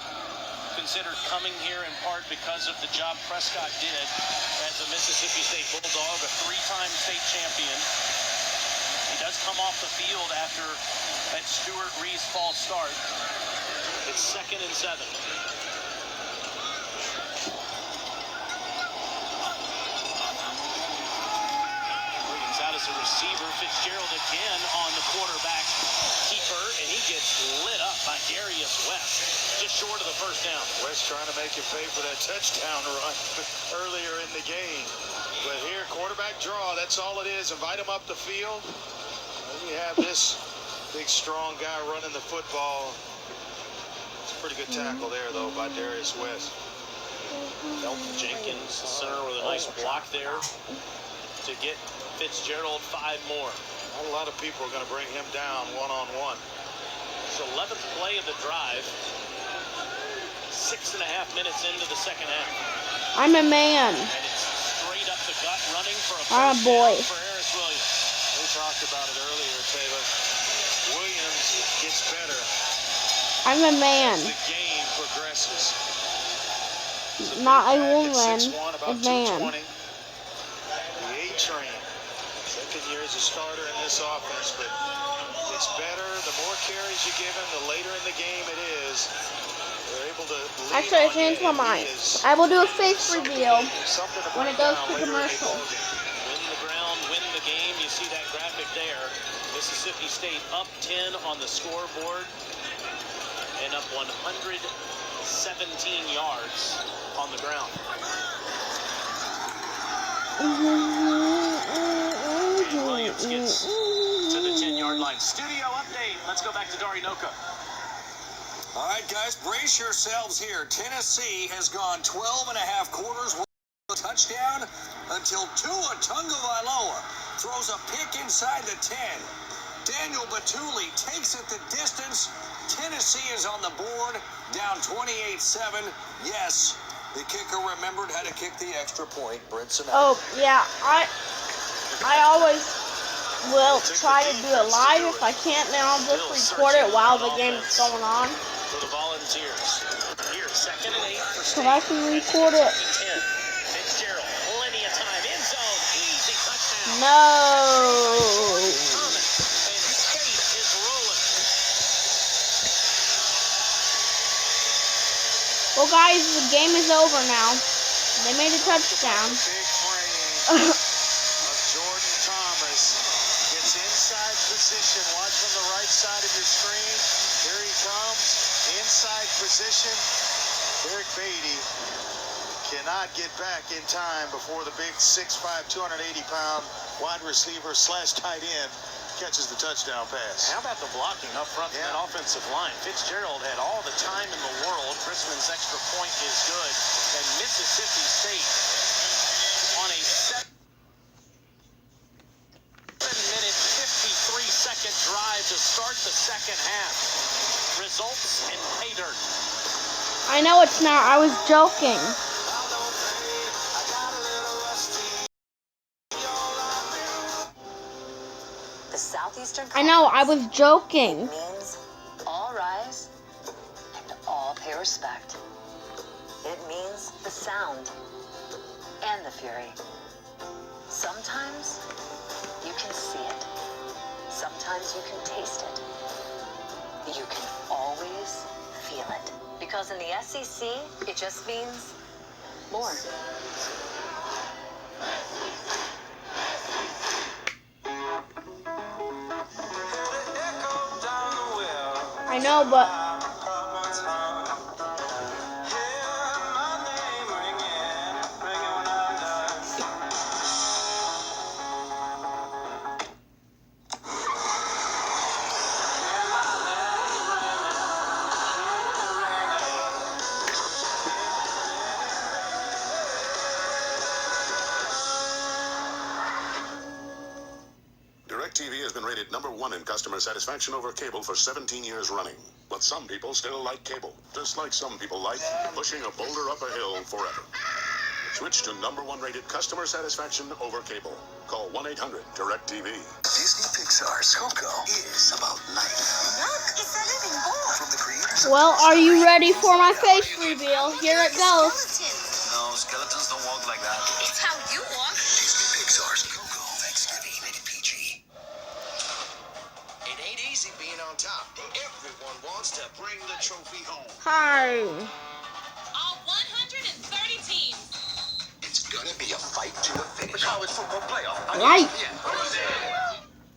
considered coming here in part because of the job Prescott did as a Mississippi State Bulldog, a 3-time state champion. He does come off the field after that Stuart Reese false start. It's 2nd and 7. Williams out as a receiver. Fitzgerald again on the quarterback keeper, and he gets lit up by Darius West, just short of the first down. West trying to make him pay for that touchdown run earlier in the game. But here, quarterback draw, that's all it is. Invite him up the field. You have this big, strong guy running the football. It's a pretty good tackle there, though, by Darius West. Elton Jenkins, the center, with a nice block there to get Fitzgerald 5 more. Not a lot of people are going to bring him down one-on-one. It's 11th play of the drive. 6.5 minutes into the second half. I'm a man. And it's straight up the gut running for a I'm a first boy. down for Harris Williams. We talked about it earlier, Taylor. Williams gets better I'm a man. as the game progresses. Not a woman. 6'1", A about man. 220. The A-train. Second year as a starter in this offense, but it's better. The more carries you give him, the later in the game it is. They're able to lean Actually, I on changed you, my and mind. he is I will do a face reveal something to when bring it goes down to later in the commercial. ballgame. Win the ground, win the game. You see that graphic there. Mississippi State up 10 on the scoreboard and up 117 yards. on the ground. And Williams gets to the 10-yard line. Studio update. Let's go back to Darinoka. All right, guys, brace yourselves here. Tennessee has gone 12 and a half quarters with a touchdown until Tua Tagovailoa throws a pick inside the 10. Daniel Batuli takes it the distance. Tennessee is on the board, down 28-7. Yes, the kicker remembered how to kick the extra point. Oh, yeah, I always will try to do it live. If I can't, then I'll just record it while the game is going on. For the Volunteers. Here, 2nd and 8 for So I can record it. Fitzgerald, plenty of time. End zone, easy touchdown. No. Well, guys, the game is over now. They made a touchdown. Jordan Thomas gets inside position. Watch from the right side of your screen. Here he comes. Inside position. Derek Beatty cannot get back in time before the big 6'5", 280-pound wide receiver / tight end catches the touchdown pass. How about the blocking up front from that offensive line? Fitzgerald had all the time in the world. Chrisman's extra point is good. And Mississippi State on a 7-minute, 53-second drive to start the second half. Results in pay dirt. I know it's not. I was joking. The Southeastern I know. I was joking. means all rise and all pay respect. It means the sound and the fury. Sometimes you can see it. Sometimes you can taste it. You can always feel it. Because in the SEC, it just means more. I know, but DirecTV has been rated #1 in customer satisfaction over cable for 17 years running. But some people still like cable, just like some people like pushing a boulder up a hill forever. Switch to #1 rated customer satisfaction over cable. Call 1-800-DirecTV. Disney Pixar's Coco is about life. Look, it's a living boy. From the creators well, are you ready for my face reveal? Here it goes. No, skeletons don't walk like that. It's how you walk. Disney Pixar's Coco. Thanksgiving, rated PG. It ain't easy being on top. Everyone wants to bring the trophy home. Hi. All 130 teams. It's gonna be a fight to the finish. College football playoff. Right.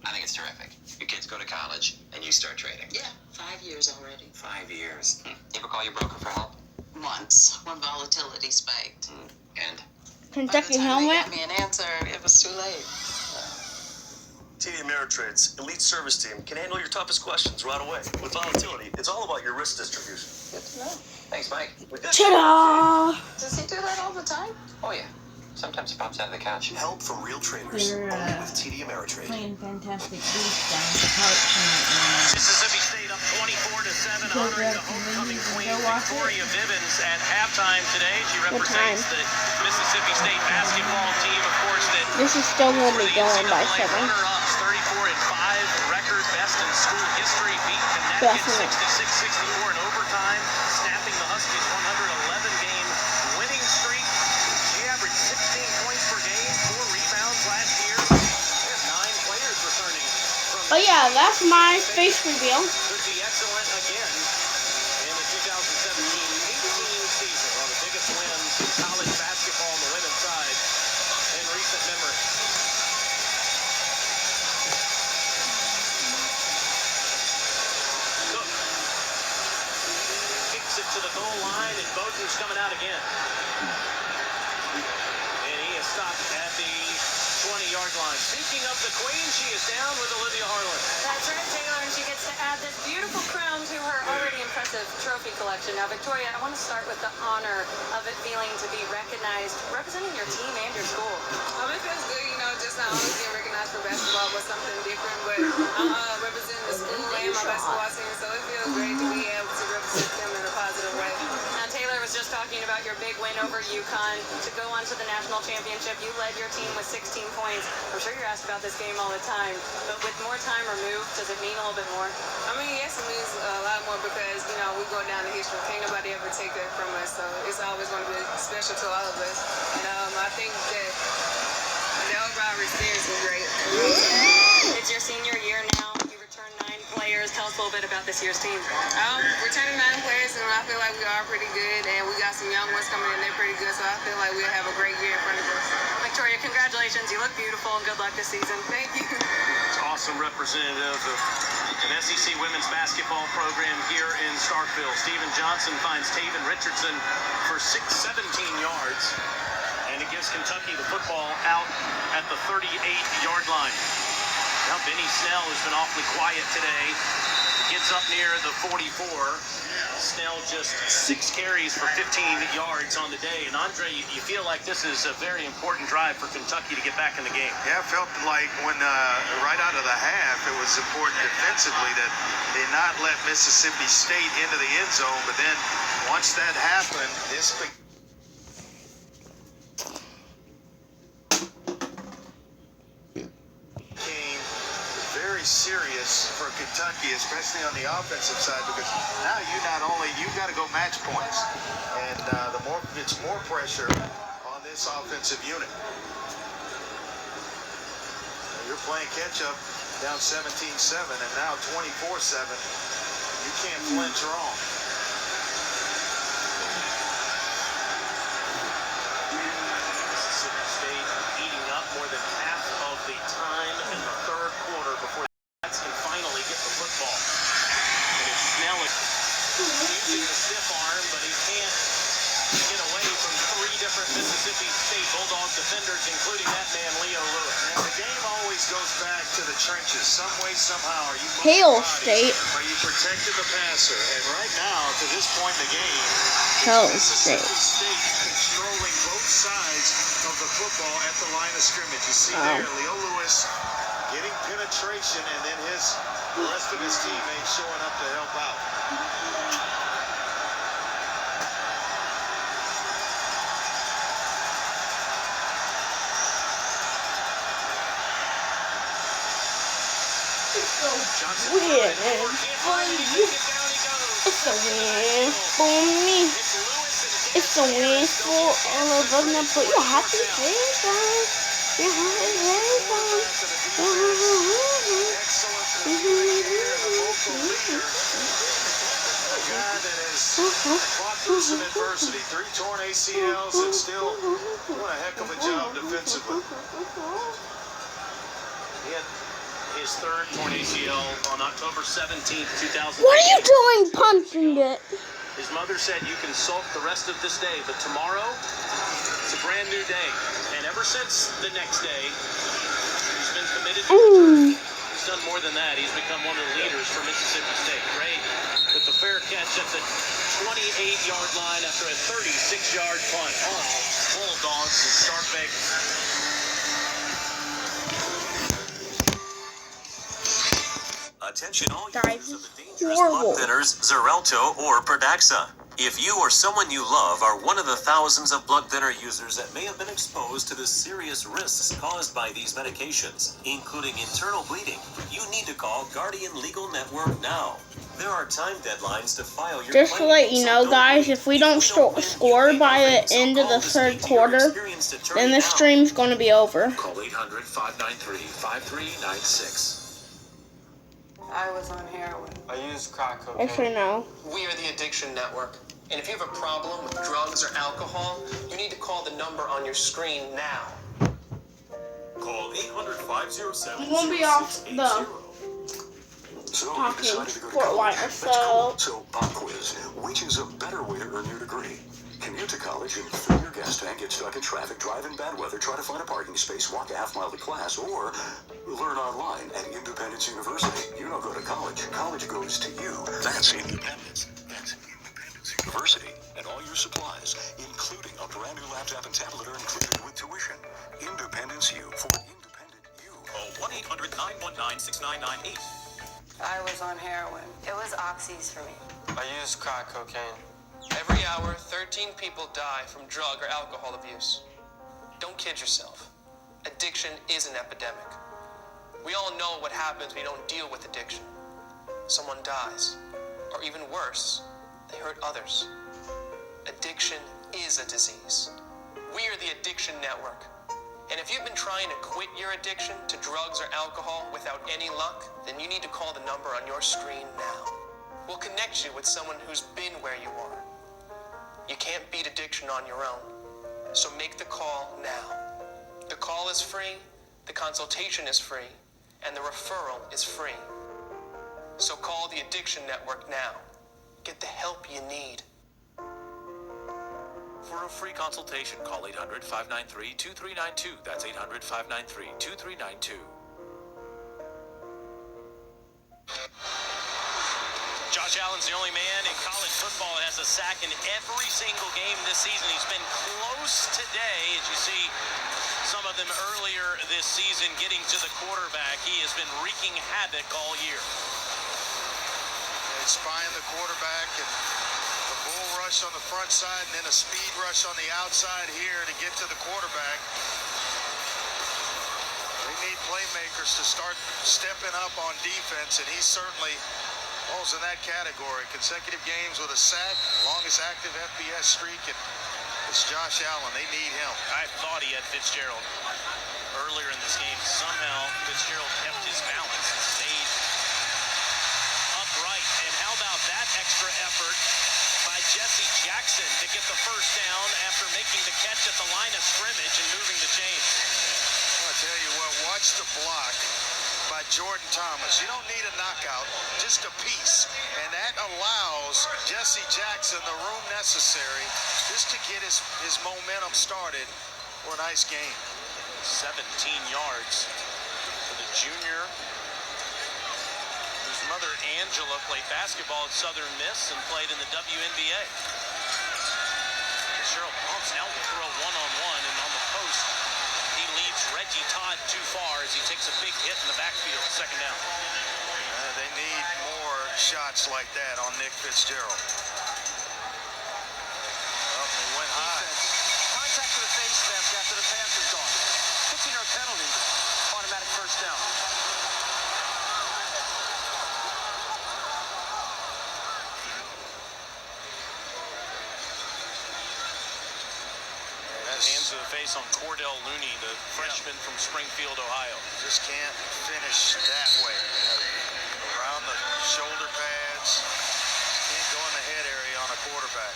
I think it's terrific. Your kids go to college and you start trading. Yeah, 5 years already. 5 years. You ever call your broker for help? Once, when volatility spiked. And Kentucky helmet. Got me an answer. It was too late. TD Ameritrade's elite service team can handle your toughest questions right away. With volatility, it's all about your risk distribution. Good to know. thanks, Mike. Ta-da! Does he do that all the time? Oh, yeah. Sometimes he pops out of the couch. Help from real traders. They're, only with TD Ameritrade. Playing Fantastic Beasts down at the park tonight. Mississippi State up 24-7, honoring the homecoming queen Victoria Vivens at halftime today. She represents the Mississippi State basketball team, of course. That This is still only going by 7. runner-ups, 34-5, record best in school history. Beat Connecticut 66-64 in overtime, snapping the Huskies' 111-game winning streak. She averaged 16 points per game, 4 rebounds last year. There's 9 players returning from. Oh yeah, that's my face reveal. Could be excellent again in the 2017-18 season. One of the biggest wins in college basketball on the women's side in recent memory. Cook kicks it to the goal line, and Bowden's coming out again. And he is stopped at the 20-yard line. Speaking of the queen, she is down with Olivia Harlan. That's right, Taylor, and she gets to add this beautiful crown to her already impressive trophy collection. Now, Victoria, I want to start with the honor of it feeling to be recognized, representing your team and your school. It feels good, you know, just not only being recognized for basketball, but something different, but I'm representing the school and my basketball team, so it feels great to be able to represent them in a positive way. Now, Taylor was just talking about your big win over UConn to go on to the national championship. You led your team with 16 points. I'm sure you're asked about this game all the time, but with more time removed, does it mean a little bit more? I mean, yes, it means a lot more because, you know, we go down the history. Can't nobody ever take that from us, so it's always going to be special to all of us. And I think that the overall experience was great. It's your senior year now. You returned 9 players. Tell us a little bit about this year's team. Returning 9 players, and I feel like we are pretty good, and we got some young ones coming in. They're pretty good, so I feel like we'll have a great year in front of us. Victoria, congratulations. You look beautiful, and good luck this season. Thank you. It's awesome representative of an SEC women's basketball program here in Starkville. Steven Johnson finds Taven Richardson for 17 yards, and it gives Kentucky the football out at the 38-yard line. Now Benny Snell has been awfully quiet today. Gets up near the 44. Snell just 6 carries for 15 yards on the day. And Andre, you feel like this is a very important drive for Kentucky to get back in the game. Yeah, I felt like when right out of the half, it was important defensively that they not let Mississippi State into the end zone. But then once that happened, this serious for Kentucky, especially on the offensive side, because now you've got to go match points, and it's more pressure on this offensive unit. You're playing catch up, down 17-7, and now 24-7. You can't flinch wrong. Mississippi State eating up more than half of the time in the third quarter before can finally get the football. And it's Snell using the stiff arm, but he can't get away from 3 different Mississippi State Bulldog defenders, including that man, Leo Lewis. And the game always goes back to the trenches. Some way, somehow, are you Hail State. Are you protecting the passer? And right now, to this point in the game, Hail Mississippi State. State controlling both sides of the football at the line of scrimmage. You see there, Leo Lewis getting penetration, and then the rest of his teammates showing up to help out. Win It's a win for me. It's a win for all of us. Now put your happy face on. Your happy face on. Fought through some adversity, 3 torn ACLs, and still doing a heck of a job defensively. He had his 3rd torn ACL on October 17th, 2000. What are you doing punching it? His mother said you can sulk the rest of this day, but tomorrow, it's a brand new day. And ever since the next day, he's been committed to return. He's done more than that. He's become one of the leaders for Mississippi State. Great with the fair catch at the 28-yard line after a 36-yard punt. Bulldogs and start big. Attention all users of the dangerous blood thinners Xarelto or Pradaxa. If you or someone you love are one of the thousands of blood thinner users that may have been exposed to the serious risks caused by these medications, including internal bleeding, you need to call Guardian Legal Network now. There are time deadlines to file your Just to let you know, guys, if we don't score by the end of the 3rd quarter, then the stream's going to be over. Call 800-593-5396. I was on heroin. I used crack cocaine. Actually, no. We are the Addiction Network. And if you have a problem with drugs or alcohol, you need to call the number on your screen now. Call 800-507-6680. You won't be off the talking for a while, so pop quiz. Which is a better way to earn your degree? Commute to college and fill your tank, get stuck in traffic, drive in bad weather, try to find a parking space, walk a half mile to class, or learn online at Independence University. You don't go to college. College goes to you. That's Independence. That's Independence University. And all your supplies, including a brand new laptop and tablet, are included with tuition. Independence U for independent you. Call 1-800-919-6998. I was on heroin. It was oxys for me. I used crack cocaine. Every hour, 13 people die from drug or alcohol abuse. Don't kid yourself. Addiction is an epidemic. We all know what happens when you don't deal with addiction. Someone dies, or even worse, they hurt others. Addiction is a disease. We are the Addiction Network. And if you've been trying to quit your addiction to drugs or alcohol without any luck, then you need to call the number on your screen now. We'll connect you with someone who's been where you are. You can't beat addiction on your own, so make the call now. The call is free, the consultation is free, and the referral is free. So call the Addiction Network now. Get the help you need. For a free consultation, call 800-593-2392. That's 800-593-2392. Josh Allen's the only man in college football that has a sack in every single game this season. He's been close today, as you see some of them earlier this season getting to the quarterback. He has been wreaking havoc all year. It's spying the quarterback and the bull rush on the front side and then a speed rush on the outside here to get to the quarterback. They need playmakers to start stepping up on defense, and he certainly falls in that category. Consecutive games with a sack, longest active FBS streak, and it's Josh Allen. They need him. I thought he had Fitzgerald earlier in this game. Somehow Fitzgerald kept his balance and stayed upright. And how about that extra effort by Jesse Jackson to get the first down after making the catch at the line of scrimmage and moving the chains. I'll tell you what, watch the block by Jordan Thomas. You don't need a knockout, just a piece. And that allows Jesse Jackson the room necessary just to get his momentum started for a nice game. 17 yards for the junior, whose mother Angela played basketball at Southern Miss and played in the WNBA. Cheryl Pumps now will throw one-on-one, and on the post, he leads Reggie Todd too far as he takes a big hit in the backfield, second down. They need more shots like that on Nick Fitzgerald. Well, he went high. Contact to the face mask after the pass is gone. 15-yard penalty, automatic first down. Hands to the face on Cordell Looney, the freshman from Springfield, Ohio. Just can't finish that way. Around the shoulder pads. Can't go in the head area on a quarterback.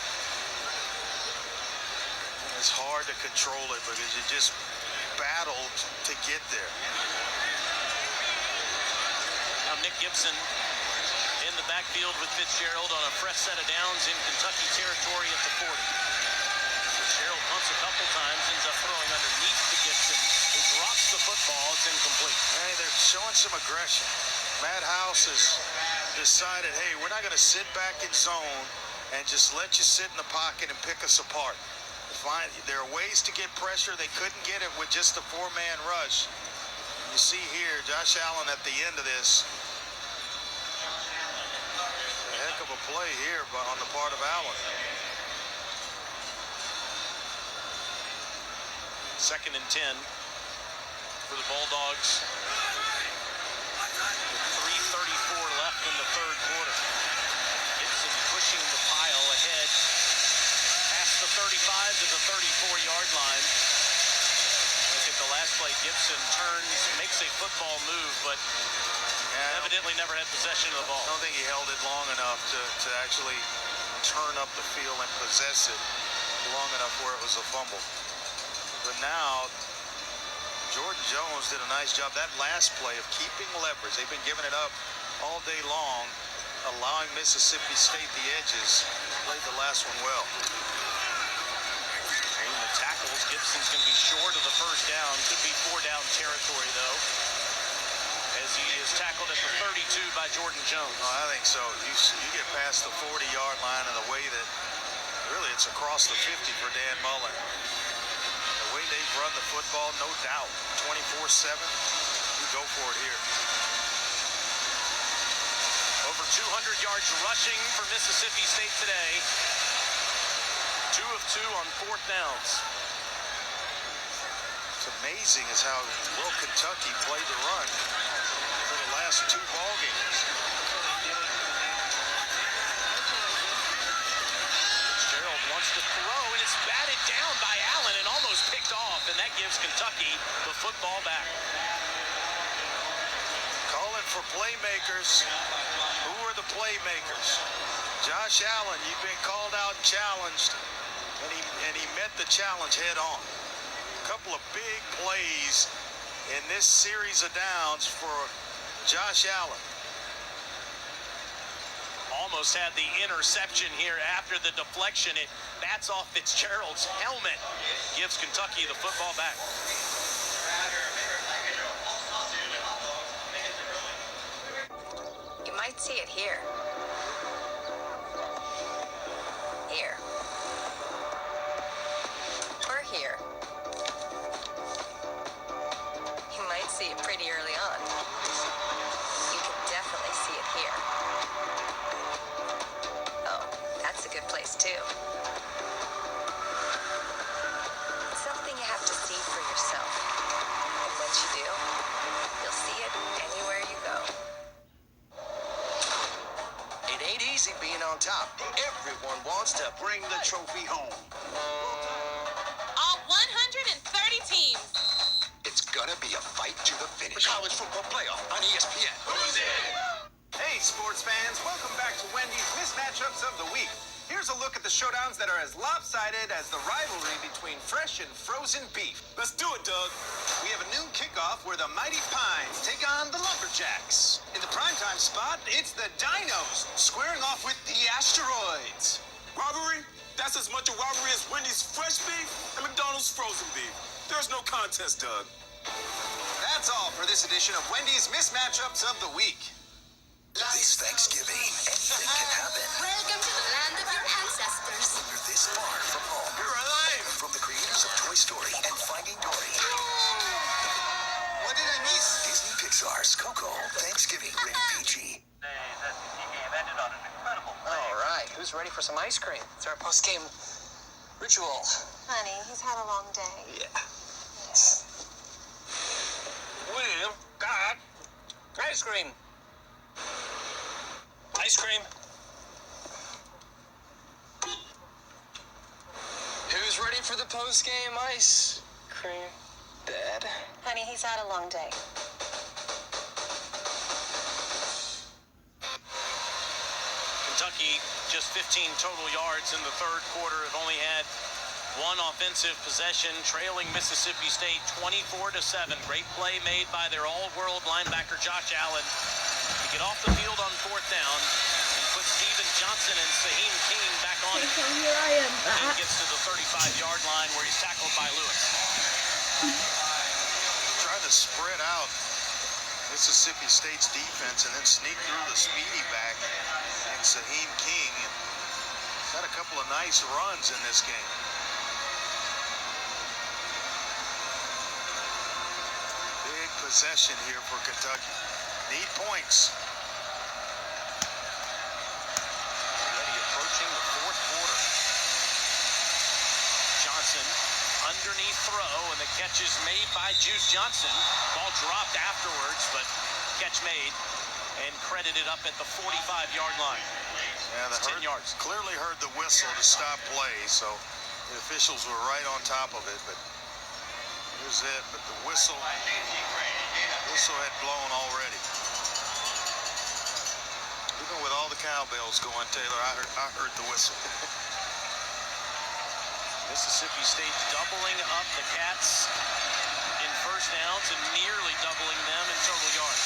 It's hard to control it because you just battled to get there. Now Nick Gibson in the backfield with Fitzgerald on a fresh set of downs in Kentucky territory at the 40. Fitzgerald punts a couple times, ends up throwing underneath to Gibson, who drops the football. It's incomplete. Hey, they're showing some aggression. Matt House has decided, hey, we're not going to sit back in zone and just let you sit in the pocket and pick us apart. There are ways to get pressure. They couldn't get it with just the four-man rush. You see here, Josh Allen at the end of this. A heck of a play here on the part of Allen. 2nd and 10 for the Bulldogs. With 3:34 left in the third quarter. Gibson pushing the pile ahead. Past the 35 to the 34-yard line. Look at the last play. Gibson turns, makes a football move, but evidently never had possession of the ball. I don't think he held it long enough to actually turn up the field and possess it long enough where it was a fumble. But now, Jordan Jones did a nice job. That last play of keeping leverage, they've been giving it up all day long, allowing Mississippi State the edges. Played the last one well. And the tackle Jefferson's going to be short of the first down. Could be 4-down territory, though, as he is tackled at the 32 by Jordan Jones. Oh, I think so. You get past the 40-yard line and the way that really it's across the 50 for Dan Mullen. The way they've run the football, no doubt, 24/7, you go for it here. Over 200 yards rushing for Mississippi State today. 2 of 2 on 4th downs. It's amazing is how well Kentucky played the run for the last 2 ball games. Fitzgerald wants to throw, and it's batted down by Allen and almost picked off, and that gives Kentucky the football back. Calling for playmakers. Who are the playmakers? Josh Allen, you've been called out and challenged, and he met the challenge head on. A couple of big plays in this series of downs for Josh Allen. Almost had the interception here after the deflection. It bats off Fitzgerald's helmet. Gives Kentucky the football back. You might see it here. Here. Or here. You might see it pretty early on. You can definitely see it here. Oh, that's a good place too. It's something you have to see for yourself. And once you do, you'll see it anywhere you go. It ain't easy being on top. Everyone wants to bring the trophy home. All 130 teams. It's gonna be a fight to the finish. The college football playoff on ESPN. Who's in? Hey, sports fans. Welcome back to Wendy's Mismatchups of the Week. Here's a look at the showdowns that are as lopsided as the rivalry between fresh and frozen beef. Let's do it, Doug. We have a noon kickoff where the Mighty Pines take on the Lumberjacks. In the primetime spot, it's the Dinos squaring off with the Asteroids. Rivalry? That's as much a rivalry as Wendy's fresh beef and McDonald's frozen beef. There's no contest, Doug. That's all for this edition of Wendy's Mismatchups of the Week. This Thanksgiving, anything can happen. Welcome to the land of your ancestors. When you're this far from home. You're alive! From the creators of Toy Story and Finding Dory. What did I miss? Disney Pixar's Coco, Thanksgiving rated PG. All right, who's ready for some ice cream? It's our post-game ritual. Honey, he's had a long day. Yeah. William, God, ice cream. Ice cream. Who's ready for the post-game ice cream? Dad? Honey, he's had a long day. Kentucky just 15 total yards in the third quarter. Have only had one offensive possession, trailing Mississippi State 24-7. Great play made by their all-world linebacker Josh Allen to get off the field on 4th down and put Steven Johnson and Saheem King back on it. So here I am King back. gets to the 35-yard line where he's tackled by Lewis. Trying to spread out Mississippi State's defense and then sneak through the speedy back and Saheem King. And had a couple of nice runs in this game. Big possession here for Kentucky. Need points. Already approaching the 4th quarter. Johnson, underneath throw, and the catch is made by Juice Johnson. Ball dropped afterwards, but catch made and credited up at the 45-yard line. Yeah, It's 10 yards. Clearly heard the whistle to stop play, so the officials were right on top of it. But here's it. But the whistle had blown already. Even with all the cowbells going, Taylor, I heard the whistle. Mississippi State doubling up the Cats in first downs and nearly doubling them in total yards.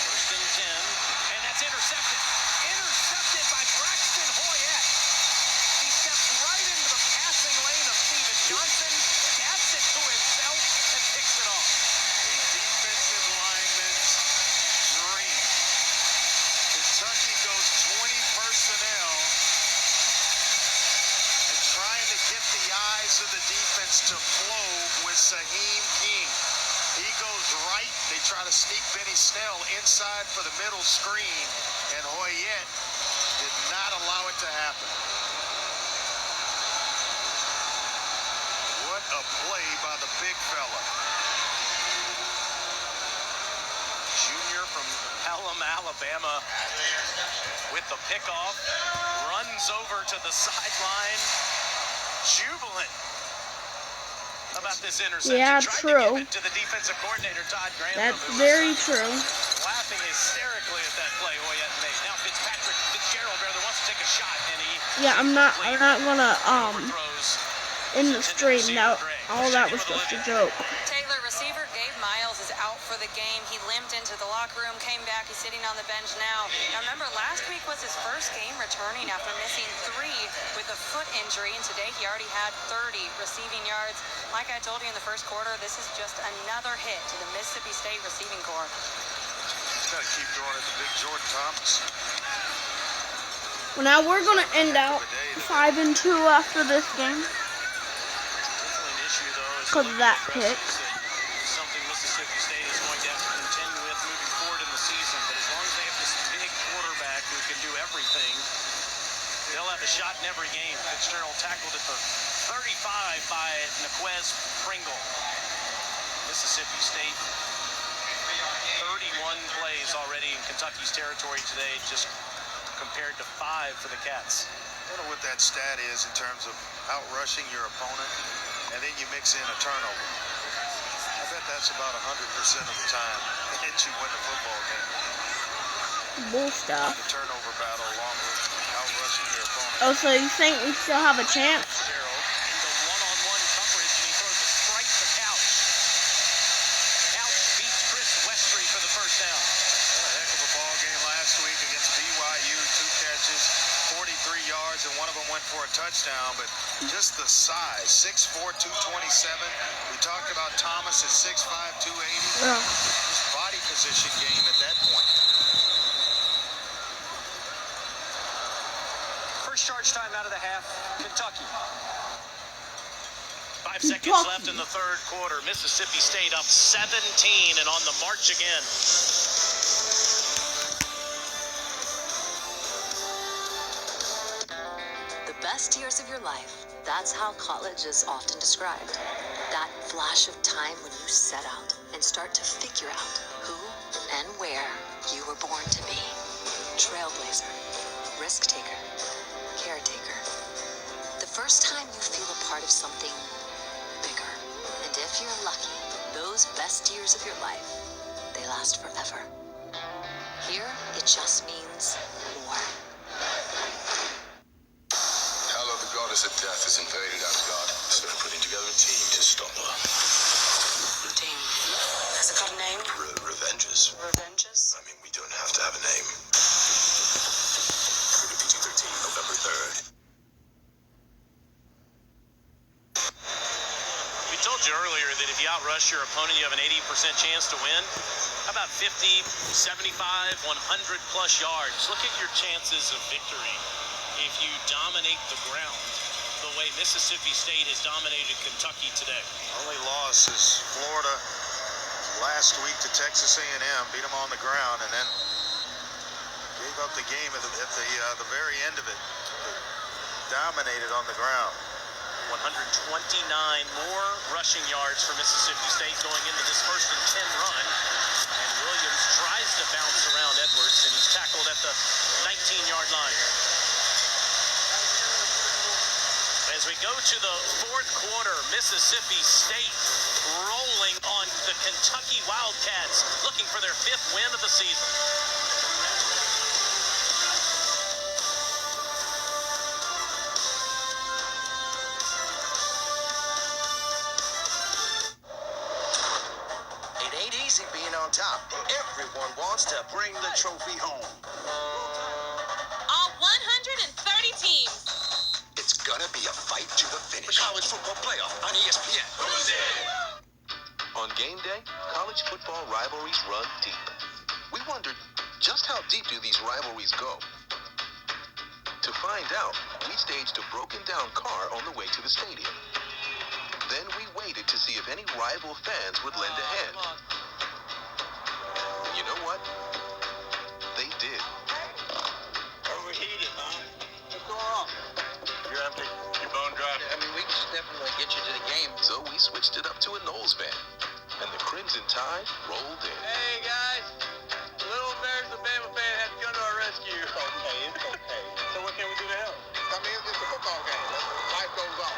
First and 10, and that's intercepted. Intercepted by Braxton Hoyette. He stepped right into the passing lane of Steven Johnson eyes of the defense to flow with Saheem King. He goes right. They try to sneak Benny Snell inside for the middle screen, and Hoyette did not allow it to happen. What a play by the big fella. Junior from Pelham, Alabama, with the pickoff, runs over to the sideline, jubilant about this interception. Yeah, Tried true. to give it to the defensive coordinator, Todd Grantham. That's very true. Laughing hysterically at that play Hoyette made. Now Fitzgerald rather wants to take a shot, and he Yeah, I'm not gonna in the stream. Now all that was just a joke. Taylor, receiver Gabe Miles is out for the game. He limped into the locker room, came back. He's sitting on the bench now. Now remember, last week was his first game returning after missing 3 with a foot injury, and today he already had 30 receiving yards. Like I told you in the first quarter, this is just another hit to the Mississippi State receiving corps. He's got to keep throwing it to Big Jordan Thomas. Well, now we're gonna end out 5-2 after this game because of that pick. Something Mississippi State is going to have to contend with moving forward in the season. But as long as they have this big quarterback who can do everything, they'll have a shot in every game. Fitzgerald tackled at the 35 by Naquez Pringle. Mississippi State, 31 plays already in Kentucky's territory today, just compared to 5 for the Cats. I don't know what that stat is in terms of outrushing your opponent, and then you mix in a turnover. I bet that's about 100% of the time that you win the football game. Bull stuff. The turnover battle along with outrushing your opponent. Oh, so you think we still have a chance? Gerald into one-on-one coverage, and he throws a strike to Couch. Couch beats Chris Westry for the first down. What a heck of a ball game last week against BYU. 2 catches, 43 yards, and one of them went for a touchdown. But just the size, 6'4", 227. We talked about Thomas at 6'5", 280. Yeah. Just body position game at that point. First charge time out of the half, Kentucky. 5 seconds left in the third quarter. Mississippi State up 17 and on the march again. The best years of your life, that's how college is often described. That flash of time when you set out and start to figure out who and where you were born to be. Trailblazer, risk taker, caretaker. The first time you feel a part of something bigger. And if you're lucky, those best years of your life, they last forever. Here, it just means more. Hello, the goddess of death has invaded Asgard, so we're putting together a team to stop her. Team. Has it got a name? Revengers. Revengers? I mean, we don't have to have a name. Rated PG-13, November 3rd. We told you earlier that if you outrush your opponent, you have an 80% chance to win. How about 50, 75, 100 plus yards? Look at your chances of victory if you dominate the ground the way Mississippi State has dominated Kentucky today. Only loss is Florida last week to Texas A&M, beat them on the ground, and then gave up the game at the very end of it. Dominated on the ground. 129 more rushing yards for Mississippi State going into this 1st and 10 run. And Williams tries to bounce around Edwards, and he's tackled at the 19-yard line. As we go to the 4th quarter, Mississippi State rolling on the Kentucky Wildcats, looking for their 5th win of the season. It ain't easy being on top. Everyone wants to bring the trophy home. All 130 teams. It's gonna be a fight to the finish. The college football playoff on ESPN. On game day, college football rivalries run deep. We wondered, just how deep do these rivalries go? To find out, we staged a broken down car on the way to the stadium. Then we waited to see if any rival fans would lend a hand. And you know what? They did. Overheated, huh? What's going on? You're empty. You're bone dry. I mean, we can definitely get you to the game. So we switched it up to a Knowles van. And the Crimson Tide rolled in. Hey, guys. Little embarrassed Bama fan had to come to our rescue. Okay, it's okay. So what can we do to help? I mean, it's just a football game. Life goes on.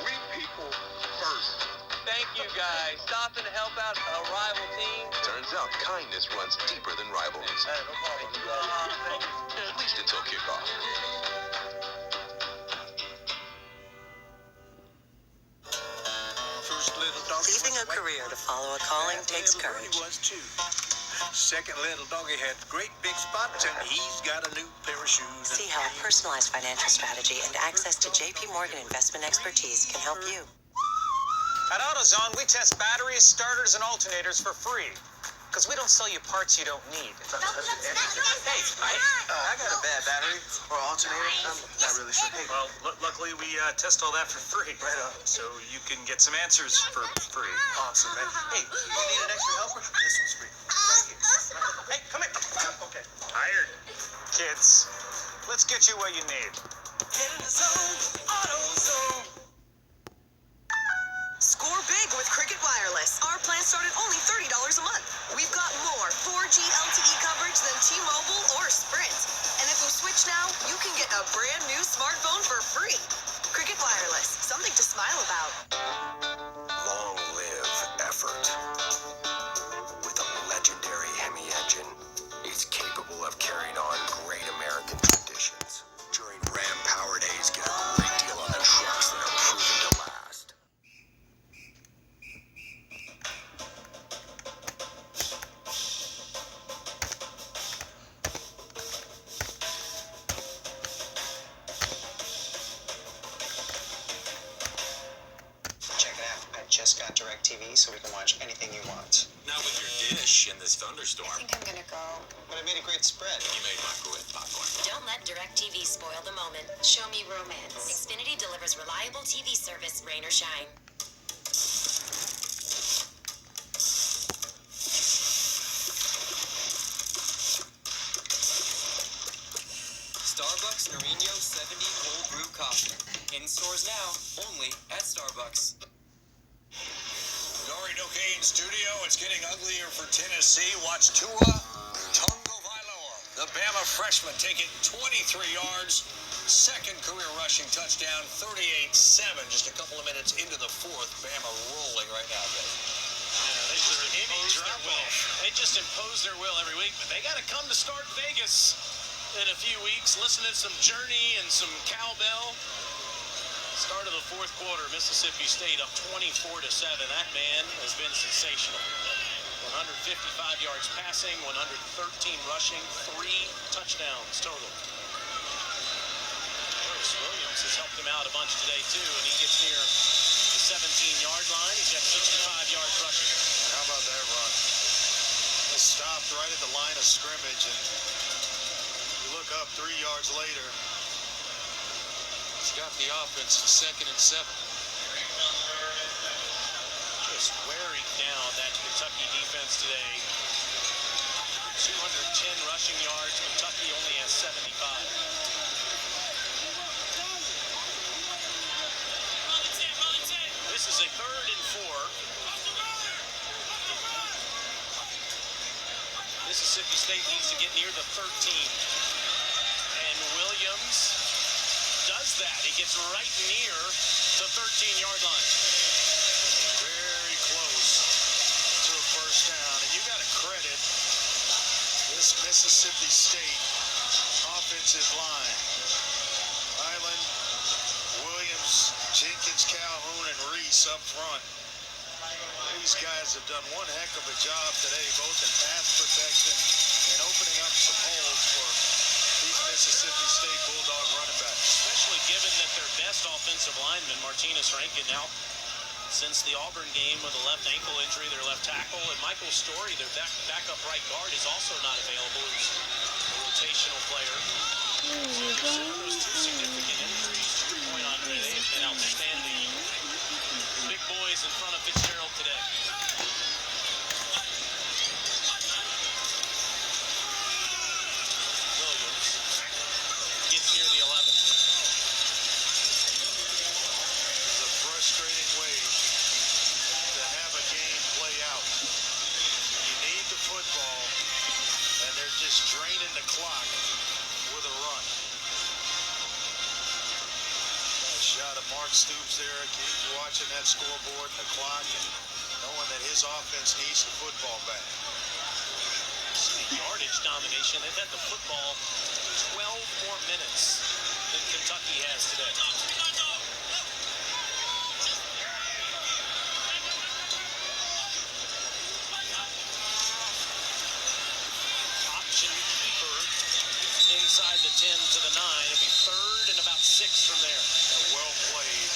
We people first. Thank you, guys. Stopping to help out a rival team. Turns out kindness runs deeper than rivalries. Hey, no problem. At least until kickoff. Leaving a career to follow a calling takes courage. Second little doggy had great big spots, and he's got a new pair of shoes. See how a personalized financial strategy and access to JP Morgan investment expertise can help you. At AutoZone, we test batteries, starters, and alternators for free. Because we don't sell you parts you don't need. Hey, I got a bad battery or alternator. I'm not really sure. Hey. Well, luckily we test all that for free. Right on. So you can get some answers for free. Awesome, man. Hey, you need an extra helper? This one's free. Right here. Hey, come here. Okay. Hired. Kids, let's get you what you need. Get in the zone, AutoZone. Score big with Cricket Wireless. Our plans start at only $30 a month. We've got more 4G LTE coverage than T-Mobile or Sprint. And if you switch now, you can get a brand new smartphone for free. Cricket Wireless, something to smile about. Long live effort. With a legendary Hemi engine, it's capable of carrying on great American traditions. During Ram Power Days, get a great deal on the trucks that are proven to last. Check it out. I just got DirecTV, so we can watch anything you want. Now with your dish in this thunderstorm, I think I'm gonna go. But I made a great spread. you made microwave popcorn. Don't let DirecTV spoil the moment. Show me romance. Xfinity delivers reliable TV service, rain or shine. Starbucks Norino 70 cold brew coffee. In stores now, only at Starbucks. Dory Duquesne studio. It's getting uglier for Tennessee. Watch Tua Tagovailoa, the Bama freshman, take it 23 yards. Second career rushing touchdown, 38-7. Just a couple of minutes into the fourth. Bama rolling right now, Dave. They just impose their will every week, but they got to come to start Vegas in a few weeks. Listen to some Journey and some cowbell. Start of the fourth quarter, Mississippi State up 24-7. That man has been sensational. 155 yards passing, 113 rushing, 3 touchdowns total. Williams has helped him out a bunch today too, and he gets near the 17-yard line. He's got 65 yards rushing. How about that run? They stopped right at the line of scrimmage, and you look up 3 yards later. He's got the offense to 2nd and 7. Just wearing down that Kentucky defense today. 210 rushing yards. Kentucky only has 75. This is a 3rd and 4. Mississippi State needs to get near the 13. And Williams does that. He gets right near the 13-yard line. Very close to a first down. And you got to credit This Mississippi State offensive line. Island, Williams, Jenkins, Calhoun, and Reese up front. These guys have done one heck of a job today, both in pass protection and opening up some holes for these Mississippi State Bulldog running backs. Especially given that their best offensive lineman, Martinez Rankin, now since the Auburn game with a left ankle injury, their left tackle, and Michael Story, their backup right guard, is also not available. He's a rotational player. Consider those 2 significant injuries. To your point, Andre, they have Mark Stoops there, keep watching that scoreboard and the clock and knowing that his offense needs the football back. Yardage domination. They've had the football 12 more minutes than Kentucky has today. Option keeper inside the 10 to the 9. It'll be third and about 6 from there. Well played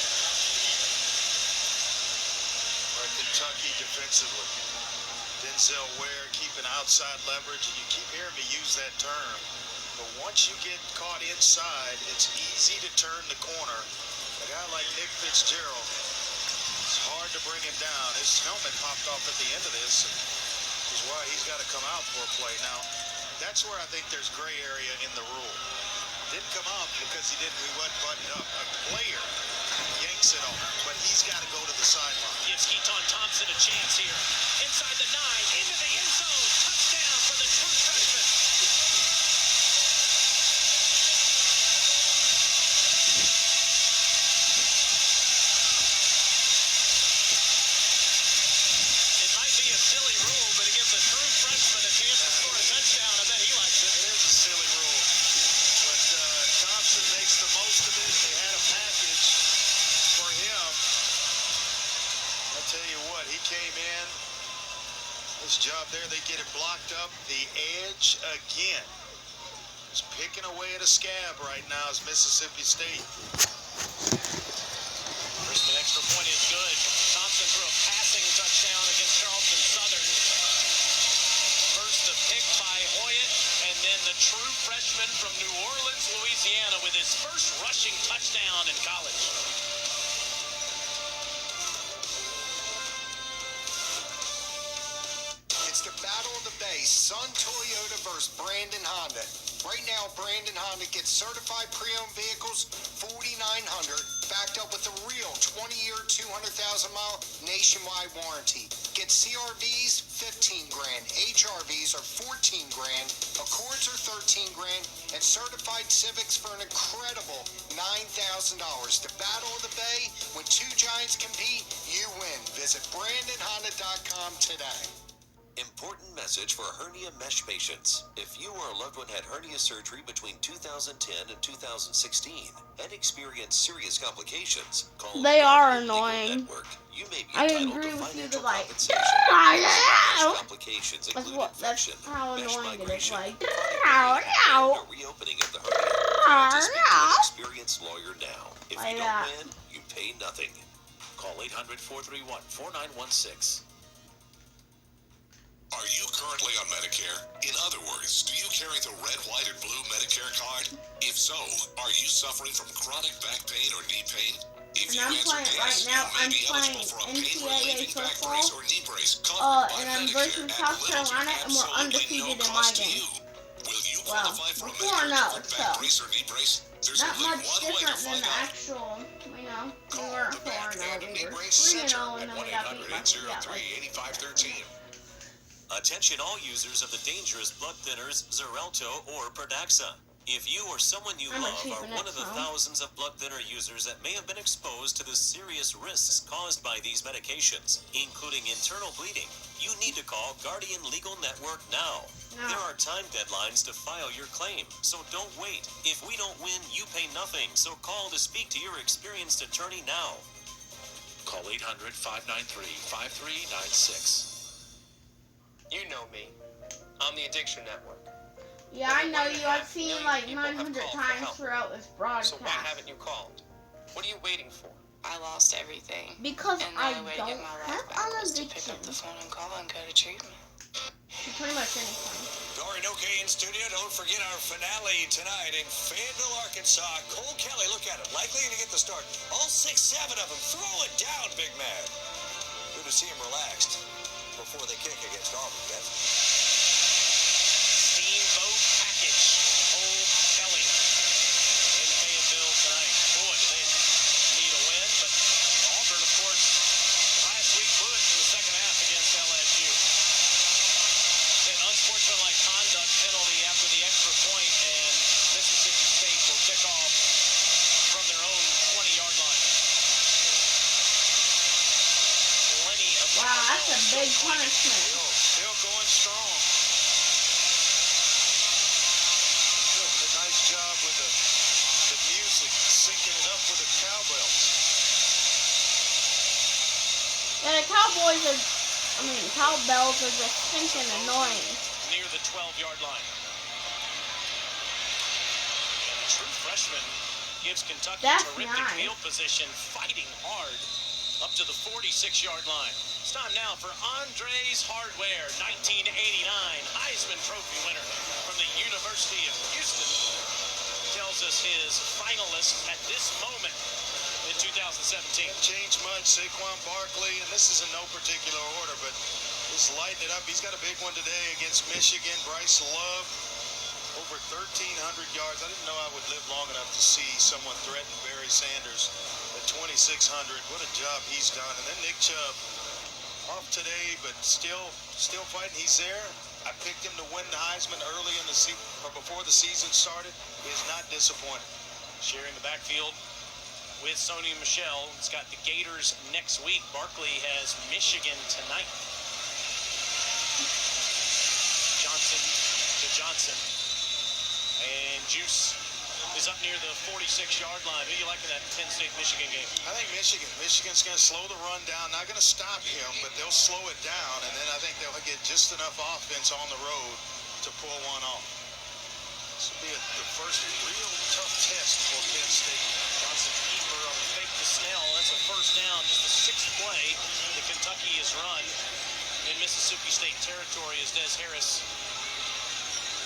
by Kentucky defensively. Denzel Ware keeping outside leverage, and you keep hearing me use that term. But once you get caught inside, it's easy to turn the corner. A guy like Nick Fitzgerald, it's hard to bring him down. His helmet popped off at the end of this, and is why he's got to come out for a play. Now, that's where I think there's gray area in the rule. Didn't come out because he wasn't buttoned up. A player yanks it off, but he's got to go to the sideline. Gives Keaton Thompson a chance here. Inside the 9, into the end zone. Touchdown for the true freshman. It might be a silly rule, but it gives a true freshman a chance to score a touchdown. I bet he likes it. It is a silly rule. But Thompson makes the most of it. They had a package for him. I'll tell you what, he came in. This job there, they get it blocked up. The edge again. He's picking away at a scab right now is Mississippi State. First extra point is good. Thompson threw a passing touchdown against Charleston Southern. First a pick by Hoyt, and then the true freshman from New Orleans, Louisiana, with his first rushing touchdown in college. It's the battle of the Bay, Sun Toyota versus Brandon Honda. Right now, Brandon Honda gets certified pre-owned vehicles, $4,900, backed up with a real 20-year, 200,000-mile nationwide warranty. Get CRVs, 15 grand. HRVs are 14 grand. Accords are 13 grand. And certified Civics for an incredible $9,000. The battle of the Bay, when two giants compete, you win. Visit BrandonHonda.com today. Important message for hernia mesh patients. If you or a loved one had hernia surgery between 2010 and 2016 and experienced serious complications, call They are Legal annoying. Network. You may be I entitled agree to with you. financial To like, compensation. ow. Complications That's include what. That's infection, how mesh annoying it is. migration, Like, chronic pain, and a reopening of the hernia. Call to speak to an experienced lawyer now. If Like you that. don't win, you pay nothing. Call 800-431-4916. Are you currently on Medicare? In other words, do you carry the red, white, and blue Medicare card? If so, are you suffering from chronic back pain or knee pain? If you And I'm answer playing yes, right now. you may I'm be playing eligible for a NCAA pain-relieving back football. brace or knee brace covered by And I'm Medicare versus at South little to Carolina, and we're absolutely undefeated no in my cost to game. you. Will you Well, qualify for a before Medicare-covered no, back so brace or knee brace? There's not only much one way to different than find the out. actual. We know. We Call weren't the Back 4-0. and We Knee were Brace 3-0, Center and at then we got beat by 1-800-803-8513. Attention all users of the dangerous blood thinners Xarelto or Pradaxa. If you or someone you I'm love achieving are it, one of the so. thousands of blood thinner users that may have been exposed to the serious risks caused by these medications, including internal bleeding, you need to call Guardian Legal Network now. There are time deadlines to file your claim, so don't wait. If we don't win, you pay nothing, so call to speak to your experienced attorney now. Call 800-593-5396. You know me. I'm the Addiction Network. Yeah, I know you. I've seen you like 900 times throughout this broadcast. So why haven't you called? What are you waiting for? I lost everything. Because and I the only way to don't get my have life back an was to pick addiction. up the phone and call and go to treatment. Pretty much anything. Orinoke in studio. Don't forget our finale tonight in Fayetteville, Arkansas. Cole Kelly, look at it. Likely to get the start. All 6-7 of them. Throw it down, big man. Good to see him relaxed before they kick against Auburn, Beth. Steamboat package. Cole Kelly in Fayetteville tonight. Boy, do they need a win. But Auburn, of course, last week blew it in the second half against LSU. An unsportsmanlike conduct penalty after the extra point, and Mississippi State will kick off from their own 20-yard line. That's a big punishment. Still going strong. Doing a nice job with the music, syncing it up with the cowbells. Yeah, the cowbells are just stinking annoying. Near the 12-yard line. And the true freshman gives Kentucky terrific field position, fighting hard up to the 46-yard line. It's time now for Andres Hardware, 1989 Heisman Trophy winner from the University of Houston. Tells us his finalist at this moment in 2017. Didn't change much. Saquon Barkley, and this is in no particular order, but he's lighting it up. He's got a big one today against Michigan. Bryce Love, over 1,300 yards. I didn't know I would live long enough to see someone threaten Barry Sanders at 2,600. What a job he's done. And then Nick Chubb off today, but still fighting. He's there. I picked him to win the Heisman early in the season, or before the season started. He is not disappointed. Sharing the backfield with Sony Michel. He's got the Gators next week. Barkley has Michigan tonight. Johnson to Johnson. And Juice is up near the 46-yard line. Who do you like in that Penn State-Michigan game? I think Michigan. Michigan's going to slow the run down. Not going to stop him, but they'll slow it down, and then I think they'll get just enough offense on the road to pull one off. This will be the first real tough test for Penn State. Johnson keeper on the fake to Snell. That's a first down, just the sixth play that Kentucky has run in Mississippi State territory as Des Harris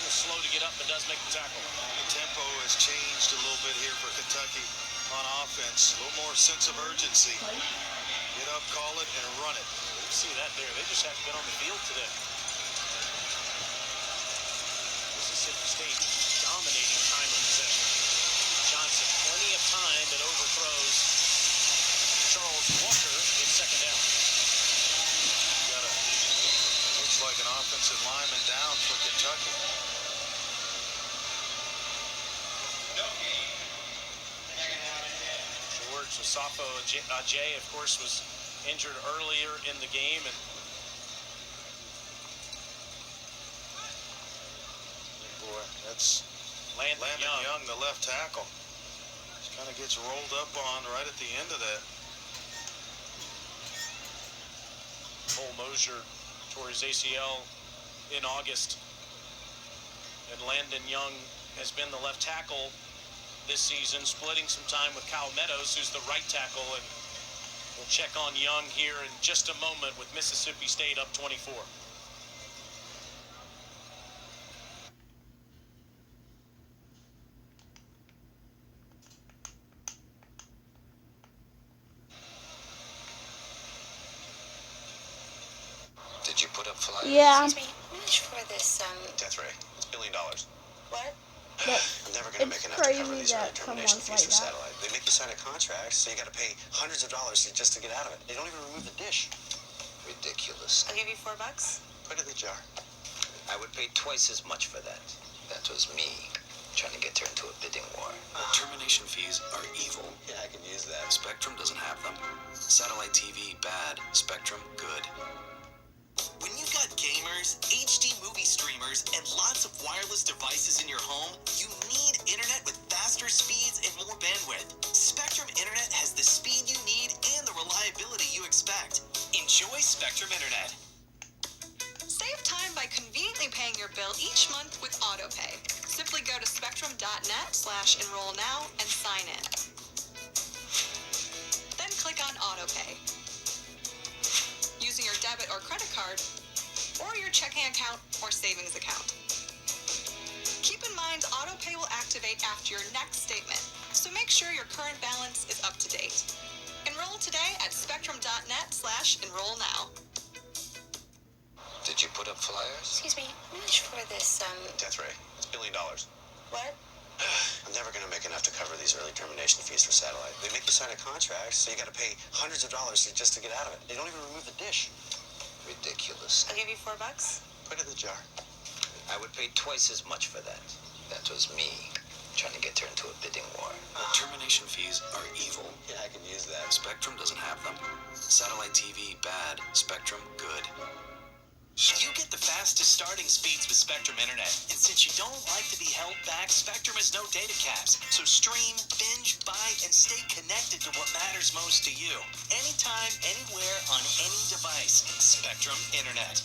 slow to get up, but does make the tackle. The tempo has changed a little bit here for Kentucky on offense. A little more sense of urgency. Get up, call it, and run it. You see that there. They just haven't been on the field today. Mississippi State dominating time of possession. Johnson, plenty of time, but overthrows Charles Walker in second down. Looks like an offensive lineman down for Kentucky. George Osafo Ajay, of course, was injured earlier in the game, and boy, that's Landon Young, the left tackle. Just kind of gets rolled up on right at the end of that. Cole Mosier tore his ACL in August, and Landon Young has been the left tackle this season, splitting some time with Kyle Meadows, who's the right tackle, and we'll check on Young here in just a moment with Mississippi State up 24. Did you put up flyers? Yeah. Excuse me, how much for this, Death Ray, it's $1 billion. what? I'm never going to make enough to cover these early termination fees like for satellite. They make you sign a contract, so you got to pay hundreds of dollars just to get out of it. They don't even remove the dish. Ridiculous. I'll give you $4. Put it in the jar. I would pay twice as much for that. That was me trying to get her into a bidding war. Termination fees are evil. Yeah, I can use that. Spectrum doesn't have them. Satellite TV, bad. Spectrum, good. When you've got gamers, HD movie streamers, and lots of wireless devices in your home, you need internet with faster speeds and more bandwidth. Spectrum Internet has the speed you need and the reliability you expect. Enjoy Spectrum Internet. Save time by conveniently paying your bill each month with AutoPay. Simply go to spectrum.net/enroll now and sign in. Then click on AutoPay. Using your debit or credit card, or your checking account or savings account. Keep in mind, AutoPay will activate after your next statement, so make sure your current balance is up to date. Enroll today at spectrum.net/enroll now. Did you put up flyers? Excuse me, how much for this, Death Ray, it's $1 billion. what? I'm never going to make enough to cover these early termination fees for satellite. They make you sign a contract, so you got to pay hundreds of dollars just to get out of it. They don't even remove the dish. Ridiculous. I'll give you $4. Put it in the jar. I would pay twice as much for that. That was me trying to get her into a bidding war. Termination fees are evil. Yeah, I can use that. Spectrum doesn't have them. Satellite TV, bad. Spectrum, good. You get the fastest starting speeds with Spectrum Internet. And since you don't like to be held back, Spectrum has no data caps. So stream, binge, buy, and stay connected to what matters most to you. Anytime, anywhere, on any device. Spectrum Internet.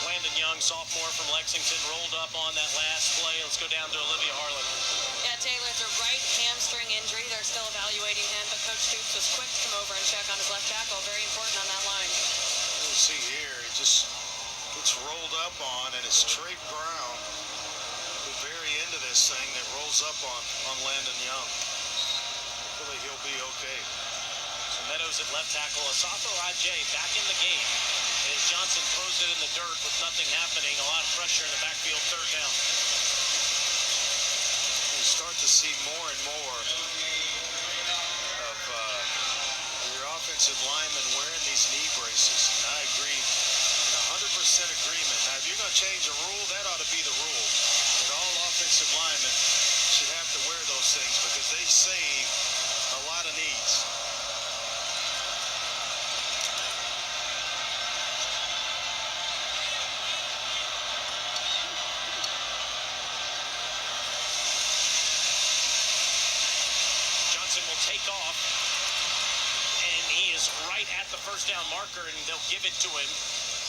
Landon Young, sophomore from Lexington, rolled up on that last play. Let's go down to Olivia Harlan. Yeah, Taylor, it's a right hamstring injury. They're still evaluating him, but Coach Stoops was quick to come over and check on his left tackle. Very important on that line. You see here, it just gets rolled up on, and it's Trey Brown, the very end of this thing, that rolls up on Landon Young. Hopefully he'll be okay. So Meadows at left tackle, Asafo Ajay back in the game. As Johnson throws it in the dirt with nothing happening, a lot of pressure in the backfield, third down. You start to see more and more of your offensive linemen wearing these knee braces. And I agree, in 100% agreement. Now, if you're going to change a rule, that ought to be the rule. That all offensive linemen should have to wear those things because they save a lot of knees. Will take off, and he is right at the first down marker, and they'll give it to him.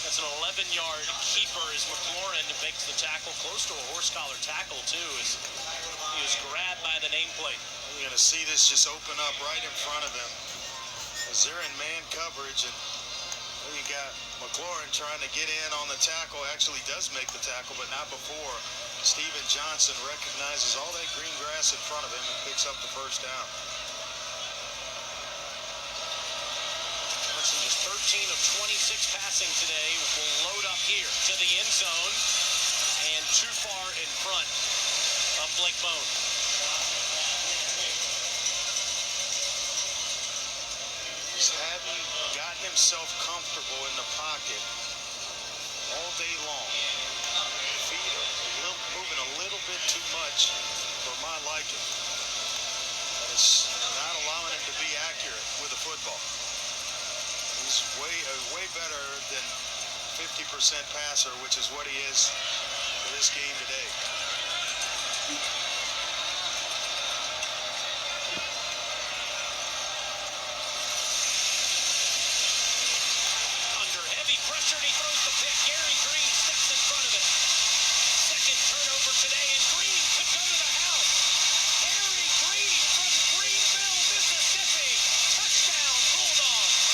That's an 11-yard keeper as McLaurin makes the tackle, close to a horse collar tackle too, as he was grabbed by the nameplate. You're going to see this just open up right in front of him as they're in man coverage, and you got McLaurin trying to get in on the tackle. Actually does make the tackle, but not before Steven Johnson recognizes all that green grass in front of him and picks up the first down. Johnson just 13 of 26 passing today, will load up here to the end zone and too far in front of Blake Bone. He's hadn't gotten himself comfortable in the pocket all day long. Feet are moving a little bit too much for my liking. And it's not allowing him to be accurate with the football. He's way better than 50% passer, which is what he is for this game today. Under heavy pressure, and he throws the pick. Gary Green steps in front of it. Second turnover today, and Green could go to the house. Gary Green from Greenville, Mississippi. Touchdown, Bulldogs.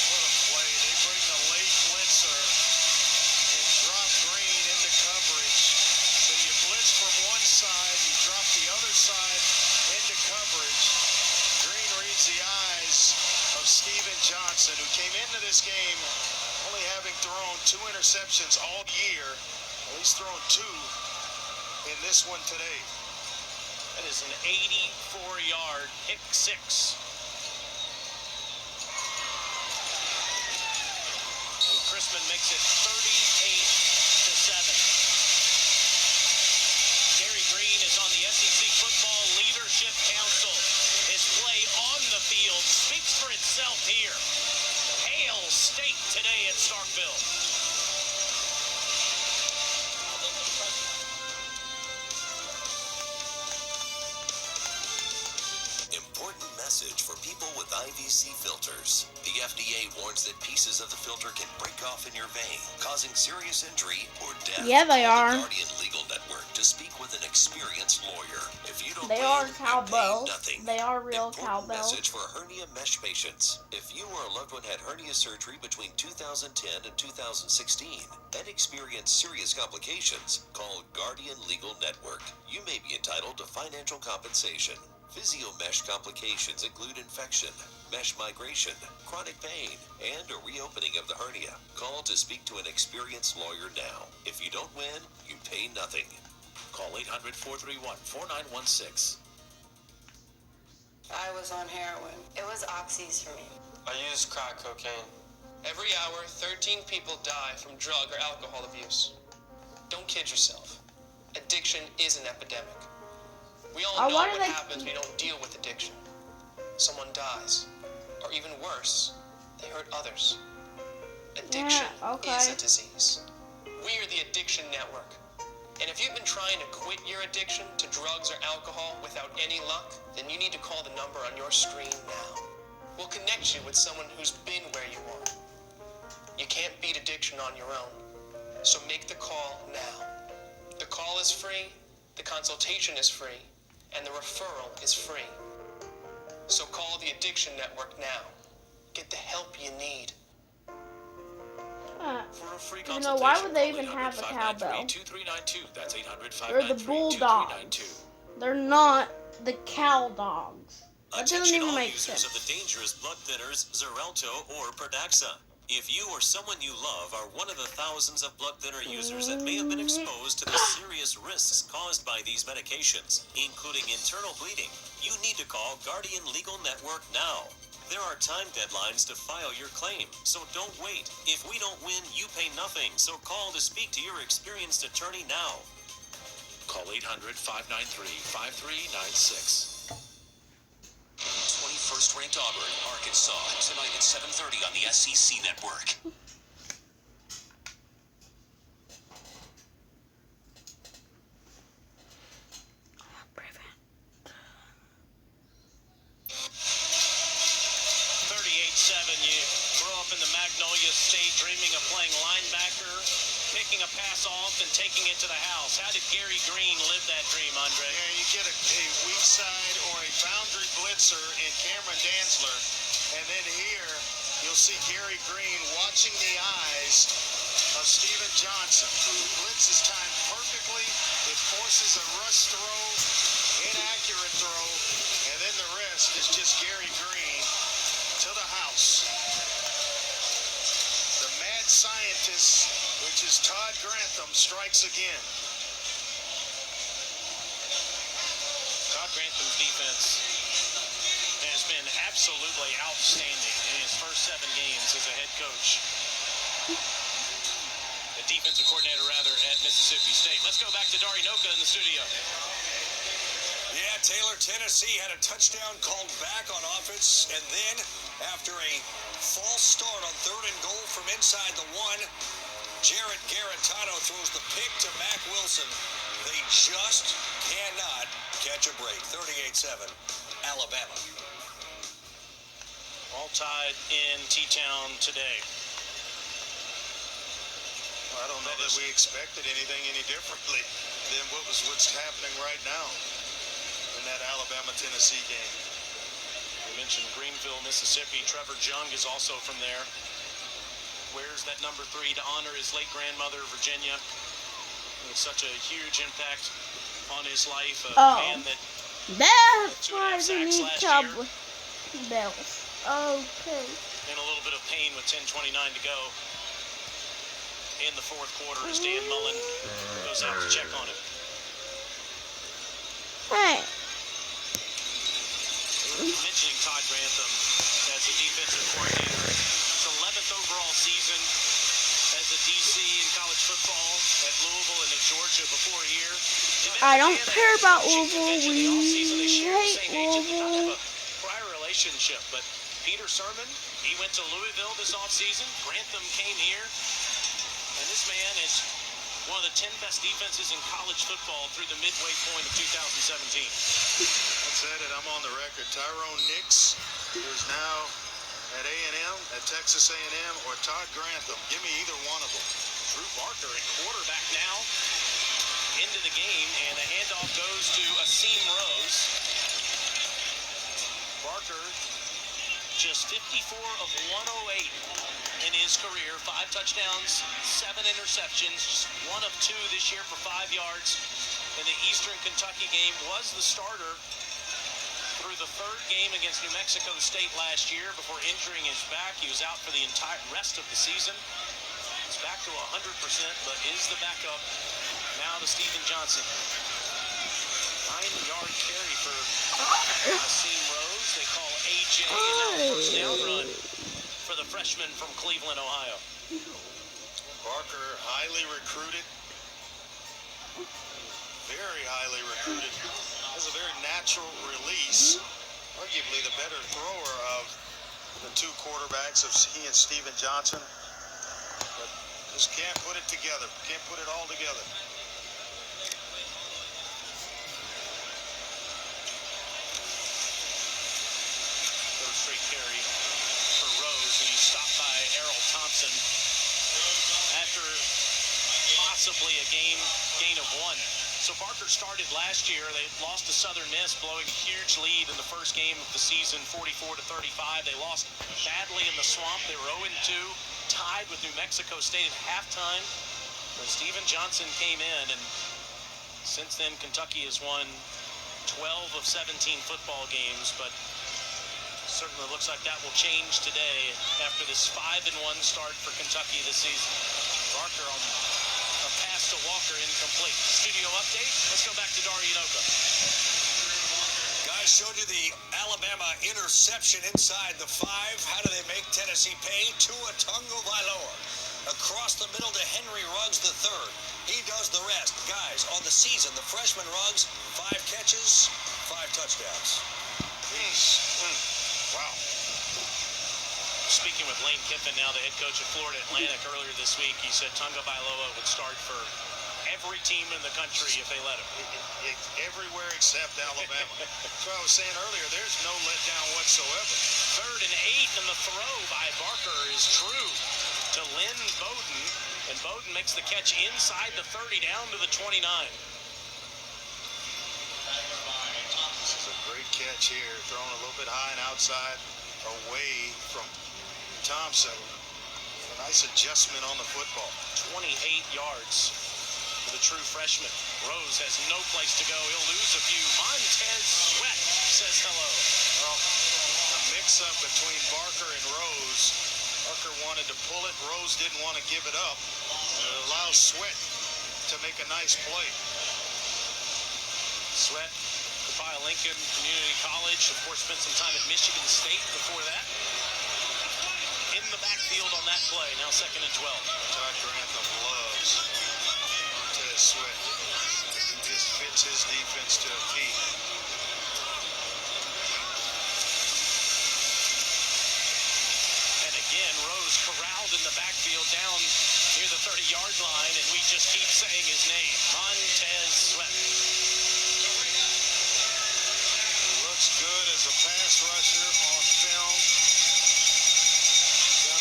What a play. They bring the late blitzer and drop Green into coverage. So you blitz from one side, you drop the other side into coverage. Green reads the eyes of Steven Johnson, who came into this game only having thrown 2 interceptions all year. Well, he's thrown 2 in this one today. That is an 84-yard pick six. And Chrisman makes it 38-7. Gary Green is on the SEC Football Leadership Council. His play on the field speaks for itself here. Hail State today at Starkville. Important message for people with IVC filters. The FDA warns that pieces of the filter can break off in your vein, causing serious injury or death. Yeah, they Call are. the Guardian Legal Network to speak with an experienced lawyer. If you don't They win, are you pay cowbells. nothing. They are real Important cowbells. message for hernia mesh patients. If you or a loved one had hernia surgery between 2010 and 2016 and experienced serious complications, call Guardian Legal Network. You may be entitled to financial compensation. Physio mesh complications include infection, mesh migration, chronic pain, and a reopening of the hernia. Call to speak to an experienced lawyer now. If you don't win, you pay nothing. Call 800-431-4916. I was on heroin. It was oxys for me. I used crack cocaine. Every hour, 13 people die from drug or alcohol abuse. Don't kid yourself. Addiction is an epidemic. We all know what happens when you don't deal with addiction. Someone dies. Or even worse, they hurt others. Addiction is a disease. We are the Addiction Network. And if you've been trying to quit your addiction to drugs or alcohol without any luck, then you need to call the number on your screen now. We'll connect you with someone who's been where you are. You can't beat addiction on your own. So make the call now. The call is free, the consultation is free, and the referral is free. So call the Addiction Network now. Get the help you need. For a free You know, why would they even have a cowbell? That's 800 They're the Bulldogs. They're not the Cow Dogs. That doesn't even make sense. Of the dangerous blood thinners Xarelto or Pradaxa. If you or someone you love are one of the thousands of blood thinner users that may have been exposed to the serious risks caused by these medications, including internal bleeding, you need to call Guardian Legal Network now. There are time deadlines to file your claim, so don't wait. If we don't win, you pay nothing, so call to speak to your experienced attorney now. Call 800-593-5396. 21st ranked Auburn, Arkansas, tonight at 7:30 on the SEC Network. You grow up in the Magnolia State dreaming of playing linebacker, picking a pass off and taking it to the house. How did Gary Green live that dream, Andre? Yeah, you get a weak side or a boundary blitzer in Cameron Dantzler, and then here you'll see Gary Green watching the eyes of Steven Johnson, who blitzes time perfectly. It forces a rush throw, inaccurate throw, and then the rest is just Gary Green to the house. The mad scientist, which is Todd Grantham, strikes again. Todd Grantham's defense has been absolutely outstanding in his first 7 games as a head coach. The defensive coordinator, rather, at Mississippi State. Let's go back to Dari Noka in the studio. Yeah, Taylor, Tennessee had a touchdown called back on offense, and then after a false start on 3rd and goal from inside the 1, Jarrett Garantano throws the pick to Mac Wilson. They just cannot catch a break. 38-7, Alabama. All tied in T-Town today. Well, I don't know that we expected anything any differently than what's happening right now in that Alabama-Tennessee game. We mentioned Greenville, Mississippi. Trevor Jung is also from there. Wears that number 3 to honor his late grandmother, Virginia. With such a huge impact on his life. A man that's why they need cowboy bells. Okay. In a little bit of pain with 10:29 to go in the 4th quarter as Dan Mullen goes out to check on him. Hey. Mentioning Todd Grantham as the defensive coordinator. His 11th overall season as a DC in college football at Louisville and at Georgia before here. I don't care about Louisville. We hate Kind Louisville. of a prior relationship, but Peter Sermon, he went to Louisville this offseason. Grantham came here, and this man is one of the 10 best defenses in college football through the midway point of 2017. I said it, I'm on the record. Tyrone Nix, who's now at A&M, at Texas A&M, or Todd Grantham. Give me either one of them. Drew Barker at quarterback now into the game, and the handoff goes to Asim Rose. Barker just 54 of 108 in his career. 5 touchdowns, 7 interceptions, just 1 of 2 this year for 5 yards. In the Eastern Kentucky game, was the starter through the 3rd game against New Mexico State last year before injuring his back. He was out for the entire rest of the season. He's back to 100%, but is the backup now to Steven Johnson. 9-yard carry for Asim Rose. They call AJ, and now first down run for the freshman from Cleveland, Ohio. Barker, highly recruited. Very highly recruited. Has a very natural release. Arguably the better thrower of the two quarterbacks of he and Steven Johnson. But just can't put it together. Can't put it all together. Third straight carry for Rose, and he's stopped by Errol Thompson after possibly a gain of 1. So Barker started last year. They lost to Southern Miss, blowing a huge lead in the first game of the season, 44-35. They lost badly in the Swamp. They were 0-2, tied with New Mexico State at halftime. When Steven Johnson came in, and since then Kentucky has won 12 of 17 football games, but certainly looks like that will change today after this 5-1 start for Kentucky this season. Barker on a pass to Walker, incomplete. Studio update. Let's go back to Darianoka. Guys showed you the Alabama interception inside the 5. How do they make Tennessee pay? Tua Tagovailoa across the middle to Henry Ruggs III. He does the rest. Guys, on the season, the freshman Ruggs, 5 catches, 5 touchdowns. Wow. Speaking with Lane Kiffin, now the head coach of Florida Atlantic, earlier this week, he said Tagovailoa would start for every team in the country if they let him. Everywhere except Alabama. That's what I was saying earlier. There's no letdown whatsoever. 3rd and 8, and the throw by Barker is true to Lynn Bowden, and Bowden makes the catch inside the 30 down to the 29. This is a great catch here, thrown a little bit high and outside, away from Thompson. A nice adjustment on the football. 28 yards for the true freshman. Rose has no place to go. He'll lose a few. Montez Sweat says hello. Well, a mix-up between Barker and Rose. Barker wanted to pull it. Rose didn't want to give it up. And it allows Sweat to make a nice play. Sweat, Copiah Lincoln Community College. Of course, spent some time at Michigan State before that. In the backfield on that play. Now 2nd and 12. Todd Grantham loves Montez Sweat. He just fits his defense to a T. And again, Rose corralled in the backfield down near the 30-yard line, and we just keep saying his name, Montez Sweat. Looks good as a pass rusher on film.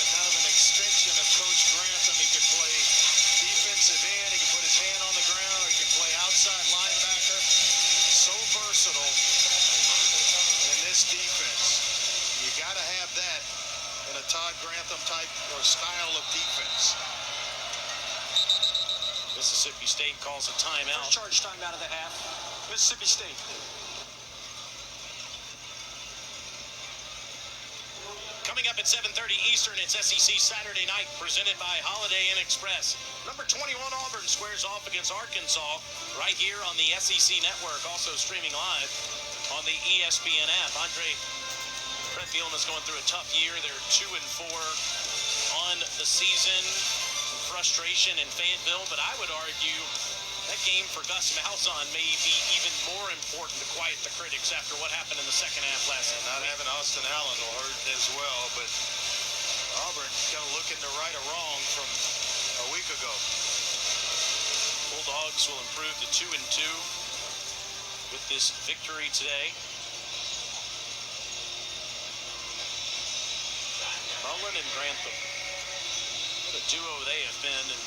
Kind of an extension of Coach Grantham. He could play defensive end, he can put his hand on the ground, or he can play outside linebacker. So versatile in this defense. You got to have that in a Todd Grantham type or style of defense. Mississippi State calls a timeout. First charge timeout of the half. Mississippi State. Coming up at 7:30 Eastern, it's SEC Saturday Night, presented by Holiday Inn Express. Number 21 Auburn squares off against Arkansas right here on the SEC Network, also streaming live on the ESPN app. Andre Redfield is going through a tough year. They're 2-4 on the season. Frustration in Fayetteville, but I would argue that game for Gus Malzahn may be even more important to quiet the critics after what happened in the second half last week. Not having Austin Allen will hurt as well, but Auburn kind of looking to right a wrong from a week ago. Bulldogs will improve to 2-2 with this victory today. Mullen and Grantham. What a duo they have been in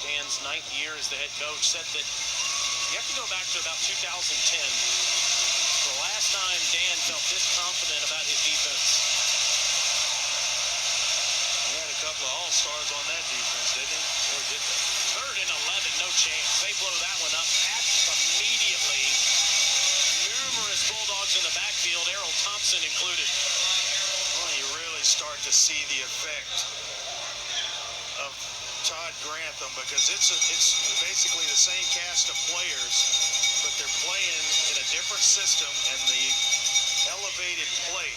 Dan's 9th year as the head coach. Said that you have to go back to about 2010. The last time Dan felt this confident about his defense. He had a couple of all-stars on that defense, didn't he? Or did they? 3rd and 11, no chance. They blow that one up immediately. Numerous Bulldogs in the backfield, Errol Thompson included. Well, you really start to see the effect of Todd Grantham, because it's basically the same cast of players, but they're playing in a different system, and the elevated play,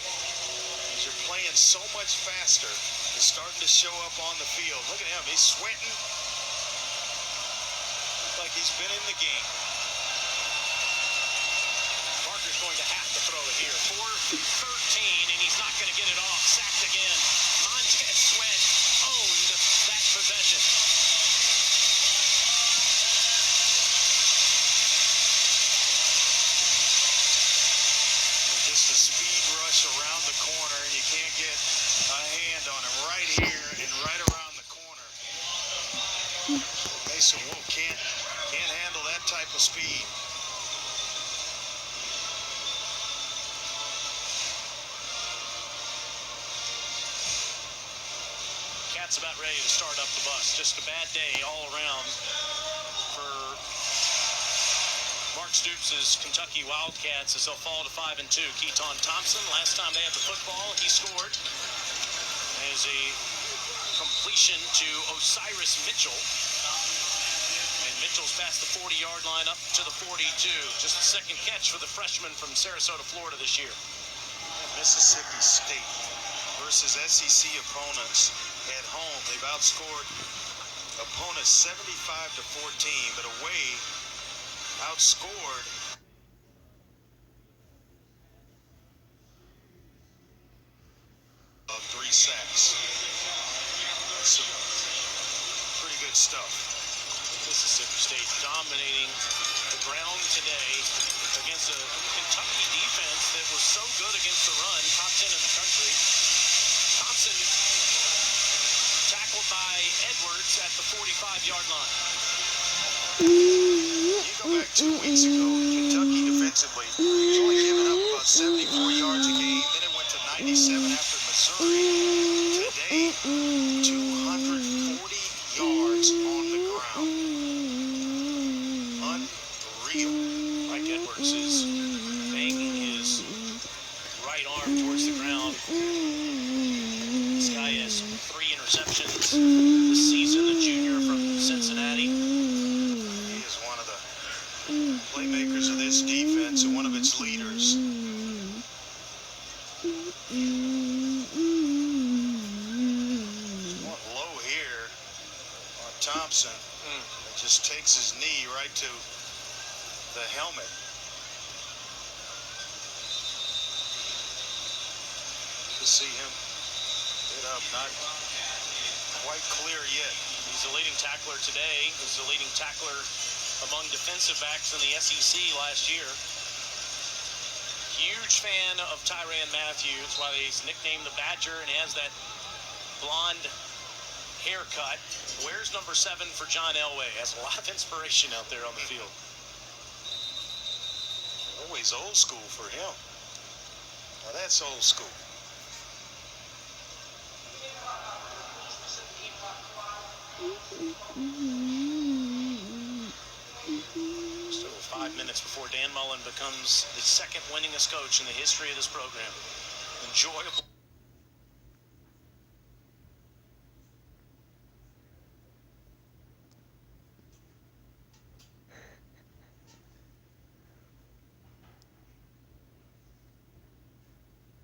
as you're playing so much faster is starting to show up on the field. Look at him. He's sweating. Looks like he's been in the game. Parker's going to have to throw it here. 4th and 13, and he's not going to get it off. Sacked again. Montez Sweat owned that possession. Just a speed rush around the corner, and you can't get a hand on him right here and right around the corner. Mason Wolf can't handle that type of speed. Cat's about ready to start up the bus. Just a bad day all around for Mark Stoops' Kentucky Wildcats as they'll fall to 5-2. Keaton Thompson, last time they had the football, he scored. There's a completion to Osiris Mitchell. And Mitchell's past the 40-yard line up to the 42. Just the second catch for the freshman from Sarasota, Florida this year. Mississippi State versus SEC opponents at home. They've outscored opponents 75-14, but away outscored of 3 sacks. That's some pretty good stuff. Mississippi State dominating the ground today against a Kentucky defense that was so good against the run, top 10 in the country. Thompson tackled by Edwards at the 45-yard line. You go back 2 weeks ago, Kentucky defensively was only giving up about 74 yards a game. Then it went to 97 after Missouri. Today, 240 yards on the ground. Unreal. Mike Edwards is banging his right arm towards the ground. This guy has 3 interceptions this season, the junior from Cincinnati. He is one of the playmakers of this defense and one of its leaders. One low here on Thompson. It just takes his knee right to the helmet. To see him get up, not quite clear yet. He's the leading tackler today. He's the leading tackler among defensive backs in the SEC last year. Huge fan of Tyrann Mathieu. That's why he's nicknamed the Badger, and he has that blonde haircut. Wears number 7 for John Elway. Has a lot of inspiration out there on the field. Always old school for him. Now that's old school. Still 5 minutes before Dan Mullen becomes the second winningest coach in the history of this program. Enjoyable.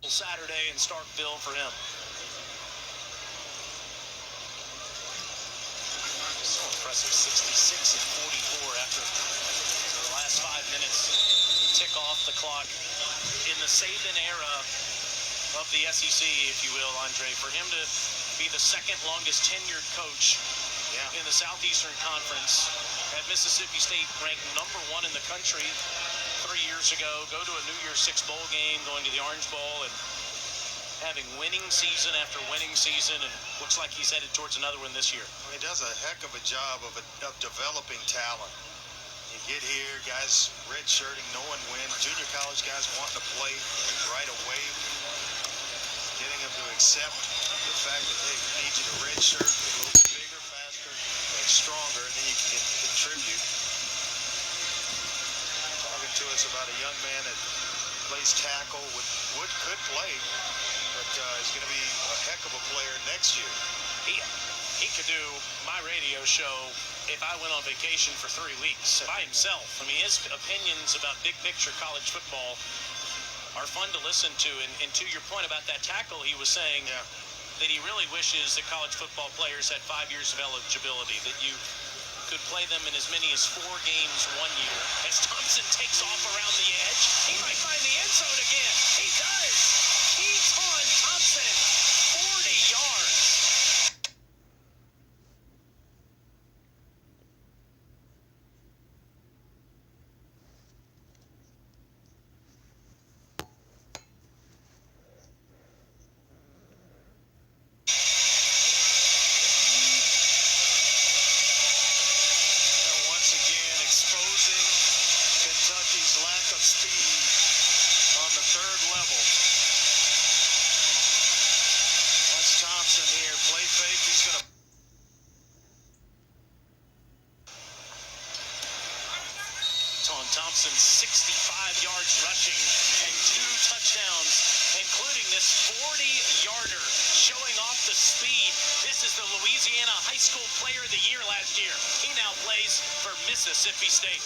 Saturday in Starkville for him. So impressive, 66 and 44 after the last 5 minutes. Tick off the clock in the Saban era of the SEC, if you will, Andre. For him to be the second longest tenured coach in the Southeastern Conference, had Mississippi State ranked number 1 in the country 3 years ago, go to a New Year's Six bowl game, going to the Orange Bowl, and having winning season after winning season, and looks like he's headed towards another one this year. He does a heck of a job of developing talent. You get here, guys redshirting, no one wins. Junior college guys wanting to play right away. Getting them to accept the fact that, hey, we need you to redshirt, get a little bit bigger, faster, and stronger, and then you can contribute. Talking to us about a young man that plays tackle, could play, but is going to be a heck of a player next year. He could do my radio show if I went on vacation for 3 weeks by himself. I mean, his opinions about big picture college football are fun to listen to. And to your point about that tackle, he was saying that he really wishes that college football players had 5 years of eligibility, that you could play them in as many as 4 games 1 year. As Thompson takes off around the edge, he might find the end zone again. He does. Keaton Thompson, 40 yards. Once again, exposing Kentucky's lack of speed on the 3rd level. Watch Thompson here, play fake, he's going to... Thompson, 65 yards rushing and 2 touchdowns, including this 40-yarder, showing off the speed. This is the Louisiana High School Player of the Year last year. He now plays for Mississippi State.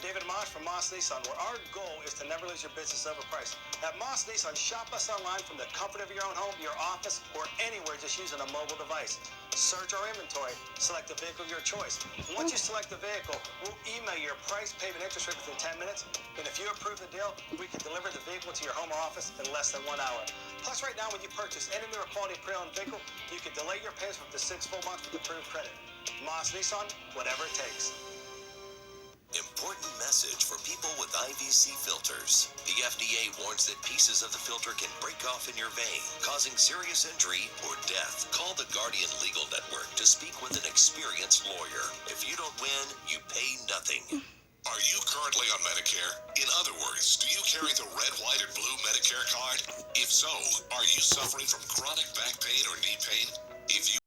David Moss from Moss Nissan, where our goal is to never lose your business over price. At Moss Nissan, shop us online from the comfort of your own home, your office, or anywhere just using a mobile device. Search our inventory, select the vehicle of your choice. Once you select the vehicle, we'll email your price, payment, interest rate within 10 minutes. And if you approve the deal, we can deliver the vehicle to your home or office in less than 1 hour. Plus, right now, when you purchase any new or quality pre-owned vehicle, you can delay your payments for up to 6 full months with approved credit. Moss Nissan, whatever it takes. Important message for people with IVC filters. The FDA warns that pieces of the filter can break off in your vein, causing serious injury or death. Call the Guardian Legal Network to speak with an experienced lawyer. If you don't win, you pay nothing. Are you currently on Medicare? In other words, do you carry the red, white, and blue Medicare card? If so, are you suffering from chronic back pain or knee pain? If you